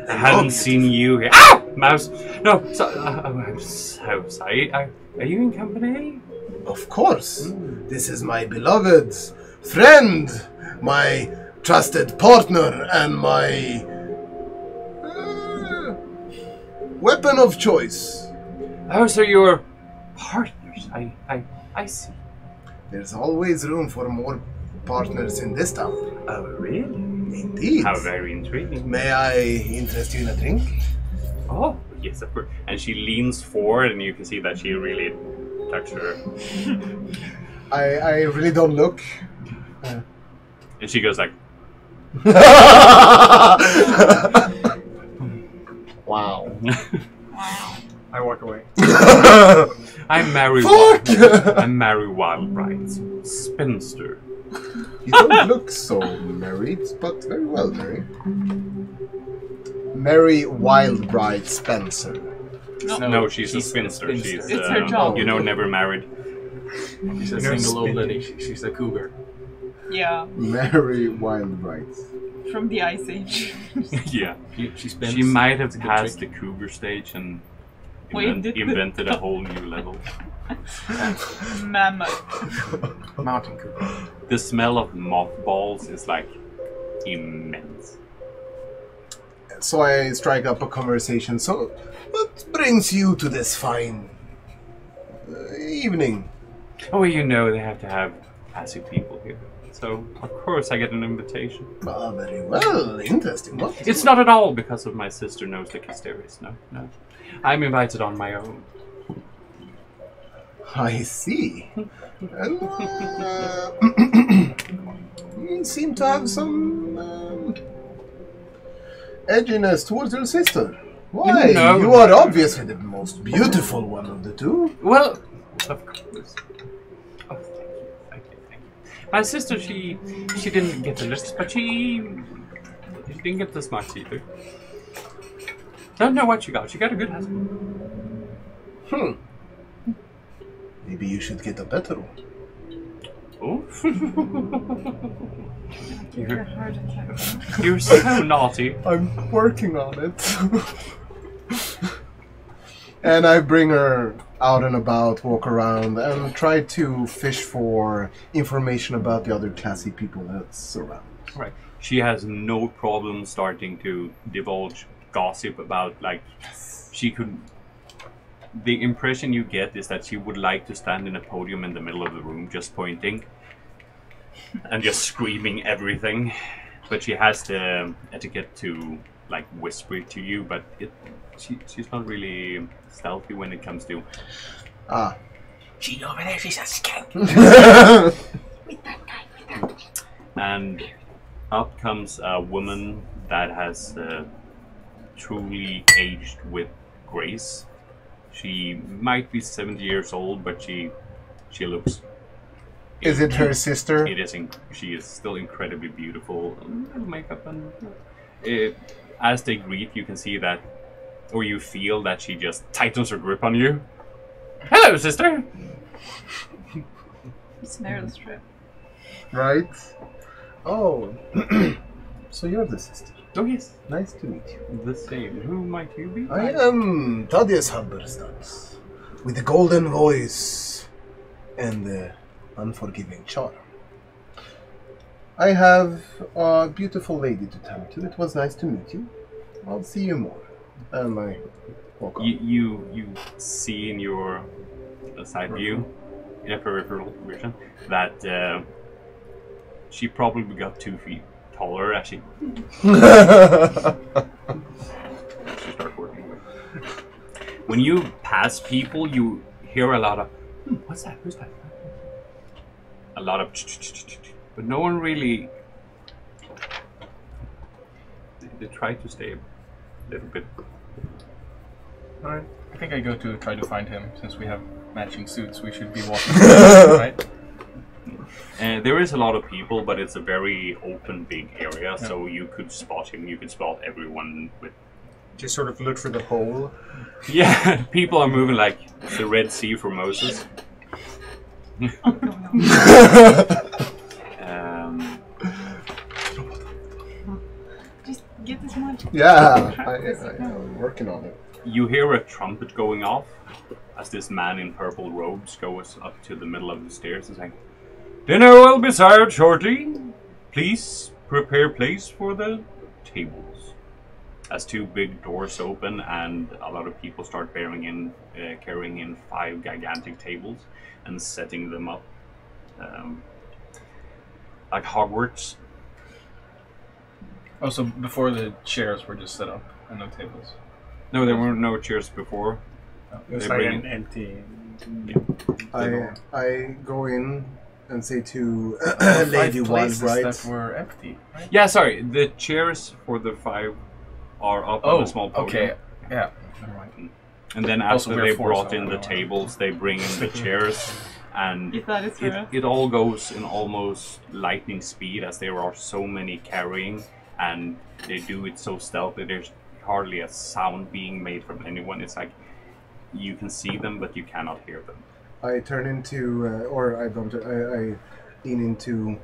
I hadn't seen you here. Ah! Mouse! No, so, I'm so sorry. Are you in company? Of course. This is my beloved friend, my trusted partner, and my weapon of choice. Oh, so you're partners. I see. There's always room for more partners in this town. Oh, really? Indeed. How very intriguing. May I interest you in a drink? Oh, yes, of course. And she leans forward, and you can see that she really touched her. I really don't look. And she goes like, Wow. I walk away. I'm Mary. Fuck! I'm Mary Wildbright, spinster. You don't look so married, but very well married. Mary Wildbright Spencer. No, she's a spinster. She's It's her job. You know, never married. She's a You know, single old spin- lady. She's a cougar. Yeah, Mary Wildbright. from the Ice Age. Yeah. She spins. She might have It's a good passed trick. the cougar stage and Wait, invented a whole new level. Mammoth. Mountain cougar. The smell of mothballs is like immense. So I strike up a conversation. So, what brings you to this fine evening? Oh, you know they have to have passive people here. So, of course, I get an invitation. Ah, very well. Interesting. What? It's not at all because of my sister knows the Casteris. No, no. I'm invited on my own. I see. And you seem to have some edginess towards your sister. Why? No. You are obviously the most beautiful one of the two. Well, of course. Oh, thank you. My sister, she didn't get the list, but she didn't get the smarts either. Don't know what she got. She got a good husband. Maybe you should get a better one. Oh. Give her a heart attack. You're so naughty. I'm working on it. And I bring her out and about, walk around, and try to fish for information about the other classy people that's around. Right. She has no problem starting to divulge gossip about, like, she could... The impression you get is that she would like to stand in a podium in the middle of the room just pointing and just screaming everything. But she has the etiquette to, like, whisper it to you, but she's not really stealthy when it comes to... Ah. She over there, she's a skank. With that guy. And up comes a woman that has truly aged with grace. She might be 70 years old, but she looks... Is it her sister? It is. She is still incredibly beautiful. Makeup and... as they greet, you can see that, or you feel that she just tightens her grip on you. Hello, sister! It's Meryl Streep. Right? Oh. So you're the sister. Oh, yes. Nice to meet you. The same. Who might you be? I am Thaddeus Halberstadt, with the golden voice and the unforgiving charm. I have a beautiful lady to tend to. It was nice to meet you. I'll see you more. And I walk on. You see in your side view, in a peripheral vision, that she probably got 2 feet taller as she starts working with. When you pass people, you hear a lot of, what's that? Who's that? A lot of, but no one really. They try to stay a little bit. Alright. I think I go to try to find him. Since we have matching suits, we should be walking together, right? There is a lot of people, but it's a very open, big area, so you could spot him. You could spot everyone with. Just sort of look for the hole. Yeah, people are moving like the Red Sea for Moses. Just get this much. Yeah, I'm working on it. You hear a trumpet going off as this man in purple robes goes up to the middle of the stairs and saying, "Dinner will be served shortly. Please prepare place for the tables." As two big doors open and a lot of people start carrying in 5 gigantic tables and setting them up. Like Hogwarts. Oh, so before the chairs were just set up and no tables? No, there were no chairs before. It was They like bring an empty. I go in and say to Lady Lady Wildbright. that were empty, right? Yeah, sorry. The chairs for the 5 are up on a small podium. okay. Yeah. Never mind. And then Also, after we're they four, brought so in I the don't know. tables, they bring in the chairs, and If that is correct. it all goes in almost lightning speed as there are so many carrying, and they do it so stealthy. There's hardly a sound being made from anyone. It's like you can see them, but you cannot hear them. I turn into, or I don't. I lean into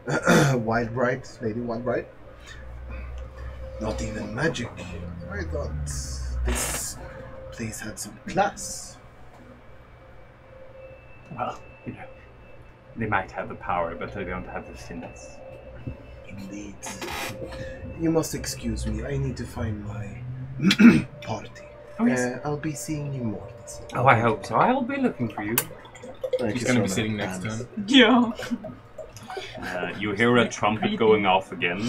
Wildbright, Lady Wildbright. Not even magic. I thought this place had some class. Well, they might have the power, but they don't have the finesse. Indeed. You must excuse me. I need to find my party. Oh, yes. I'll be seeing you more. Oh, I hope so. I'll be looking for you. He's gonna be sitting next to him. Yeah. You hear a trumpet going off again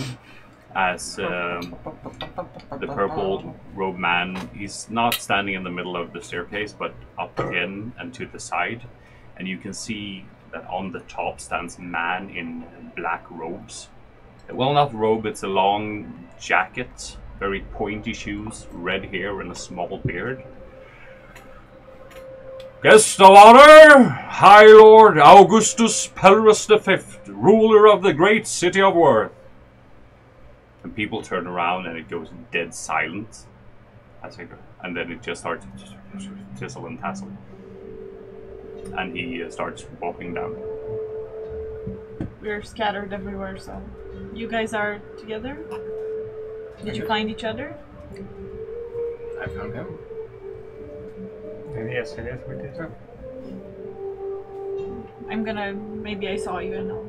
as the purple robed man, he's not standing in the middle of the staircase, but up again and to the side. And you can see that on the top stands a man in black robes. Well, not robe, it's a long jacket, very pointy shoes, red hair, and a small beard. "Guest of honor, High Lord Augustus Pelrus V, ruler of the great city of Worth." And people turn around and it goes dead silent. And then it just starts tizzle and tassel. And he starts walking down. We're scattered everywhere, so you guys are together? Did you find each other? I found him. Yes, it is. We did so. I'm gonna. Maybe I saw you and know.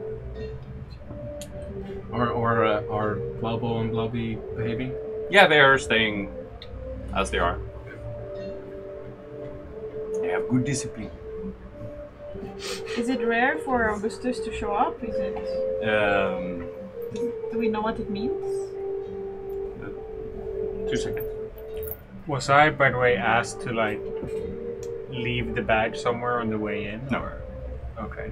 Are Blubbo and Blubby behaving? Yeah, they are staying as they are. They have good discipline. Is it rare for Augustus to show up? Is it? Do we know what it means? 2 seconds. Was I, by the way, asked to like leave the badge somewhere on the way in? No. Or? Okay.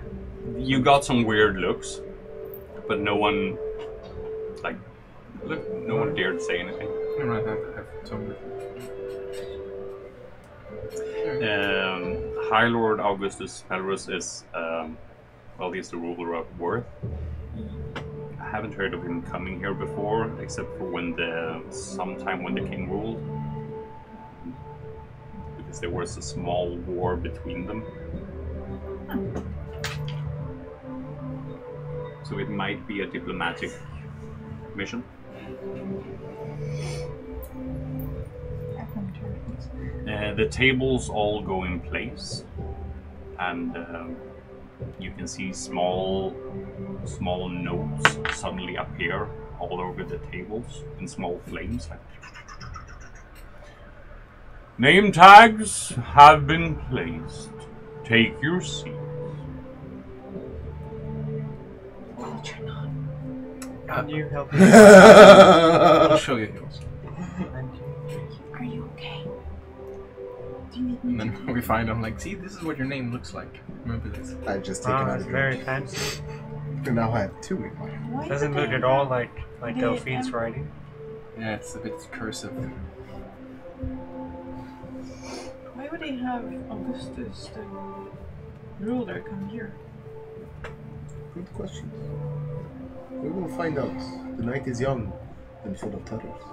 You got some weird looks, but no one, no one dared say anything. Never mind, I have some with High Lord Augustus Pelrus is, he's the ruler of Worth. I haven't heard of him coming here before, except for sometime when the king ruled. Because there was a small war between them. So it might be a diplomatic mission. The tables all go in place, and you can see small notes suddenly appear all over the tables in small flames. Name tags have been placed. Take your seats. Can you help me? I'll show you yours. Thank you. Are you okay? Do you need me? And then we find him like, see, this is what your name looks like. Remember this? I've just taken out It's a very drink. fancy. And now I have 2 in mine. Why Doesn't would look they- at all like they- Delphine's writing. Yeah, it's a bit cursive. Why would they have Augustus, the ruler, come here? Good questions. We will find out. The night is young and full of terrors.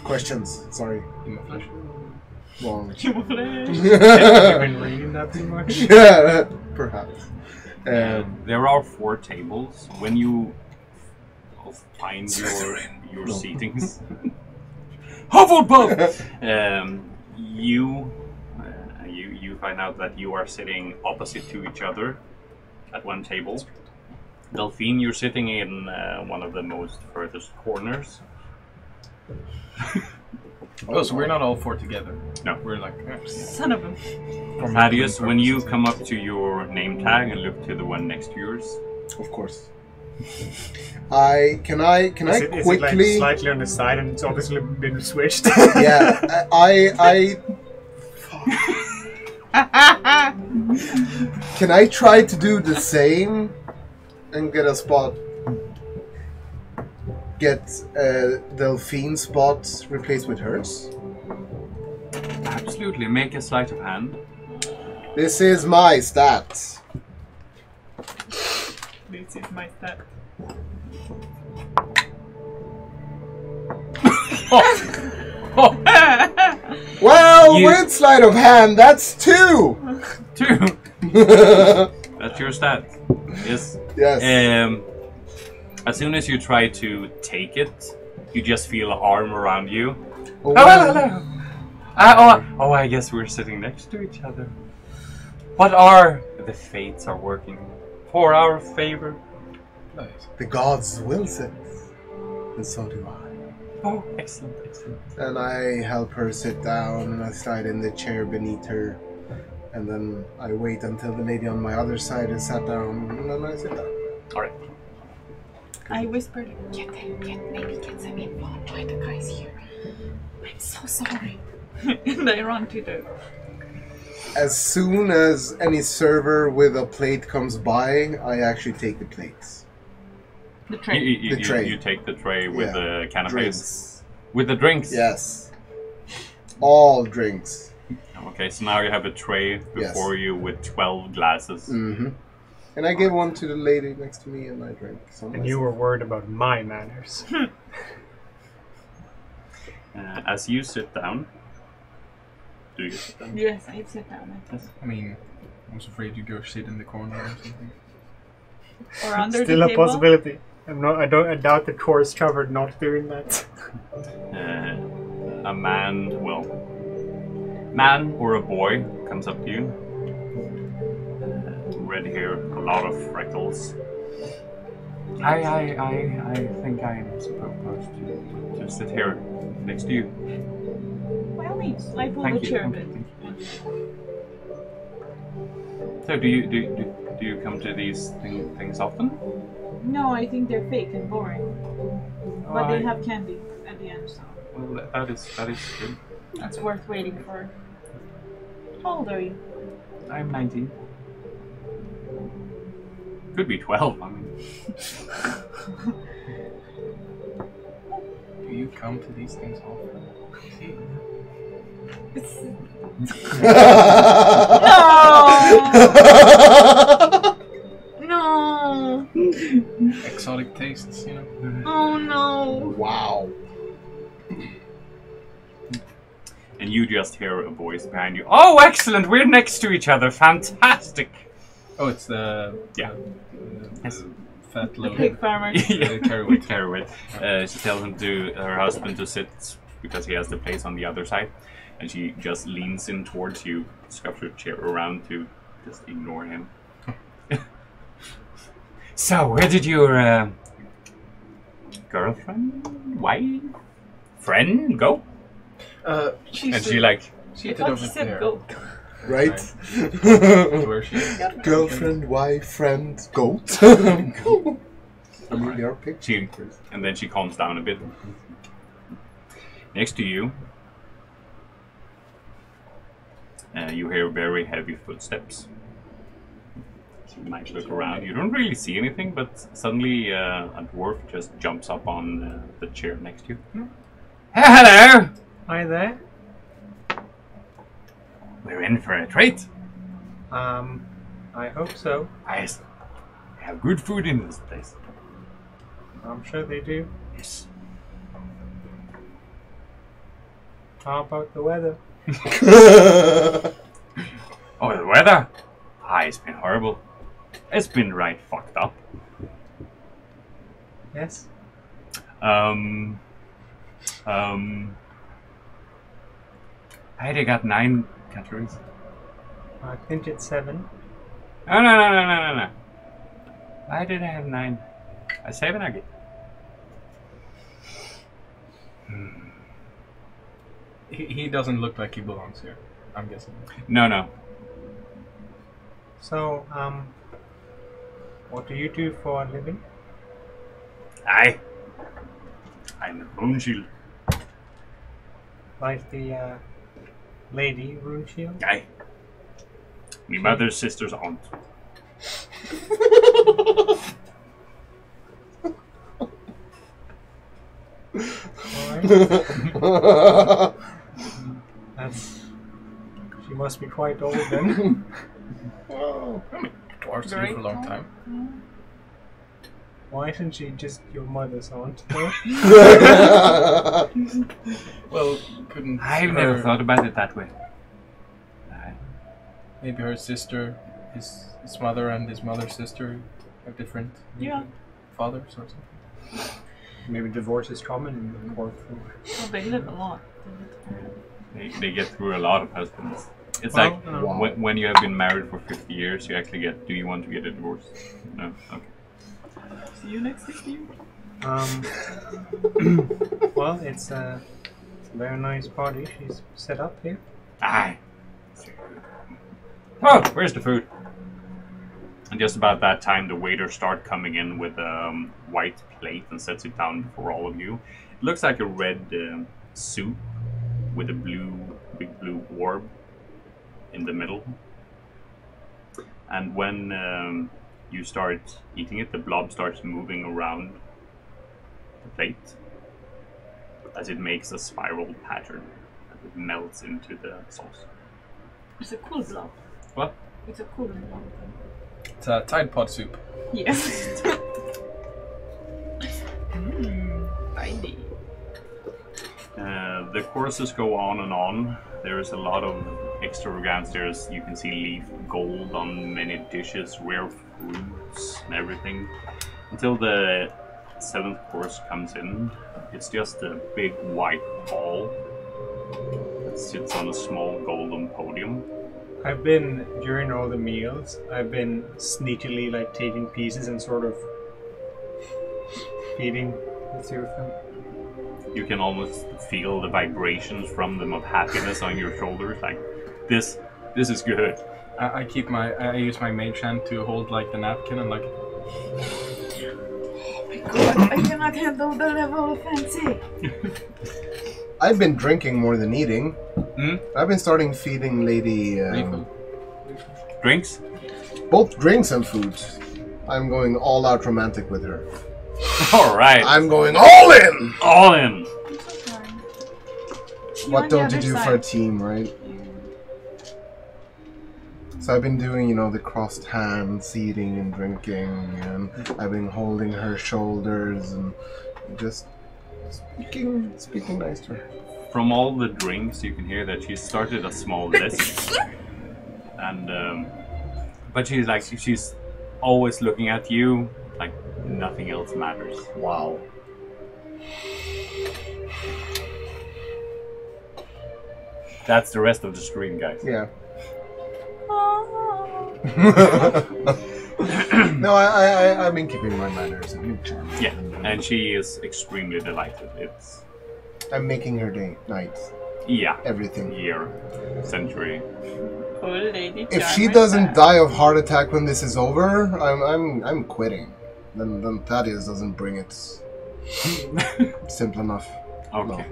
Questions. Sorry. In my flesh. Wrong. Human flesh. You've been reading that too much? Perhaps. There are 4 tables. When you I'll find your seatings. Hufflepuff! You find out that you are sitting opposite to each other at one table. Delphine, you're sitting in one of the most furthest corners. Oh, so we're not all four together. No. We're like... Son of a... Thaddeus, when you come up to your name tag and look to the one next to yours. Of course. Can I Is it like quickly? slightly on the side and it's obviously been switched? Yeah, I can I try to do the same and get a spot? Get Delphine's spot replaced with hers? Absolutely, make a sleight of hand. This is my stat. This is my stat. Well, with sleight of hand, that's 2. 2. That's your stat. Yes. Yes. As soon as you try to take it, you just feel an arm around you. Oh, Hello. I guess we're sitting next to each other. What are the fates are working for our favor? Nice. The gods wills it, and so do I. Oh, excellent. And I help her sit down, and I slide in the chair beneath her, and then I wait until the lady on my other side is sat down, and then I sit down. All right. I whispered, maybe get some info on why the guy's here. I'm so sorry. And I run to the... As soon as any server with a plate comes by, I actually take the plates. The tray. The tray. You take the tray with the canapes. Drinks. With the drinks? Yes. All drinks. Okay, so now you have a tray before you with 12 glasses. Mm-hmm. And I give one to the lady next to me, and I drink some. And you were worried about my manners. As you sit down, do you sit down? Yes, I sit down. Yes. I mean, I was afraid you'd go sit in the corner or something. Or under Still the a table. possibility. I doubt the tour's covered not doing that. A man or a boy comes up to you. Red hair, a lot of freckles. I think I'm supposed to sit here next to you. By all means, I pull Thank the you. chair a Thank bit. you. So do you come to these things often? No, I think they're fake and boring. But they have candy at the end, so Well, that is good. it's worth waiting for. How old are you? I'm 19. Could be 12. I mean, Do you come to these things often? See? No! Exotic tastes, you know? Oh no! Wow. and you just hear a voice behind you. Oh, excellent! We're next to each other. Fantastic. Oh, it's the... Yeah. Yes. Fat The load. pig farmer. Yeah, Carrot. Carrot. She tells her husband to sit because he has the place on the other side, and she just leans in towards you, scuffs her chair around to just ignore him. So, where did your girlfriend, wife, friend go? She's And she like, She I did thought over you said there. goat. Right? Where she is. Girlfriend, wife, friend, goat. I mean, there are pictures. and then she calms down a bit. Next to you, you hear very heavy footsteps. You might look around. You don't really see anything, but suddenly a dwarf just jumps up on the chair next to you. Hello! Hi there. We're in for a treat. I hope so. I have good food in this place. I'm sure they do. Yes. How about the weather? Oh, the weather? It's been horrible. It's been right fucked up. Yes. I already got 9 categories. I think it's 7. No. Why did I have 9? I 7 again. He doesn't look like he belongs here, I'm guessing. No. So, what do you do for a living? I'm a bone shield. Like the lady Rune Shield? Aye. My mother's sister's aunt. Alright. She must be quite old then. Dwarves live for a long time. Why isn't she just your mother's aunt? Well, couldn't I've never thought about it that way. Maybe her sister, his mother and his mother's sister have different fathers or something. Maybe divorce is common in the Knoork. Well, they live a lot. They get through a lot of husbands. It's like when you have been married for 50 years, you actually get, do you want to get a divorce? No? Okay. See you next 60 years. Well, it's a very nice party she's set up here. Aye. Oh, where's the food? And just about that time, the waiters start coming in with a white plate and sets it down before all of you. It looks like a red soup with a big blue orb in the middle. And when you start eating it, the blob starts moving around the plate as it makes a spiral pattern as it melts into the sauce. It's a cool blob. What? It's a cool blob. It's a Tide Pod soup. Yes. Tiny. The courses go on and on. There is a lot of extravagance. You can see leaf gold on many dishes, rare fruits and everything. Until the 7th course comes in. It's just a big white ball that sits on a small golden podium. I've been, during all the meals, I've been sneakily like taking pieces and sort of feeding the two of them. You can almost feel the vibrations from them of happiness on your shoulders. Like, this is good. I use my mage hand to hold like the napkin and like. Oh my god, I cannot handle the level of fancy. I've been drinking more than eating. I've been starting feeding Lady... Drinks? Both drinks and food. I'm going all out romantic with her. Alright. I'm going all in! All in! What don't you do for a team, right? So I've been doing, the crossed hands, eating and drinking, and I've been holding her shoulders and just speaking nice to her. From all the drinks, you can hear that she started a small list. And, but she's always looking at you like nothing else matters. Wow. That's the rest of the stream, guys. Yeah. No, I've been keeping my manners and charm. Yeah, and she is extremely delighted. I'm making her day, night, everything. Year, century. Cool lady. If she doesn't die of heart attack when this is over, I'm quitting. Then Thaddeus doesn't bring it. Simple enough. Okay.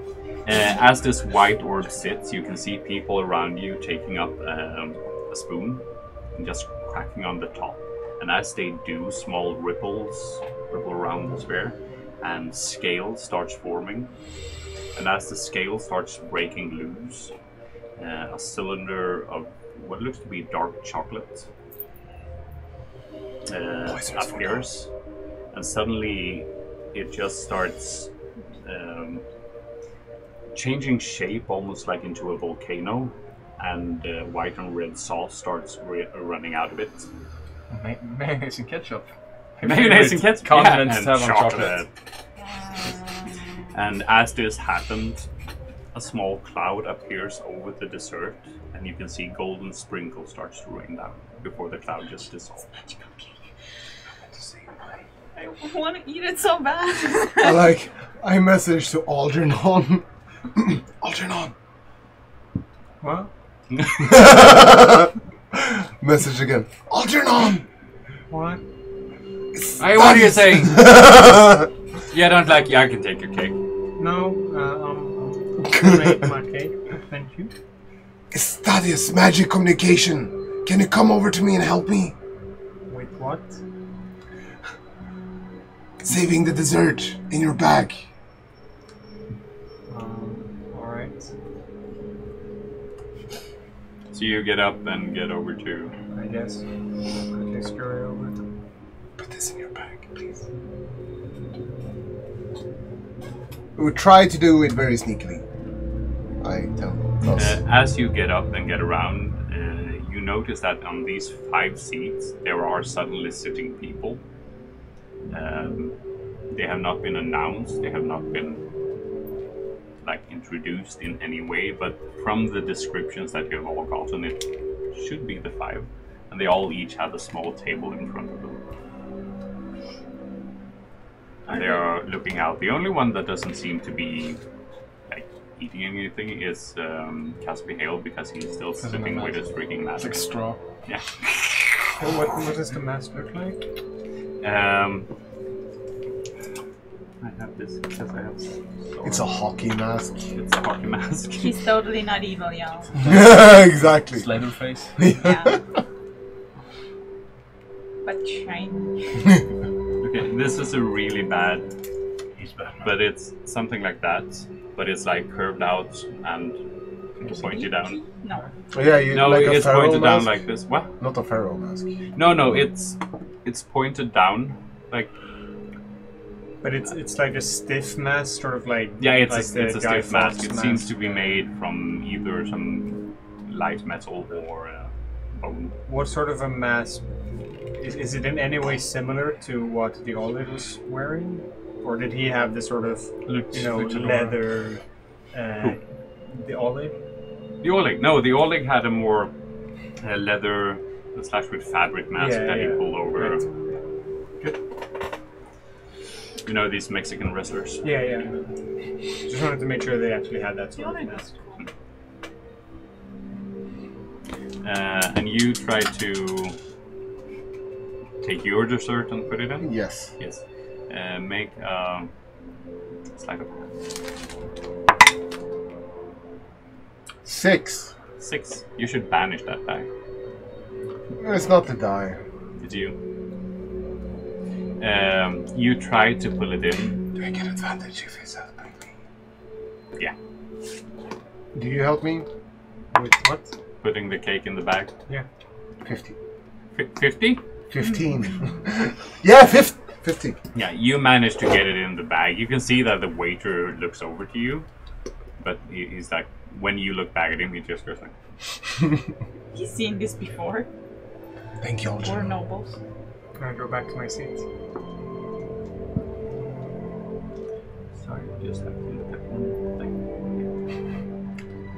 As this white orb sits, you can see people around you taking up a spoon and just cracking on the top. And as they do, small ripples ripple around the sphere, and scale starts forming. And as the scale starts breaking loose, a cylinder of what looks to be dark chocolate appears, and suddenly it just starts changing shape, almost like into a volcano, and white and red sauce starts running out of it. Mayonnaise and ketchup. Mayonnaise and ketchup. Condiments and have on chocolate. And as this happened, a small cloud appears over the dessert, and you can see golden sprinkles starts to rain down before the cloud just dissolves. I want to eat it so bad. I message to Algernon. Algernon. What? Message again. Algernon. What? Hey, what are you saying? Yeah, I can take your cake. No, I'll make my cake. Thank you. It's Thaddeus, magic communication. Can you come over to me and help me? With what? Saving the dessert in your bag. Alright. So you get up and get over to... I guess. Quickly scurry over. Put this in your bag, please. We would try to do it very sneakily. I tell us. As you get up and get around, you notice that on these 5 seats, there are suddenly sitting people. They have not been announced, they have not been introduced in any way, but from the descriptions that you have all gotten, it should be the 5. And they all each have a small table in front of them. And they are looking out. The only one that doesn't seem to be eating anything is Casper Hale, because he's still sitting with his freaking mask. It's like straw. Yeah. What does the mask look like? I have this because I have. It's a hockey mask. It's a hockey mask. He's totally not evil, y'all. Exactly. It's Leatherface. Yeah. But shiny. Okay, this is a really bad. He's bad. But it's something like that. But it's curved out and pointed down. No. Oh, yeah, you No, like a it's pharaoh pointed mask? down like this. What? Not a pharaoh mask. No, it's pointed down. But it's like a stiff mask, sort of like... Yeah, it's like a the Guy stiff mask. Fawkes It seems to be made from either some light metal or bone. What sort of a mask? Is it in any way similar to what the Olive was wearing? Or did he have the sort of, leather... the Olive? The Oleg. No, the Oleg had a more leather / with fabric mask that he pulled over. Right. Good. You know, these Mexican wrestlers. Yeah. Just wanted to make sure they actually had that sort of mask. And you try to take your dessert and put it in? Yes. Yes. Make a sleight of hand. 6. 6. You should banish that die. It's not the die. Did you? You try to pull it in. Do I get advantage if it's helping me? Yeah. Do you help me? With what? Putting the cake in the bag. Yeah. 50. 50? 15. Yeah, 50. Yeah, you manage to get it in the bag. You can see that the waiter looks over to you, but he's like, when you look back at him, he just goes like... He's seen this before. Thank you, Or Algernon. nobles. I go back to my seat. Sorry, just have to look at one thing.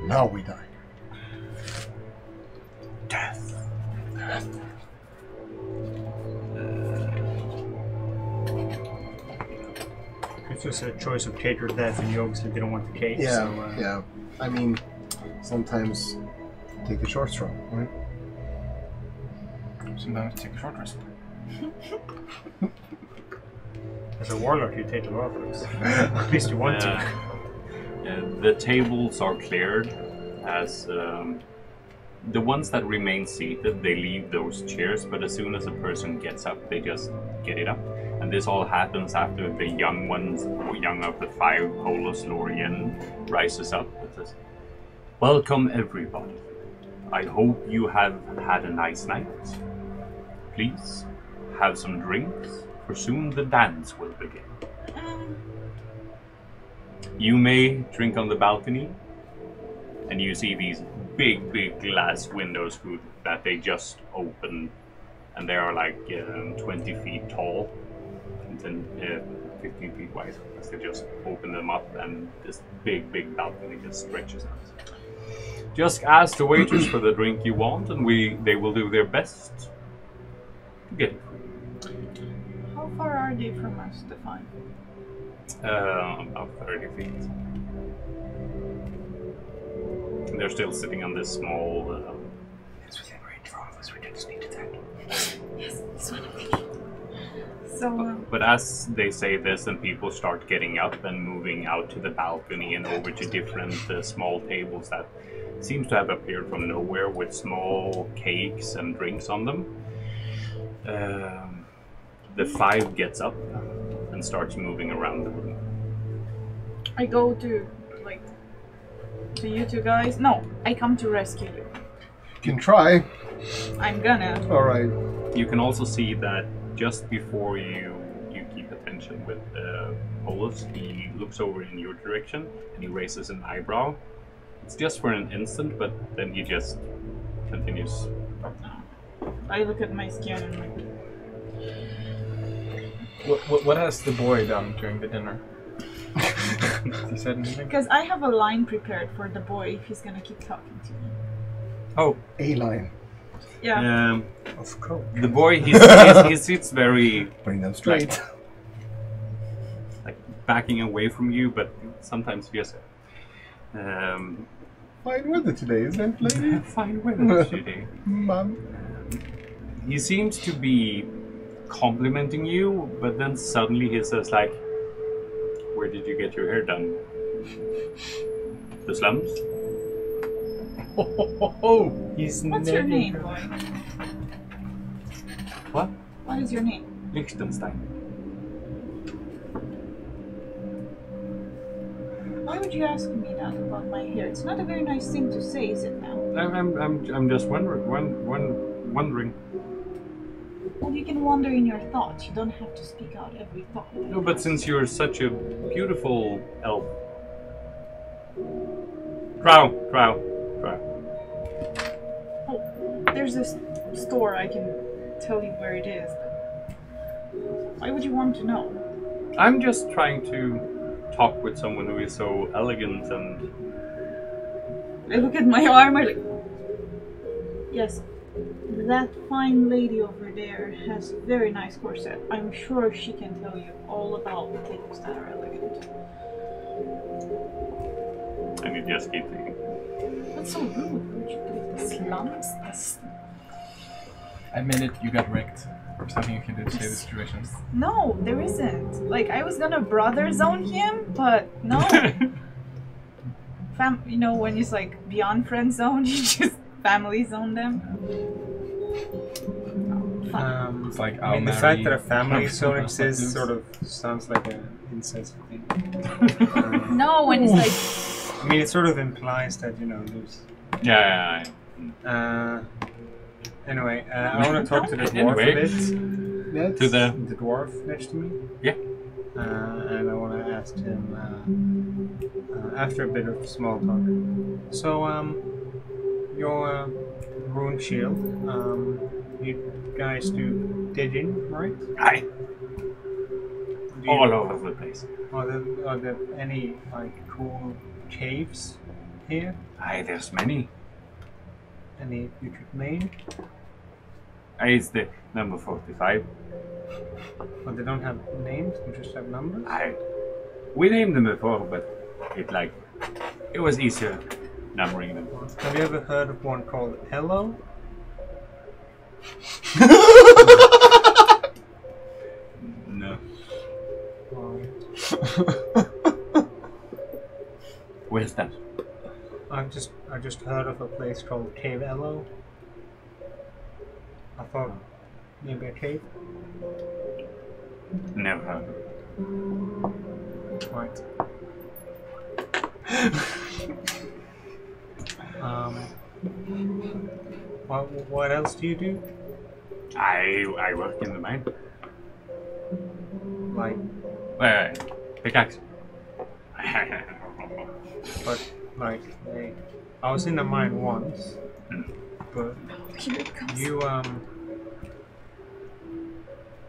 Now we die. Death. It's just a choice of cake or death, and you obviously didn't want the cake. Yeah, so, yeah. I mean, sometimes take a short straw, right? Sometimes take a short rest. As a warlock, you take a lot of risks. At least you want to. The tables are cleared as the ones that remain seated, they leave those chairs, but as soon as a person gets up, they just get it up. And this all happens after the young ones, or young of the 5, Polus Lorien, rises up and says, "Welcome everybody. I hope you have had a nice night. Please, have some drinks, for soon the dance will begin. You may drink on the balcony," and you see these big glass windows that they just opened, and they are 20 feet tall. 10, 15 feet wide. As they just open them up and this big balcony just stretches out. Just ask the waiters for the drink you want, and they will do their best to get it. How far are they from us, Delphine? About 30 feet. And they're still sitting on this small. It's within range for all of us. We can sneak attack. Yes, this one I'm thinking. So, But as they say this, and people start getting up and moving out to the balcony and over to different small tables that seems to have appeared from nowhere with small cakes and drinks on them. The 5 gets up and starts moving around the room. I go to, like, to you two guys. No, I come to rescue you. You can try. I'm gonna. Alright. You can also see that just before you keep attention with Polus, he looks over in your direction and he raises an eyebrow. It's just for an instant, but then he just continues. I look at my skin and like, What has the boy done during the dinner? He said anything? because I have a line prepared for the boy if he's gonna keep talking to me. Oh, A line. Yeah. Of course. the boy, he sits very Bring them straight. like backing away from you, but sometimes yes. Fine weather today, isn't it, lady? Fine weather today. Mom. He seems to be complimenting you, but then suddenly he says like, "Where did you get your hair done? The slums?" He's What's your name, boy? What? What is your name? Liechtenstein. Why would you ask me that about my hair? It's not a very nice thing to say, is it now? I'm just wondering. Well, you can wander in your thoughts. You don't have to speak out every thought. No, but since you're such a beautiful elf. Drow. Oh, there's this store. I can tell you where it is. Why would you want to know? I'm just trying to talk with someone who is so elegant and... I look at my armor like... Yes, that fine lady over there has a very nice corset. I'm sure she can tell you all about things that are elegant. And you just keep thinking. That's so rude. Would you do the slums? Admit it, you got wrecked. There's nothing you can do to save the situation. No, there isn't. Like, I was gonna brother zone him, but no. You know, when it's like beyond friend zone, you just family zone them. It's like, I mean, the fact that a family zone exists sort of sounds like an incest thing. No, when it's like... I mean, it sort of implies that, you know, there's... Yeah. Anyway, I want to talk to the dwarf a bit. Yes. To the... The dwarf next to me. Yeah. And I want to ask him, after a bit of small talk. So, your rune shield, you guys do digging, right? Aye. All over the place. Are there any, like, cool caves here? Aye, there's many. Any you could name? Aye, it's the number 45. But they don't have names, they just have numbers? Aye. We named them before, but it was easier numbering them. Have you ever heard of one called Hello? No. Alright. Where's that? I just heard of a place called Cave Elo. I thought maybe a cave. Never heard of it. Right. What else do you do? I work in the mine. Like, Pickaxe. but like, I was in the mine once, but Here it comes. you're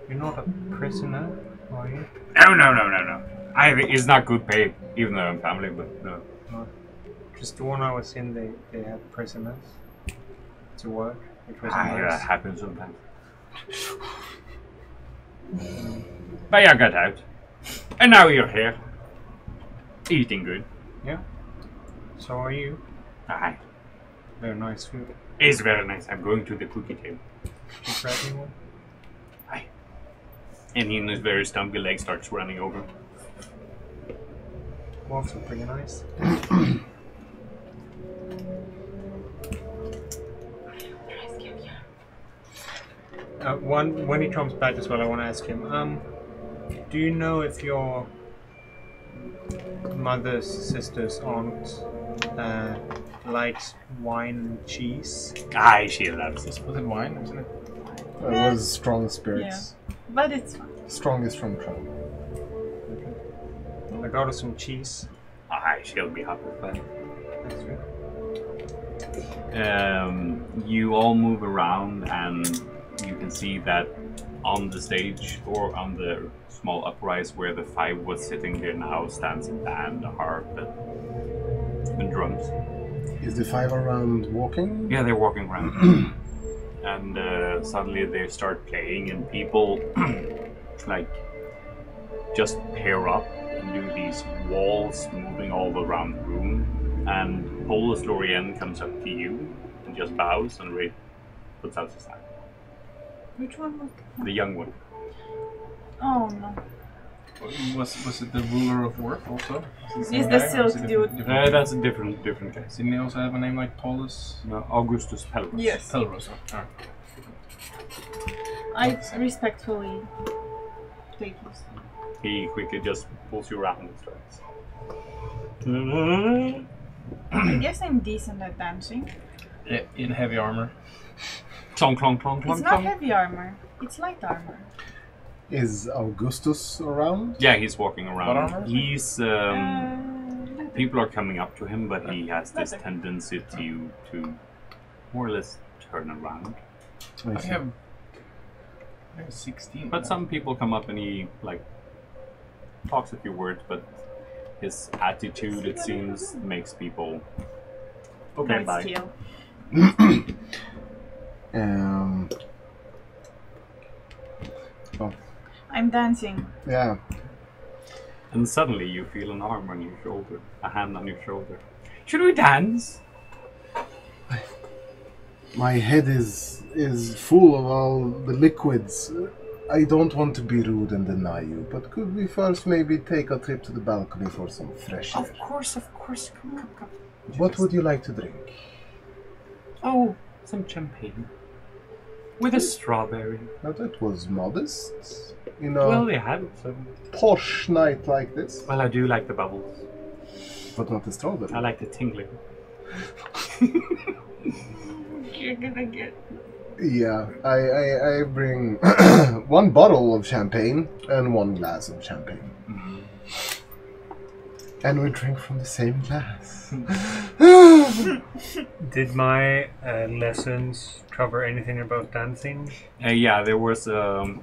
not a prisoner, Are you? No. It's not good pay, even though I'm family, but no. Just when I was in, they had prisoners to work. It was That nice. happens sometimes. But you got out. And now you're here. Eating good. Yeah. So are you? Aye. Very nice food. It's very nice. I'm going to the cookie table. You grab me one? Aye. And he in his very stumpy leg starts running over. Wolves are pretty nice. When he comes back as well, I want to ask him, do you know if your mother's sister's aunt likes wine and cheese? Aye, she loves this. Was it wine, wasn't it? It was strong spirits. But it's fine. Strongest from Drow. I got her some cheese. Aye, she'll be happy with that. That's good. You all move around and you can see that on the stage or on the small uprise where the five was sitting there now stands a band, a harp, and drums. Is the five around walking? Yeah, they're walking around. And suddenly they start playing and people like just pair up and do these walls moving all around the room. And Paulus Lorien comes up to you and just bows and puts out his hand. Which one was The young one. Oh no. Was it the ruler of work also? Is the silk dude. That's a different case. Didn't he also have a name like Paulus? No, Augustus Pelrus. Yes. Pelrus. Oh. I respectfully take this. He quickly just pulls you around and starts. I guess I'm decent at dancing. In heavy armor. Clong, clong, clong, clong, It's not clong. heavy armor. It's light armor. Is Augustus around? Yeah, he's walking around. What armor? He's people are coming up to him, but he has this tendency to more or less turn around. I have 16. But some people come up and he like talks a few words, but his attitude, it seems, makes people okay. Nice Bye. skill. Oh, I'm dancing. yeah. And suddenly you feel an arm on your shoulder, a hand on your shoulder. Should we dance? My head is full of all the liquids. I don't want to be rude and deny you, but could we first maybe take a trip to the balcony for some fresh air? Of course. Come. What would you like to drink? Oh, some champagne. With a strawberry. Now that was modest. You know, Well, they had some. posh night like this, Well, I do like the bubbles. but not the strawberry. I like the tingling. You're gonna get. Yeah, I bring one bottle of champagne and one glass of champagne. And we drink from the same glass. Did my lessons cover anything about dancing? Yeah, there was. I'm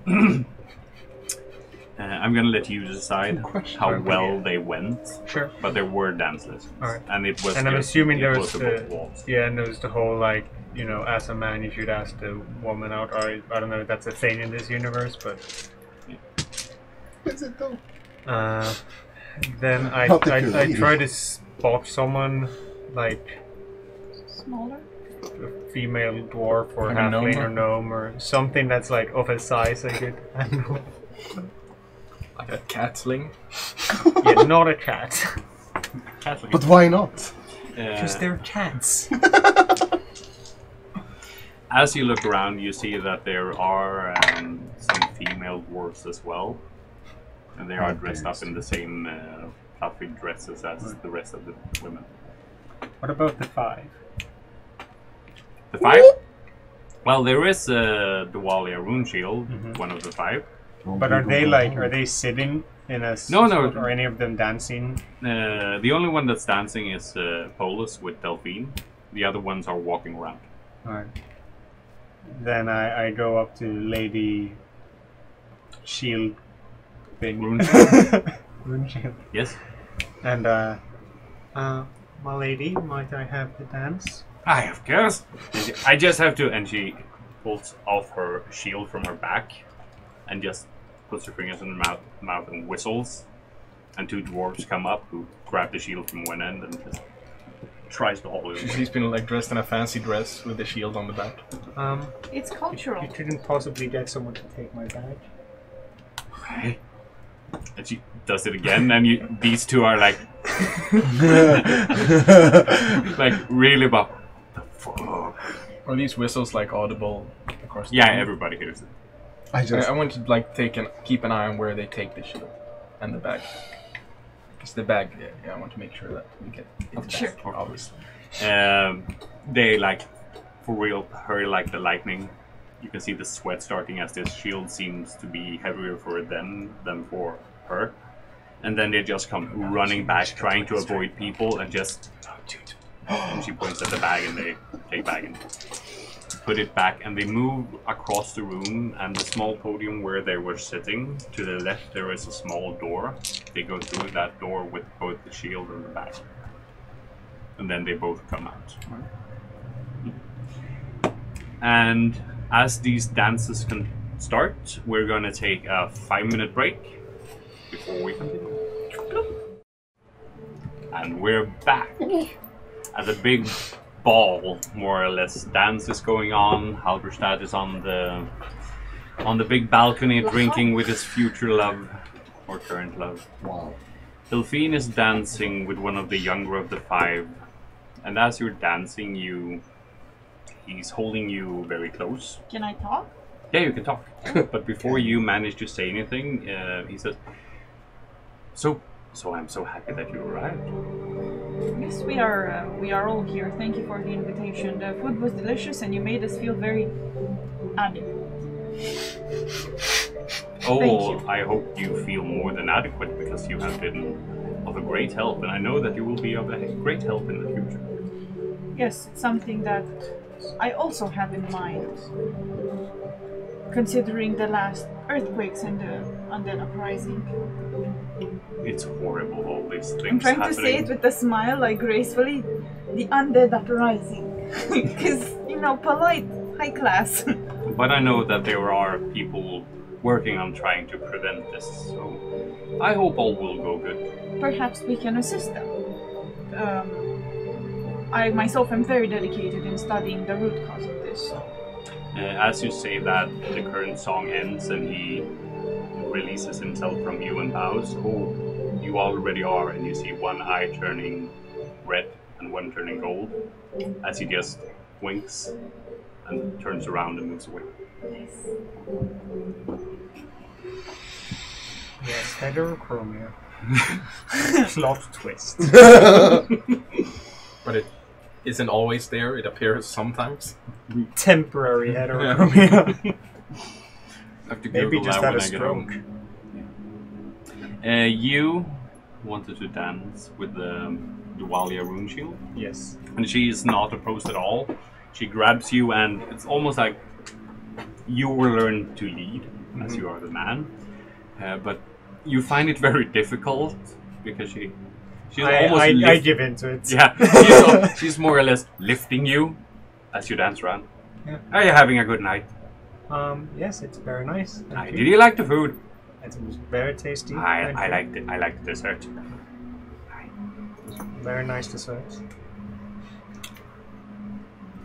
gonna let you decide how well they went, Sure. but there were dance lessons, Alright. and it was. And I'm just- assuming it there was about the walls. and there was the whole like, you know, as a man you should ask the woman out. Or I don't know if that's a thing in this universe, but Is it though? then I Not if you're I lady. try to spot someone like Smaller? a female dwarf or Like a halfling gnome? or gnome or something that's like of a size I could handle. Like a catling. Yeah, not a cat. Catholic. But why not? Because they're cats. As you look around, you see that there are some female dwarves as well, and they are dressed up in the same fluffy dresses as the rest of the women. What about the five? The five? Well, there is Dwalia Runeshield, one of the five. But are they sitting in a No. spot, or any of them dancing? The only one that's dancing is Polus with Delphine. The other ones are walking around. Alright. Then I go up to Lady Shield thing. Rune shield. Rune shield. Yes. And my lady, might I have the dance? Aye, of course. I just have to. And she pulls off her shield from her back, and just puts her fingers in her mouth and whistles. And two dwarves come up who grab the shield from one end and just tries to hold it. She's been like dressed in a fancy dress with the shield on the back. It's cultural. You couldn't possibly get someone to take my badge. Okay. And she does it again, and these two are like, like really about the fuck. Are these whistles like audible across the Yeah, room? everybody hears it. I want to like keep an eye on where they take the shield and the bag. Because the bag, yeah, I want to make sure that we get it Sure. back, obviously. They like, for real, hurry like the lightning. You can see the sweat starting as this shield seems to be heavier for them than for her. And then they just come running back, trying to avoid people, and just... And she points at the bag, and they take bag and put it back, and they move across the room, and the small podium where they were sitting, to the left there is a small door. They go through that door with both the shield and the bag. And then they both come out. And as these dances can start, we're gonna take a 5-minute break before we continue. And we're back at a big ball, more or less. Dance is going on. Halberstadt is on the big balcony drinking with his future love, or current love. Wow. Delphine is dancing with one of the younger of the 5, and as you're dancing, he's holding you very close. Can I talk? Yeah, you can talk. But before you manage to say anything, he says, So I'm so happy that you arrived. Yes, we are all here. Thank you for the invitation. The food was delicious, and you made us feel very adequate. Oh, I hope you feel more than adequate, because you have been of a great help, and I know that you will be of a great help in the future. Yes, it's something that I also have in mind, considering the last earthquakes and the undead uprising. It's horrible, all these things I'm trying happening. to say it with a smile, like gracefully, the undead uprising. Because, polite, high class. But I know that there are people working on trying to prevent this, so I hope all will go good. Perhaps we can assist them. I myself am very dedicated in studying the root cause of this. As you say that, the current song ends and he releases himself from you and bows. Oh, you already are, and you see one eye turning red and one turning gold as he just winks and turns around and moves away. Yes, heterochromia. Plot twist. But it isn't always there, it appears sometimes. Temporary heterochromia. Have to Maybe Google just that had when a I get stroke. home. You wanted to dance with the Dualia rune shield, Yes. and she is not opposed at all. She grabs you, and it's almost like you will learn to lead, as you are the man. But you find it very difficult because she's almost I give in to it. Yeah, she's more or less lifting you as you dance around. Yeah. Are you having a good night? Yes, it's very nice. Thank Did you like the food? It was very tasty. I Thank you. liked it. I liked the dessert. Very nice dessert.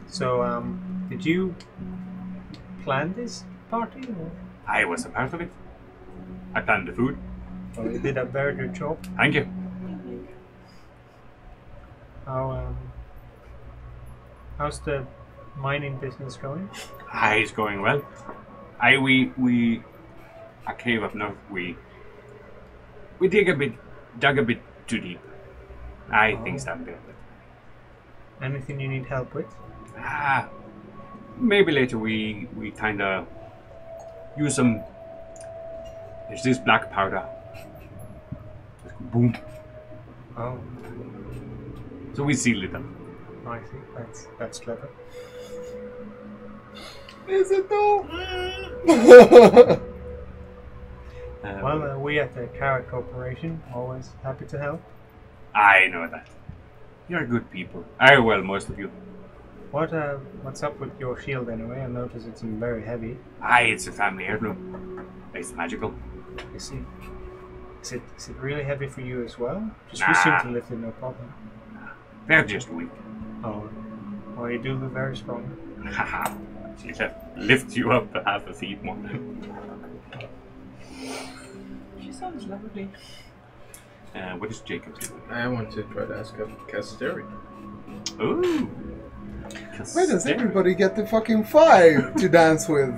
So, did you plan this party? Or? I was a part of it. I planned the food. Oh, you did a very good job. Thank you. How's the mining business going? It's going well. A cave up north. We dug a bit too deep. Things have been. Anything you need help with? Maybe later we kinda use some. There's this black powder. Just boom. Oh, So we seal it up. I see. That's clever. Is it though? Well, we at the Carrot Corporation always happy to help. I know that. You're good people. Well, most of you. What's up with your shield anyway? I noticed it's very heavy. It's a family heirloom. It's magical. I see. Is it really heavy for you as well? Just Nah. we seem to lift it no problem. They're just weak. Oh, well, you do look very strong. Haha. She lifts you up half a feet more. She sounds lovely. What is Jacob doing? I want to try to ask a Casteri. Ooh. Why does everybody get the fucking 5 to dance with?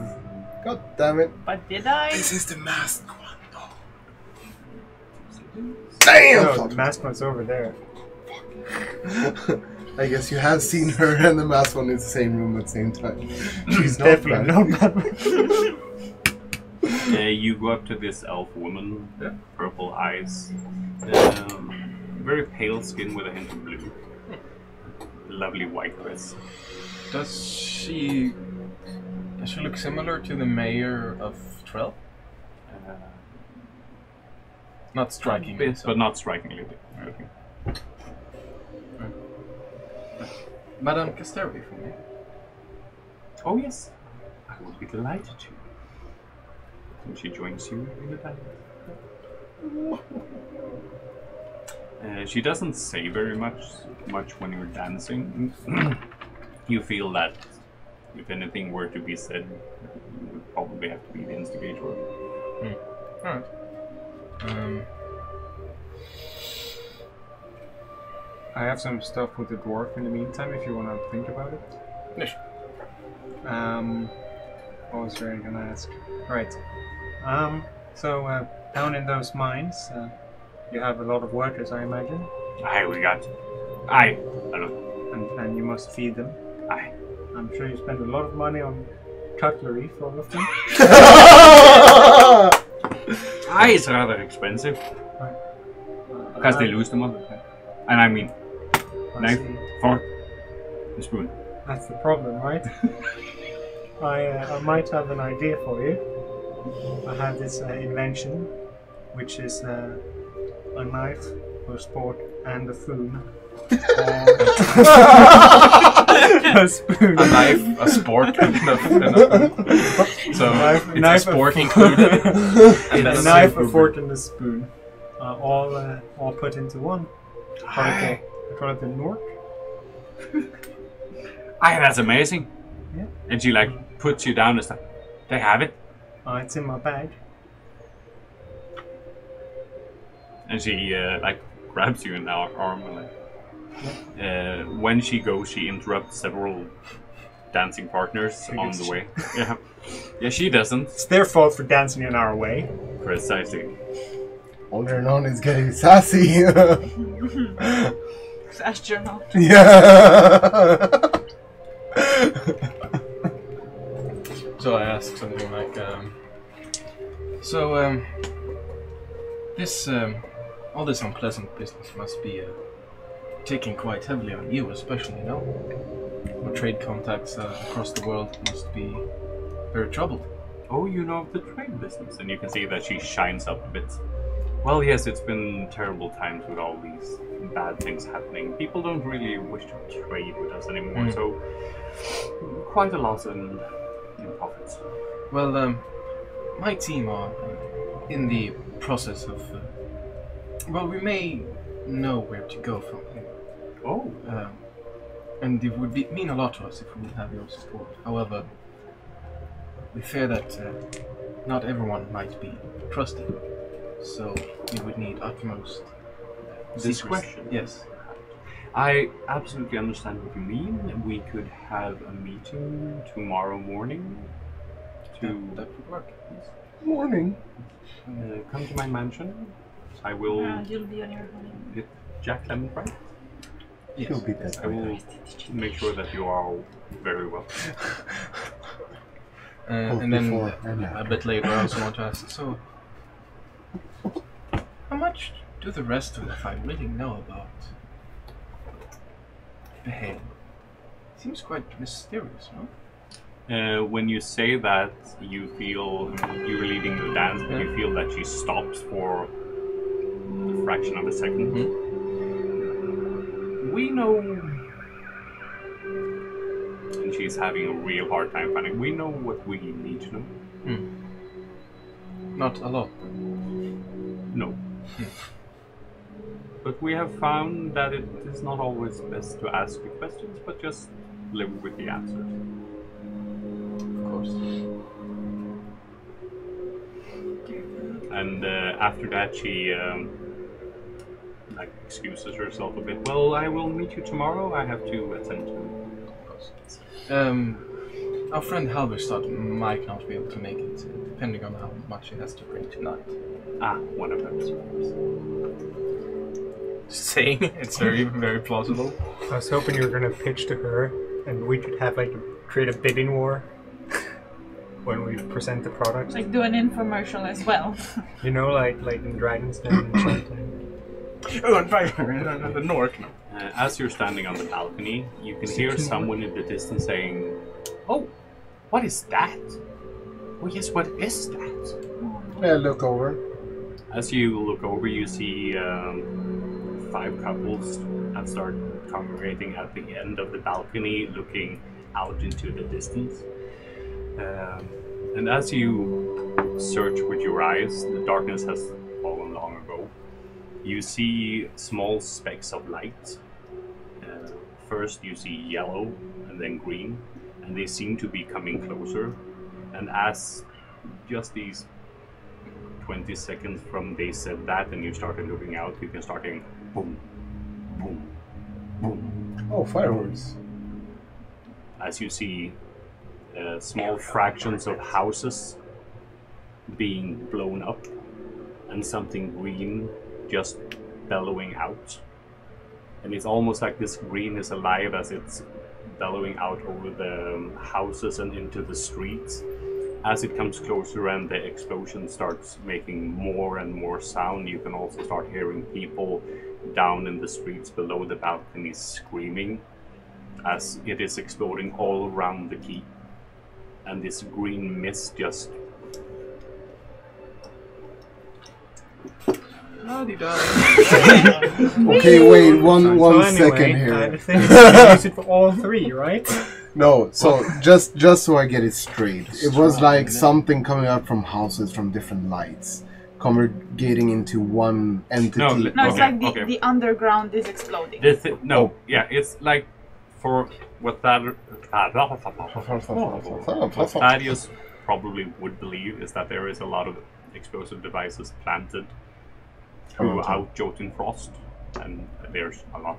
God damn it. But did I? This is the masked one, though. Damn! No, the masked one's over there. I guess you have seen her and the masked one in the same room at the same time. She's not Definitely bad. not bad. You go up to this elf woman, purple eyes, very pale skin with a hint of blue. Lovely white dress. Does she look similar to the mayor of Trell? Not striking, But not strikingly looking. Madame Casteri for me. Oh yes, I would be delighted to. And she joins you in the dance. She doesn't say very much when you're dancing. You feel that if anything were to be said, you would probably have to be the instigator. Alright. I have some stuff with the dwarf in the meantime if you want to think about it. Yes. What was I going to ask? Right. So down in those mines, you have a lot of workers, I imagine. We got. Hello. And you must feed them. I'm sure you spend a lot of money on cutlery for all of them. It's rather expensive. Because they lose them all the time. And I mean, knife, fork, and spoon. That's the problem, right? I might have an idea for you. I have this invention, which is a knife, a sport, and a spoon. A spoon. A knife, a spork, and a So it's a spork included. And a knife, a fork, and a spoon. All put into one. I call it the Knoork. That's amazing. Yeah. And she puts you down and stuff. They have it. It's in my bag. And she grabs you in the arm and when she goes, she interrupts several dancing partners on the way. Yeah, she doesn't. It's their fault for dancing in our way. Precisely. Algernon is getting sassy. Algernon. Yeah. So I ask something like, this, all this unpleasant business must be taking quite heavily on you, especially, no? Your trade contacts across the world must be very troubled. Oh, you know of the trade business, and you can see that she shines up a bit. Well, yes, it's been terrible times with all these bad things happening. People don't really wish to trade with us anymore, so quite a loss in profits. Well, my team are in the process of... we may know where to go from here. Oh. And it would mean a lot to us if we would have your support. However, we fear that not everyone might be trusted. So we would need utmost discretion. Yes. I absolutely understand what you mean. We could have a meeting tomorrow morning. That would work. Yes. Morning. Come to my mansion. I will. You'll be on your honeymoon. Hit Jack Clement, right? Yes. You'll be dead. I will make sure that you are all very well. And then a bit later, I also want to ask. So, how much do the rest of the fight really know about the Hail? Seems quite mysterious, no? When you say that, you feel you're leading the dance, but you feel that she stops for a fraction of a second. We know, and she's having a real hard time finding. We know what we need to know. Not a lot. No. But we have found that it is not always best to ask the questions, but just live with the answers. Of course. And after that, she excuses herself a bit. Well, I will meet you tomorrow. I have to attend to. Our friend Halberstadt might not be able to make it, depending on how much he has to bring tonight. One of them. Just saying, it's very, very plausible. I was hoping you were going to pitch to her, and we could have create a bidding war when we present the product. Like do an infomercial as well. You know, like in Dragon's Den and something. Oh, and the Knoork. As you're standing on the balcony, you can hear someone in the distance saying, "Oh, what is that? Oh yes, what is that?" I look over. As you look over, you see 5 couples that start congregating at the end of the balcony, looking out into the distance. And as you search with your eyes, the darkness has fallen long ago. You see small specks of light. First you see yellow and then green, and they seem to be coming closer. And as just these 20 seconds from they said that and you started looking out, you can start hearing boom, boom, boom. Oh, fireworks. As you see small fractions of houses being blown up and something green just bellowing out. And it's almost like this green is alive as it's bellowing out over the houses and into the streets. As it comes closer and the explosion starts making more and more sound, you can also start hearing people down in the streets below the balconies screaming as it is exploding all around the keep. And this green mist just... Okay, wait, one second here. I think you can use it for all 3, right? No, so just so I get it straight, it was like something coming out from houses from different lights, congregating into one entity. No, It's like the underground is exploding. It's like for what Thaddeus probably would believe is that there is a lot of explosive devices planted throughout Jotunfrost, and there's a lot.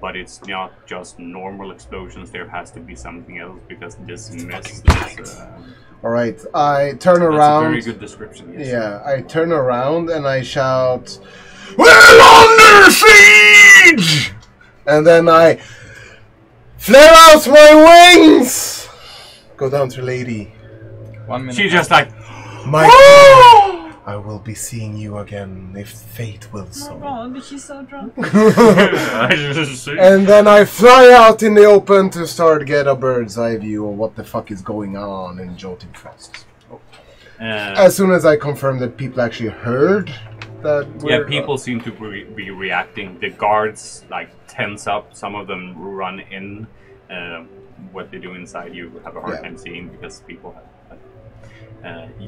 But it's not just normal explosions, there has to be something else because this mist is... Alright, I turn around. That's a very good description, yes. Yeah, I turn around and I shout, "We're under siege!" And then I flare out my wings! Go down to Lady. 1 minute. She just like... My God, I will be seeing you again if fate will so. Oh God, she's so drunk. And then I fly out in the open to start get a bird's eye view of what the fuck is going on in Jotunfrost. As soon as I confirm that people actually heard that people seem to be reacting. The guards like tense up, some of them run in. What they do inside you have a hard time seeing because people have...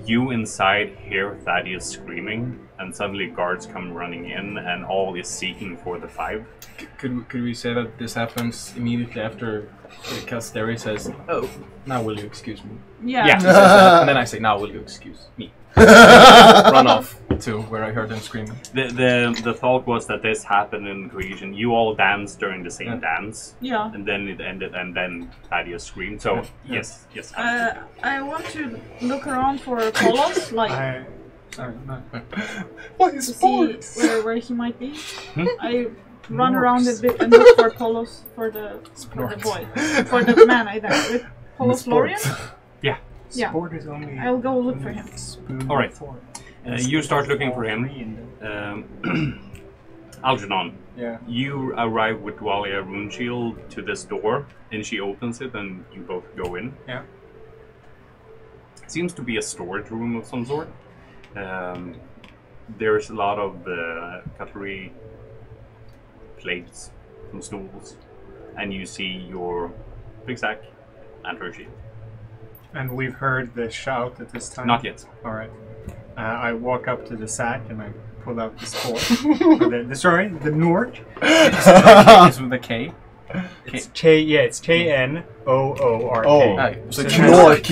you inside hear Thaddeus screaming, and suddenly guards come running in, and all is seeking for the 5. Could we say that this happens immediately after Casteri says, "Oh, now will you excuse me?" Yeah. He says that, and then I say, "Now will you excuse me?" Run off to where I heard them screaming. The thought was that this happened in cohesion. You all danced during the same dance. Yeah. And then it ended, and then Thaddeus screamed. So yes. I want to look around for Polos, like Sorry, no. What is to see where he might be. I run Knoorks. around a bit and look for Polos for the boy, for the man I died with. Polos Lorian. Yeah. Yeah. Sport is only I'll go look for him. All right. You start looking for him. Algernon, Yeah. you arrive with Dwalia Rune Shield to this door, and she opens it, and you both go in. Yeah. It seems to be a storage room of some sort. There's a lot of cutlery, plates, some stools, and you see your big sack and her shield. And we've heard the shout at this time? Not yet. Alright. I walk up to the sack and I pull out the sport. Sorry, the Knoork. It's with a K. It's it's Knoork. Oh, so it's Knoork.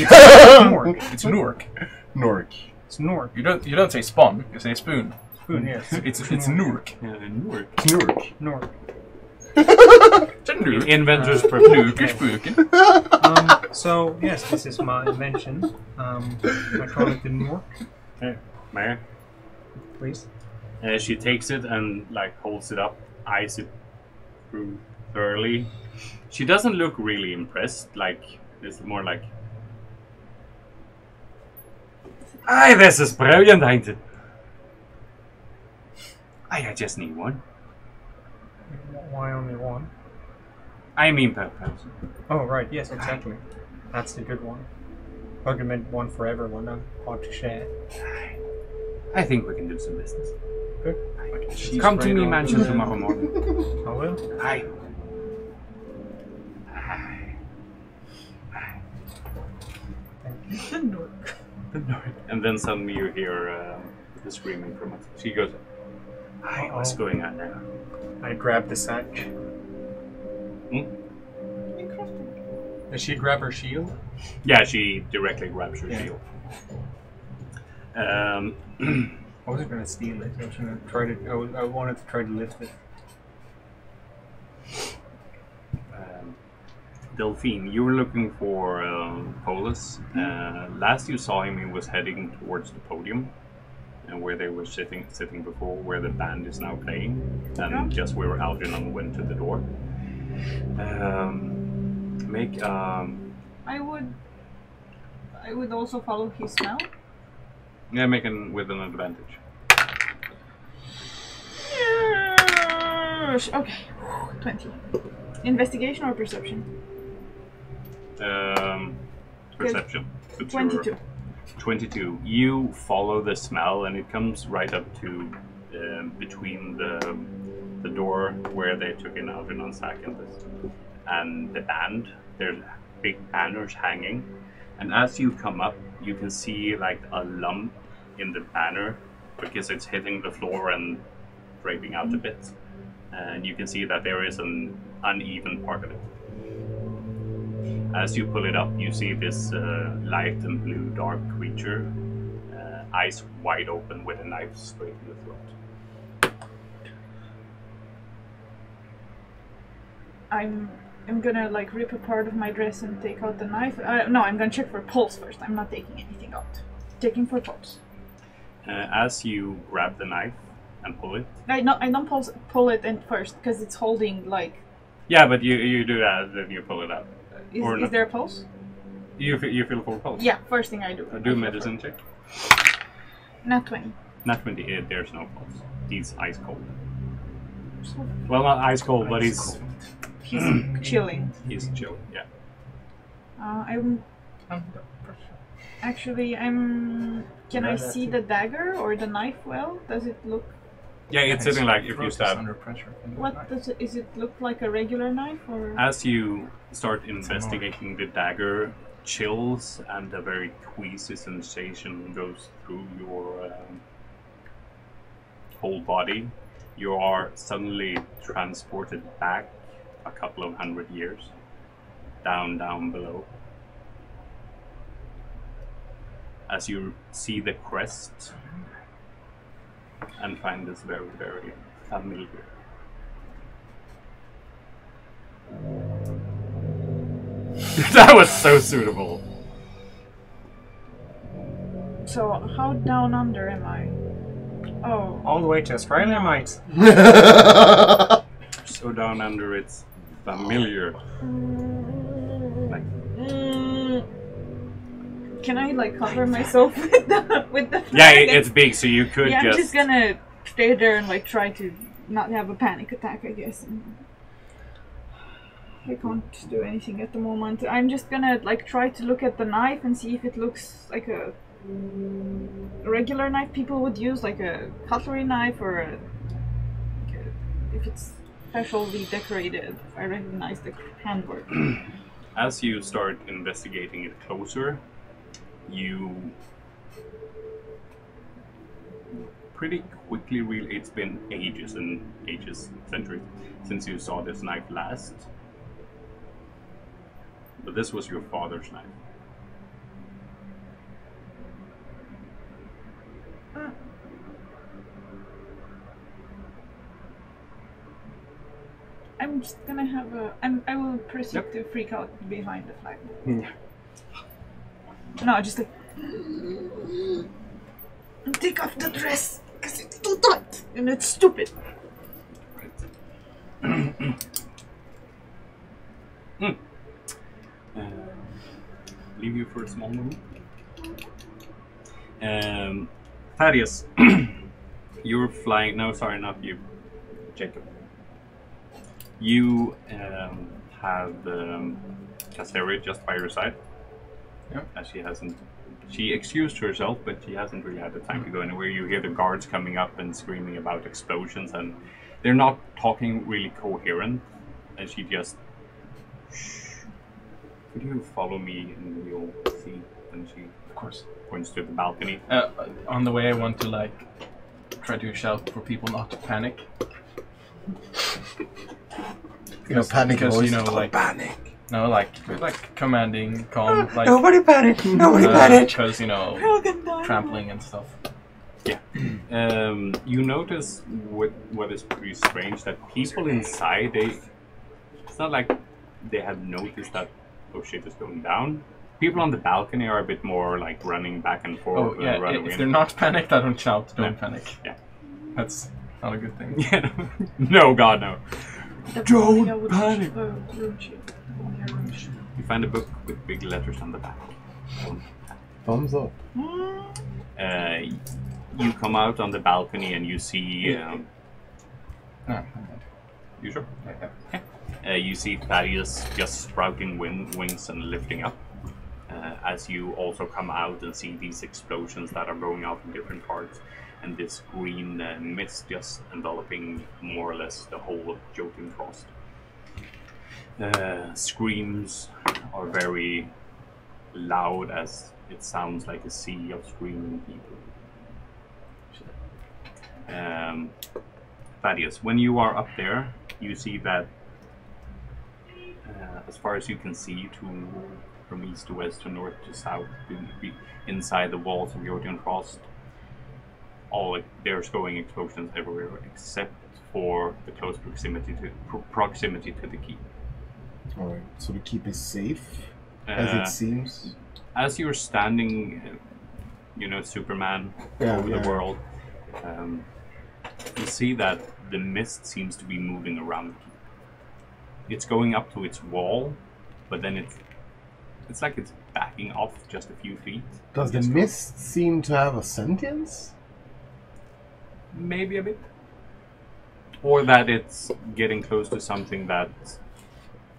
Knoork. It's Knoork. Knoork. It's Knoork. You don't say spawn. You say spoon. Spoon, yes. It's Knoork. Yeah, Knoork. Knoork. Knoork. It's a Knoork. Inventor's Knoork is spooking. So, yes, this is my invention. I call it the Knoork, Mary. please. She takes it and like holds it up, eyes it through thoroughly. She doesn't look really impressed. Like it's more like, "Aye, this is brilliant, ain't it? I just need one. Why only one? I mean per person." Oh, right, yes, exactly. That's the good one. I meant one for everyone, not hard to share. I think we can do some business. Good. Come to me mansion tomorrow morning. I will. Aye. And then suddenly you hear the screaming from us. She goes, "Aye, what's going on now?" I grab the sack. Does she grab her shield? Yeah, she directly grabs her Yeah. shield. I wasn't gonna steal it. I was gonna try to. I wanted to try to lift it. Delphine, you were looking for Polus. Last you saw him, he was heading towards the podium, where they were sitting before, where the band is now playing, and just where Algernon went to the door. Make I would also follow his smell. yeah, make an with an advantage. Yes. Okay. 20. Investigation or perception? Perception. What's your- 22. 22. You follow the smell, and it comes right up to between the door where they took in Algernon's sack and the band. There's big banners hanging, and as you come up, you can see like a lump in the banner because it's hitting the floor and draping out a bit, and you can see that there is an uneven part of it. As you pull it up, you see this light and blue dark creature, eyes wide open with a knife straight in the throat. I'm gonna like rip a part of my dress and take out the knife. No, I'm gonna check for pulse first. I'm not taking anything out. Checking for pulse. As you grab the knife and pull it. I don't pull it in first because it's holding like. Yeah, but you do that, then you pull it out. Is there a pulse? You feel full pulse. Yeah, first thing I do. Do a medicine check. Not 20. Not 20. There's no pulse. He's ice cold. Well, not ice cold, but he's chilling. He's chilling. Yeah. Can I see the dagger or the knife well? Does it look? Yeah, it's sitting like if you stab. Under pressure. What does it? Is it look like a regular knife or? As you start investigating the dagger, chills and a very queasy sensation goes through your whole body. You are suddenly transported back a couple of 100 years, down below. As you see the crest and find this very, very familiar. That was so suitable. So how down under am I? Oh. All the way to Australia, mate. So down under it's familiar. Like, can I like cover myself with the yeah, flag? it's big, so you could Yeah, I'm just just gonna stay there and like try to not have a panic attack, I guess. And I can't do anything at the moment. I'm just gonna like try to look at the knife and see if it looks like a regular knife people would use, like a cutlery knife, or if it's specially decorated. I recognize the handwork. As you start investigating it closer, you pretty quickly realize it's been ages and ages, centuries, since you saw this knife last. But this was your father's knife. I'm just gonna have a. I will proceed to freak out behind the flag. Yeah. No, just like. Take off the dress, because it's too tight and it's stupid. Leave you for a small moment. Thaddeus, you're flying. No, sorry, not you, Jacob. You have Casteria just by your side. Yeah. As she excused herself, but she hasn't really had the time to go anywhere. You hear the guards coming up and screaming about explosions, and they're not talking really coherent. And she just, shh. Could you follow me and you'll see? And she, Of course. points to the balcony. On the way, I want to like try to shout for people not to panic. Panic because voice. you know, like panic. No, like commanding, calm, like Nobody panic! Nobody panic! because you know, trampling and stuff. Yeah. You notice what is pretty strange, that people inside, it's not like they had noticed that, oh shit is going down. People on the balcony are a bit more like running back and forth. Oh yeah, if they're not panicked, I don't shout, don't panic. Yeah. That's not a good thing. Yeah. No, God, no. Don't panic! You find a book with big letters on the back. Thumbs up. You come out on the balcony and you see... No, you sure? yeah. You see Thaddeus just sprouting wings and lifting up. As you also come out and see these explosions that are going off in different parts, and this green mist just enveloping more or less the whole of Jotun Frost. Screams are very loud, as it sounds like a sea of screaming people. Thaddeus, when you are up there, you see that as far as you can see, from east to west to north to south, inside the walls of Jotun Frost, there's going explosions everywhere except for the close proximity to the keep. Alright, so the keep is safe, as it seems. As you're standing, Superman over the world, you see that the mist seems to be moving around the keep. It's going up to its wall, but then it's like it's backing off just a few feet. Does the mist seem to have a sentience? Maybe a bit. Or that it's getting close to something that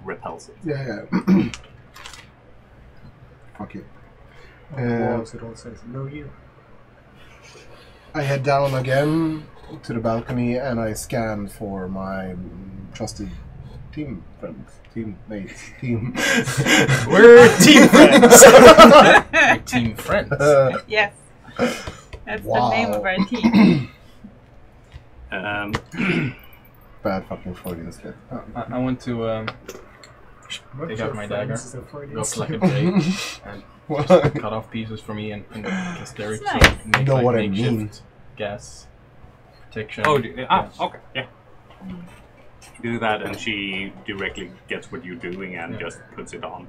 repels it. Yeah. Fuck it. On the walls it all says, no you. I head down again to the balcony and I scan for my trusted teammate. We're team friends! We're team friends. Yes. That's the name of our team. Bad fucking Freudian slip. I want to take out my dagger, go like a blade, and just cut off pieces for me and Casteria That's to nice. make Know like what I makeshift mean. gas protection. Oh, Yeah. okay, yeah. Do that, and she directly gets what you're doing and just puts it on.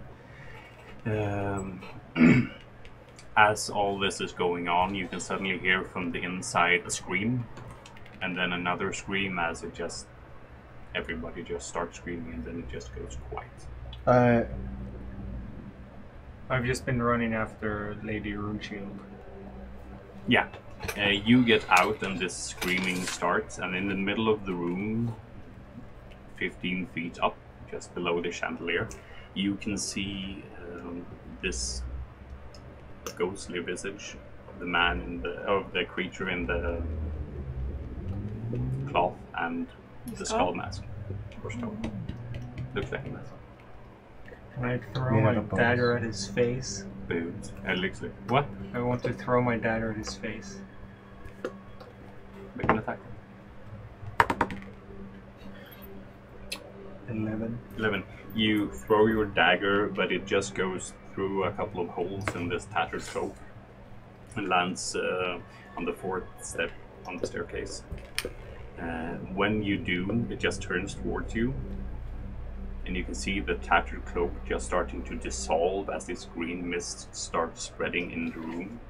As all this is going on, you can suddenly hear from the inside a scream, and then another scream as everybody just starts screaming, and then it just goes quiet. I've just been running after Lady Runeshield. Yeah, You get out and this screaming starts, and in the middle of the room, 15 feet up, just below the chandelier, you can see this ghostly visage of the man in the creature in the cloth and the skull mask. Or stone. Looks like a mask. Can I throw my dagger at his face? Boobs. Looks like what? I want to throw my dagger at his face. Make an attack. 11. You throw your dagger, but it just goes through a couple of holes in this tattered cloak and lands on the 4th step on the staircase. When you do, it just turns towards you, and you can see the tattered cloak just starting to dissolve as this green mist starts spreading in the room,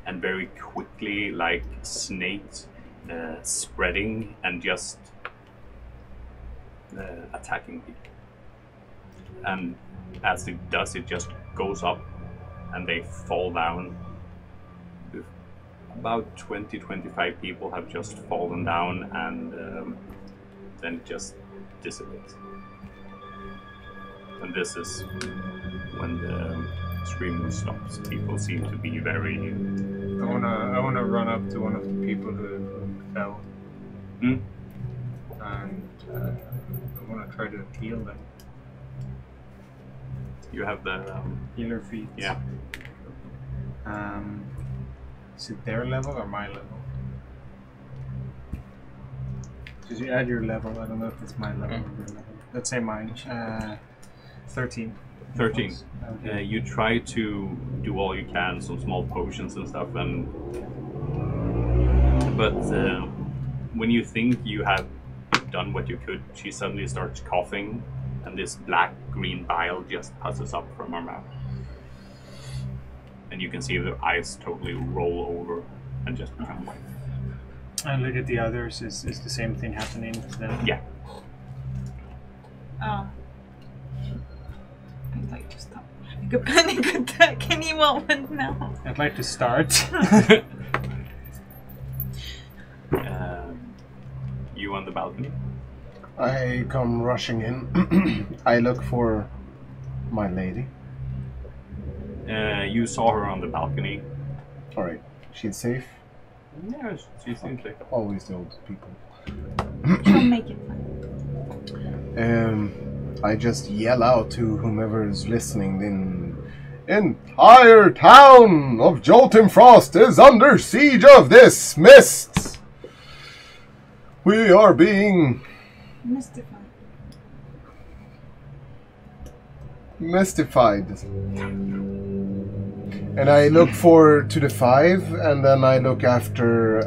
and very quickly, like snakes, spreading and just attacking people. And as it does, it just goes up and they fall down. About 20-25 people have just fallen down, and then it just dissipates. And this is when the screaming stops. People seem to be very... I wanna run up to one of the people who fell. And I wanna try to heal them. You have the... healer feet. Yeah. Is it their level or my level? Did you add your level? I don't know if it's my level or your level. Let's say mine. 13. 13. Okay. You try to do all you can, some small potions and stuff, but when you think you have done what you could, she suddenly starts coughing, and this black-green bile just passes up from her mouth. And you can see the eyes totally roll over and just become white. And look at the others. Is the same thing happening to them? Yeah. I'd like to stop having a panic attack any moment now. I'd like to start. You on the balcony? I come rushing in. I look for my lady. You saw her on the balcony. Alright, she's safe. Yeah, she seems like... Always the old people. She'll make it fun. I just yell out to whomever is listening, the entire town of Jotunfrost is under siege of this mist. We are being mystified. And I look to the 5, and then I look after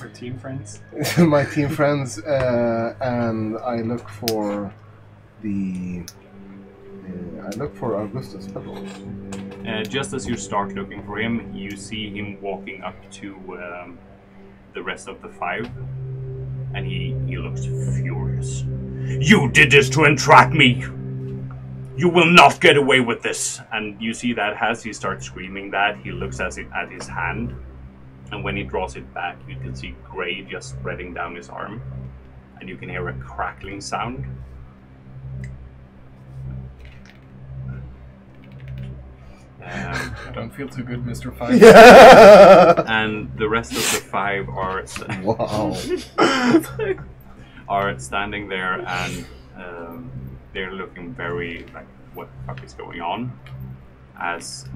Our team friends. my team friends, and I look for Augustus Pebble. Just as you start looking for him, you see him walking up to the rest of the 5, and he looks furious. You did this to entrap me! You will not get away with this! And you see that as he starts screaming that, he looks at his hand, and when he draws it back, you can see gray just spreading down his arm, and you can hear a crackling sound. I don't feel too good, Mr. 5. Yeah. And the rest of the 5 are are standing there, and they're looking very like, what the fuck is going on? As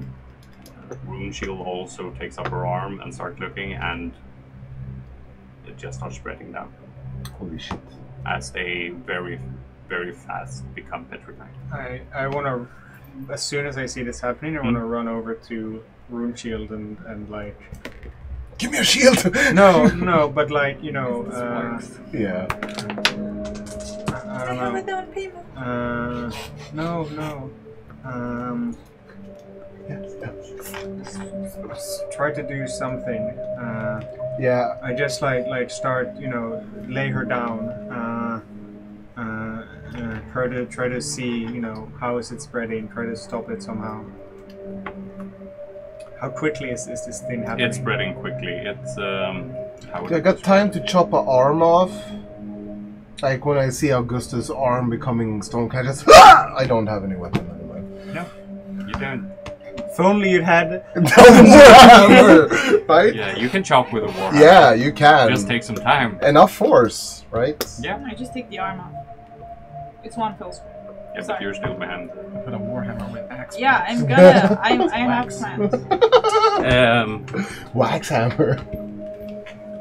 Rune Shield also takes up her arm and starts looking, and it just starts spreading down. Holy shit. As they very, very fast become petrified. I want to, as soon as I see this happening, I want to run over to Rune Shield and like... Give me a shield! No, but like, you know... yeah. I don't know. No. Try to do something. Yeah. I just like start, you know, lay her down. Try to see, you know, how is it spreading. Try to stop it somehow. How quickly is this thing happening? It's spreading quickly. It's I got time to chop an arm off. Like when I see Augustus' arm becoming stone, can I just I don't have any weapon anyway. No, you don't. If only you'd had... Warhammer, right? Yeah, you can chop with a warhammer. Yeah, you can. Just take some time. Enough force, right? Yeah. I just take the arm off. It's one fell swoop. Yeah, Sorry. but you're still behind. Put a warhammer with axe. Yeah, I'm gonna. I have plans. Wax hammer.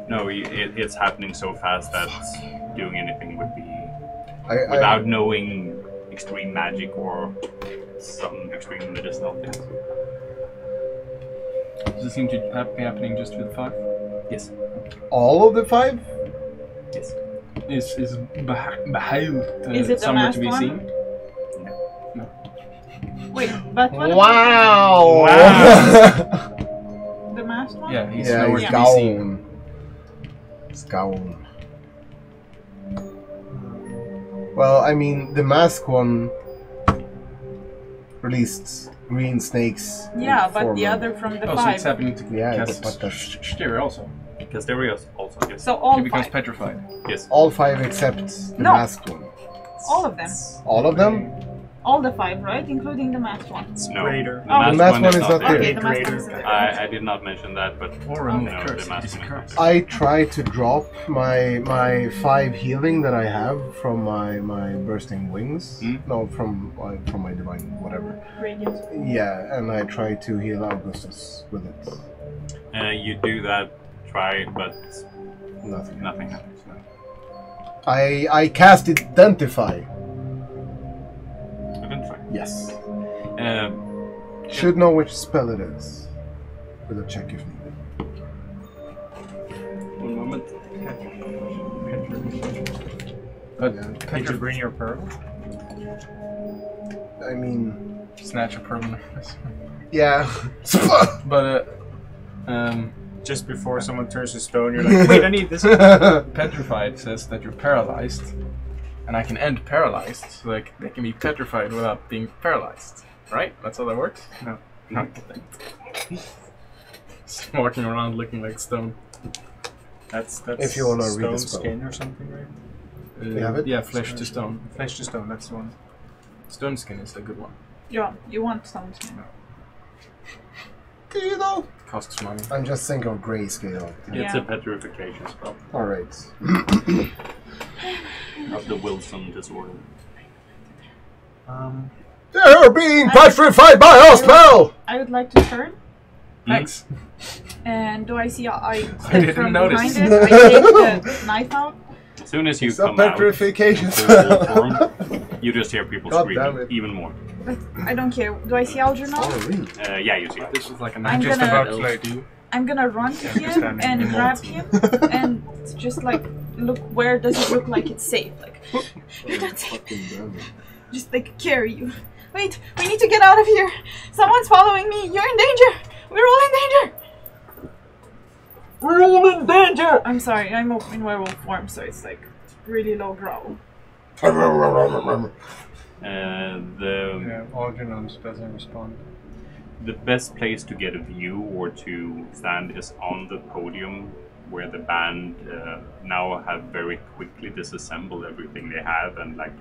No, it's happening so fast that doing anything would be without knowing extreme magic or some extreme medicinal things. Does it seem to be happening just with 5? Yes. All of the 5? Yes. Is behind Is it the somewhere masked to be one? seen? Wait, but what? Wow! The masked one? Yeah, he's Yeah, nowhere he's to be seen. gone. He's gone. Well, I mean, the mask one released green snakes. Yeah, in but form the of- other from the Oh, so 5. it's happening to Yeah, cast but that's- Styria also. Because there is also, yes. So all He becomes 5. petrified. Yes. all 5 except the No. masked one. All of them. All of them? All the 5, right? Including the masked one. No. Greater. The Oh. masked The masked one one is is not not there. there. Okay, the masked one Greater. is there. I did not mention that, but Or no, a the curse. masked It is a one is curse. I try to drop my 5 healing that I have from my bursting wings. Hmm? No, from my divine whatever. Radiant. Yeah, and I try to heal Augustus with it. You do that, try, but Nothing. nothing happens. No. I cast Identify. Identify. Yes. Should Should know which spell it is. With a check if needed. one moment. But Yeah. Did you bring your pearl? I mean, snatch a permanent. yeah. But Just before someone turns to stone, you're like, wait, I need this. petrified says that you're paralyzed, and I can end paralyzed, so like they can be petrified without being paralyzed. Right? That's how that works. No. No. Just walking around looking like stone. That's If you wanna read stone the spell. skin or something, right? You have it? Yeah, flesh to stone. Flesh to stone, that's the one. Stone skin is a good one. Yeah, you want stones. Do you know? Costs money. I'm just thinking of grayscale. It's Yeah. a petrification spell Alright. of the Wilson disorder. They're being petrified by our spell! I would like to turn. Thanks. And do I see I step didn't from notice. behind it? I take the knife out. As soon as you It's a come out, petrification in full spell. form, you just hear people God damn screaming it. even more. But I don't care. Do I see Algernon? Sorry. Yeah, you see it. This is like a I'm knife. Just gonna- about to like I'm gonna run to him understand and remote. grab him and just like look where does it look like it's safe? Like you're not safe. Fucking damn it. Just like carry you. Wait, we need to get out of here. Someone's following me. You're in danger. We're all in danger. We're all in danger. I'm sorry. I'm in werewolf form, so it's like really low growl. Yeah, Algernon doesn't respond. The best place to get a view or to stand is on the podium where the band now have very quickly disassembled everything they have and like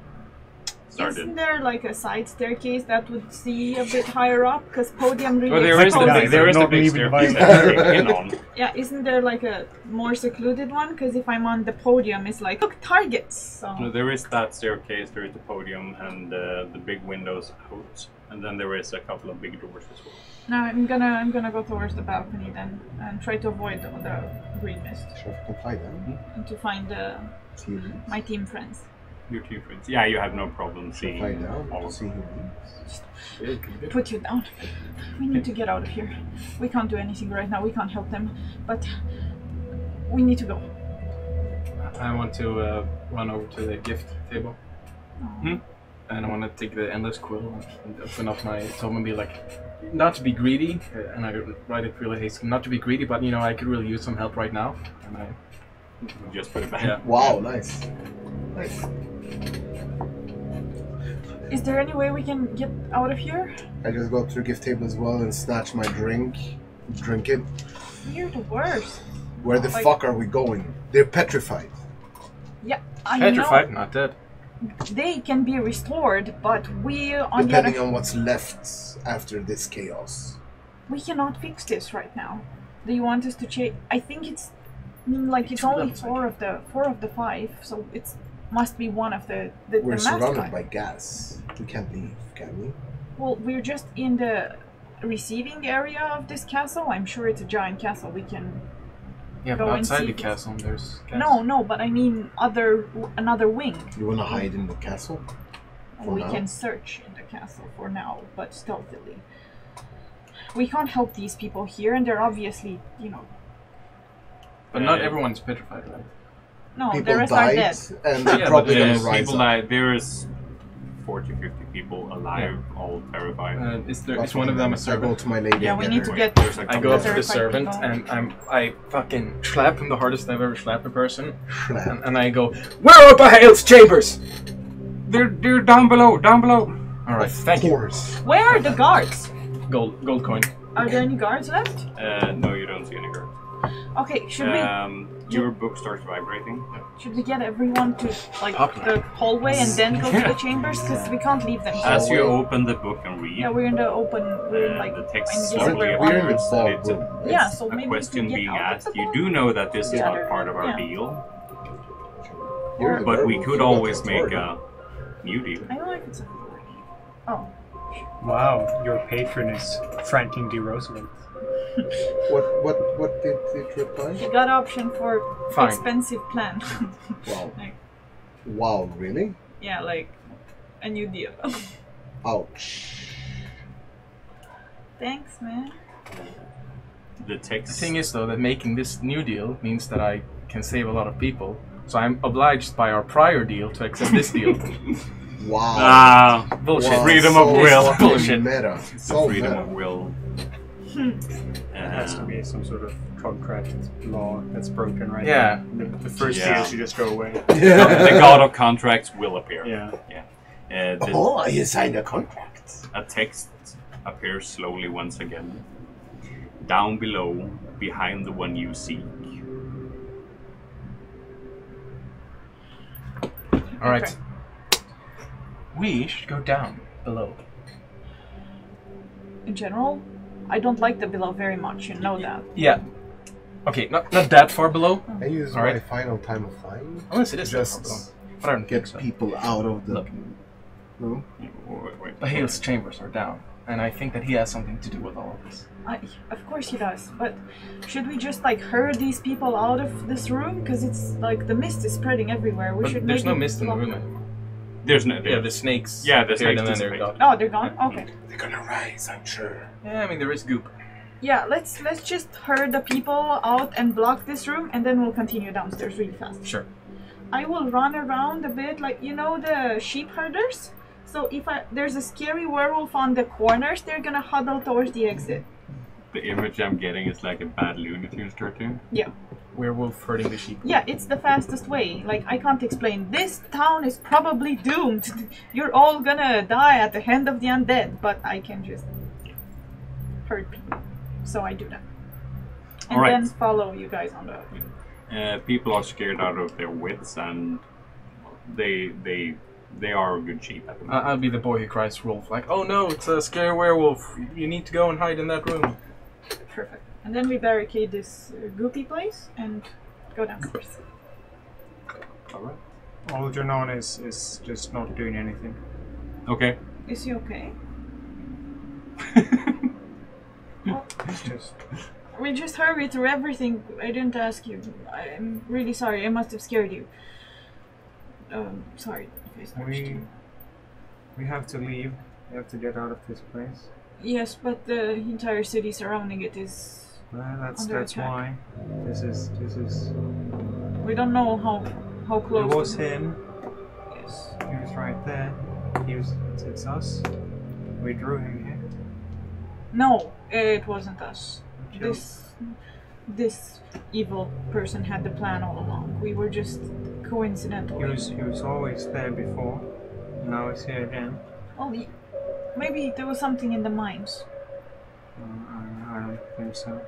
started. Isn't there like a side staircase that would see a bit higher up? Because podium really Well, there is the exposed. big, there is the Not big even staircase invited. that you came in on. Yeah, isn't there like a more secluded one? Because if I'm on the podium, it's like, look, targets. So. No, there is that staircase, there is the podium and the big windows out, and then there is a couple of big doors as well. No, I'm gonna go towards the balcony then and try to avoid the green mist Sure if I can fly down. and to find See who my team friends. Your two friends. Yeah, you have no problem seeing fly down. all of See them. who leaves. Put you down. We need to get out of here. We can't do anything right now. We can't help them, but we need to go. I want to run over to the gift table. Hmm? And I want to take the endless quill and open up my tome and be like, not to be greedy, and I write it really hastily, not to be greedy, but you know, I could really use some help right now. And I, Just put it back. yeah. Wow, nice. Nice. Is there any way we can get out of here? I just go to the gift table as well and snatch my drink Drink it. You're the worst. Where the Like- fuck are we going? They're petrified. Yeah, I Petrified, know. not dead. They can be restored, but we, on the Depending other, on what's left after this chaos. we cannot fix this right now. Do you want us to change? I think it's like it's Two only levels, four of the 5, so it's must be one of the We're mask surrounded guy. by gas. We can't leave, can we? Well, we're just in the receiving area of this castle. I'm sure it's a giant castle. We can. Yeah, Go but and outside see the this. castle, there's gas. No, but I mean another wing. You wanna hide in the castle? For We now? can search in the castle for now, but stealthily. We can't help these people here, and they're obviously, But not everyone's petrified, right? no, the People rest are died, dead. and they're Yeah, probably but gonna there's rise people up. that there's 40, 50 people alive, all terrified. Is one of them a I go servant? to my lady. Yeah, we and need get to her. get. There's a I go up to the Terrified servant people. and I fucking slap him the hardest I've ever slapped a person, Schnap. and I go, "Where are Bahal's chambers?" They're down below, down below. All right, Of thank you. course. Where are the guards? Gold coin. Are there any guards left? No, you don't see any guards. Okay, Your book starts vibrating. should we get everyone to like Poplar. the hallway and then go to the chambers? Because we can't leave them. As you Hallway. open the book and read, Yeah, we're in the open. We're in, like the text invisible slowly area. We're in appears, the and it's ballroom. Yeah, so a maybe question we can being get out of asked. the You ball. do know that this is Yeah. not part of our Yeah. deal, You're the but we werewolf, could you got always the make authority. a new deal. I don't know if it's a. Oh, Wow, your patron is Franklin D. Roosevelt. What did it reply? you got option for Fine. expensive plan. Wow. Like, Wow, really? yeah, like a new deal. Ouch. Thanks, man. The The text. thing is, though, that making this new deal means that I can save a lot of people. So I'm obliged by our prior deal to accept this deal. Wow. Bullshit. Wow, Freedom of so will. fucking Bullshit. Meta. the So freedom meta. of will. There has to be some sort of contract law that's broken right Yeah. now. The first Yeah. deal should just go away. The god of contracts will appear. Yeah. Oh, you signed a contract. A text appears slowly once again. Down below, behind the one you seek. All right. Okay. We should go down below. In general, I don't like the below very much. You know that. Yeah. Okay, not that far below. I use All my right. final time of flying. Unless it is that far below. Just But I don't think get so. people out of the Look. room. Wait. Bahal's chambers are down, and I think that he has something to do with all of this. Of course he does, but should we just like herd these people out of this room? Because it's like the mist is spreading everywhere. We But should there's no maybe mist in the block room it. anymore. There's no. Yeah, the snakes. Yeah, the appeared snakes and then they're dissipate. gone. Oh, they're gone. Okay. They're gonna rise, I'm sure. Yeah, I mean there is goop. Yeah, let's just herd the people out and block this room, and then we'll continue downstairs really fast. Sure. I will run around a bit, like the sheep herders. So if there's a scary werewolf on the corners, they're gonna huddle towards the exit. The image I'm getting is like a bad Looney Tunes cartoon. Yeah. Werewolf herding the sheep. Yeah, it's the fastest way. Like, I can't explain. This town is probably doomed. You're all gonna die at the hand of the undead, but I can just hurt people. So I do that. And Alright. then follow you guys on the... People are scared out of their wits, and they are a good sheep at the moment. I'll be the boy who cries wolf, like, oh no, it's a scary werewolf. You need to go and hide in that room. Perfect. And then we barricade this goopy place and go downstairs. Alright. Algernon is just not doing anything. Okay. Is he okay? It's just We just hurried through everything. I didn't ask you. I'm really sorry. I must have scared you. Sorry if I scared you. we have to leave. We have to get out of this place. Yes, but the entire city surrounding it is... Well, that's Under attack. why. This is. We don't know how It close... was him. Yes. He was right there. It's us. We drew him here. No, it wasn't us. Killed. This evil person had the plan all along. We were just coincidental. He was always there before. Now he's here again. Maybe there was something in the mines. I I don't think so.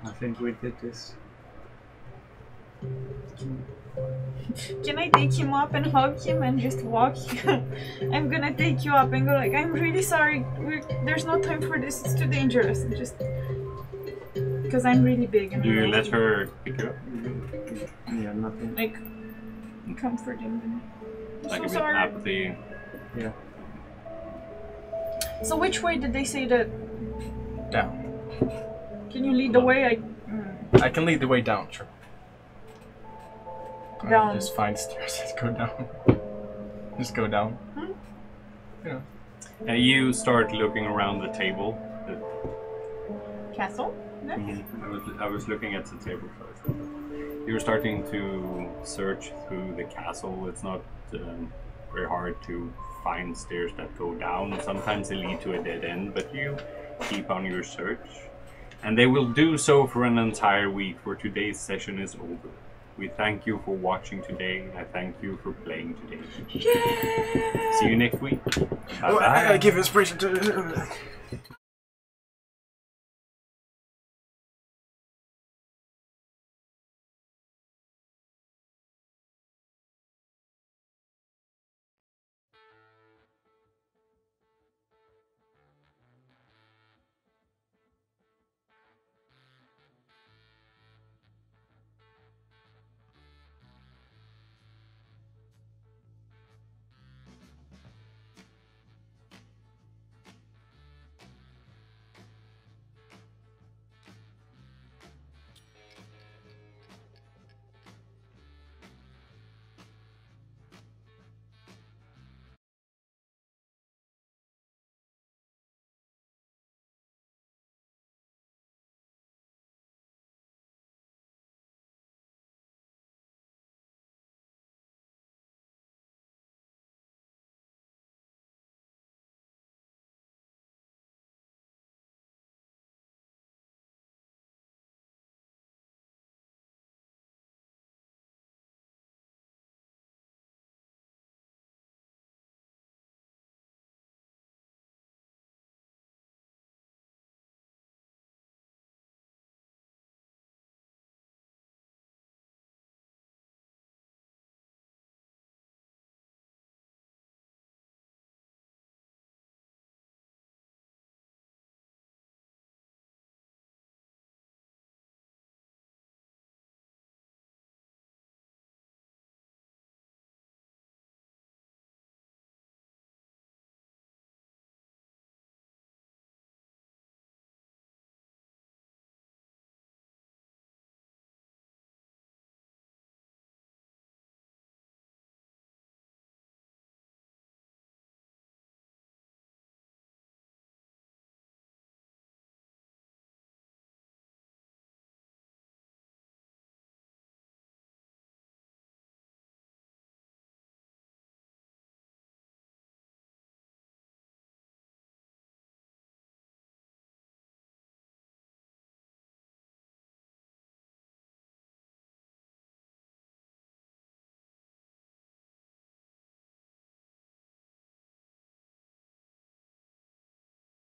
I think we did this. Can I take him up and hug him and just walk? I'm gonna take you up and go like, I'm really sorry. There's no time for this. It's too dangerous. And just because I'm really big. And Do you let her pick you up? Yeah, nothing. like comforting them? Like So a bit sorry. apathy. Yeah. So which way did they say that? Down. Can you lead the way? I can lead the way down, sure. Down. Just find stairs and go down. Just go down. Yeah. And you start looking around the table. Castle? No? I was looking at the table first. You're starting to search through the castle. It's not very hard to find stairs that go down. Sometimes they lead to a dead end, but you keep on your search. And they will do so for an entire week, for today's session is over. We thank you for watching today. I thank you for playing today. Yeah! See you next week. Oh, Bye-bye. I give inspiration to.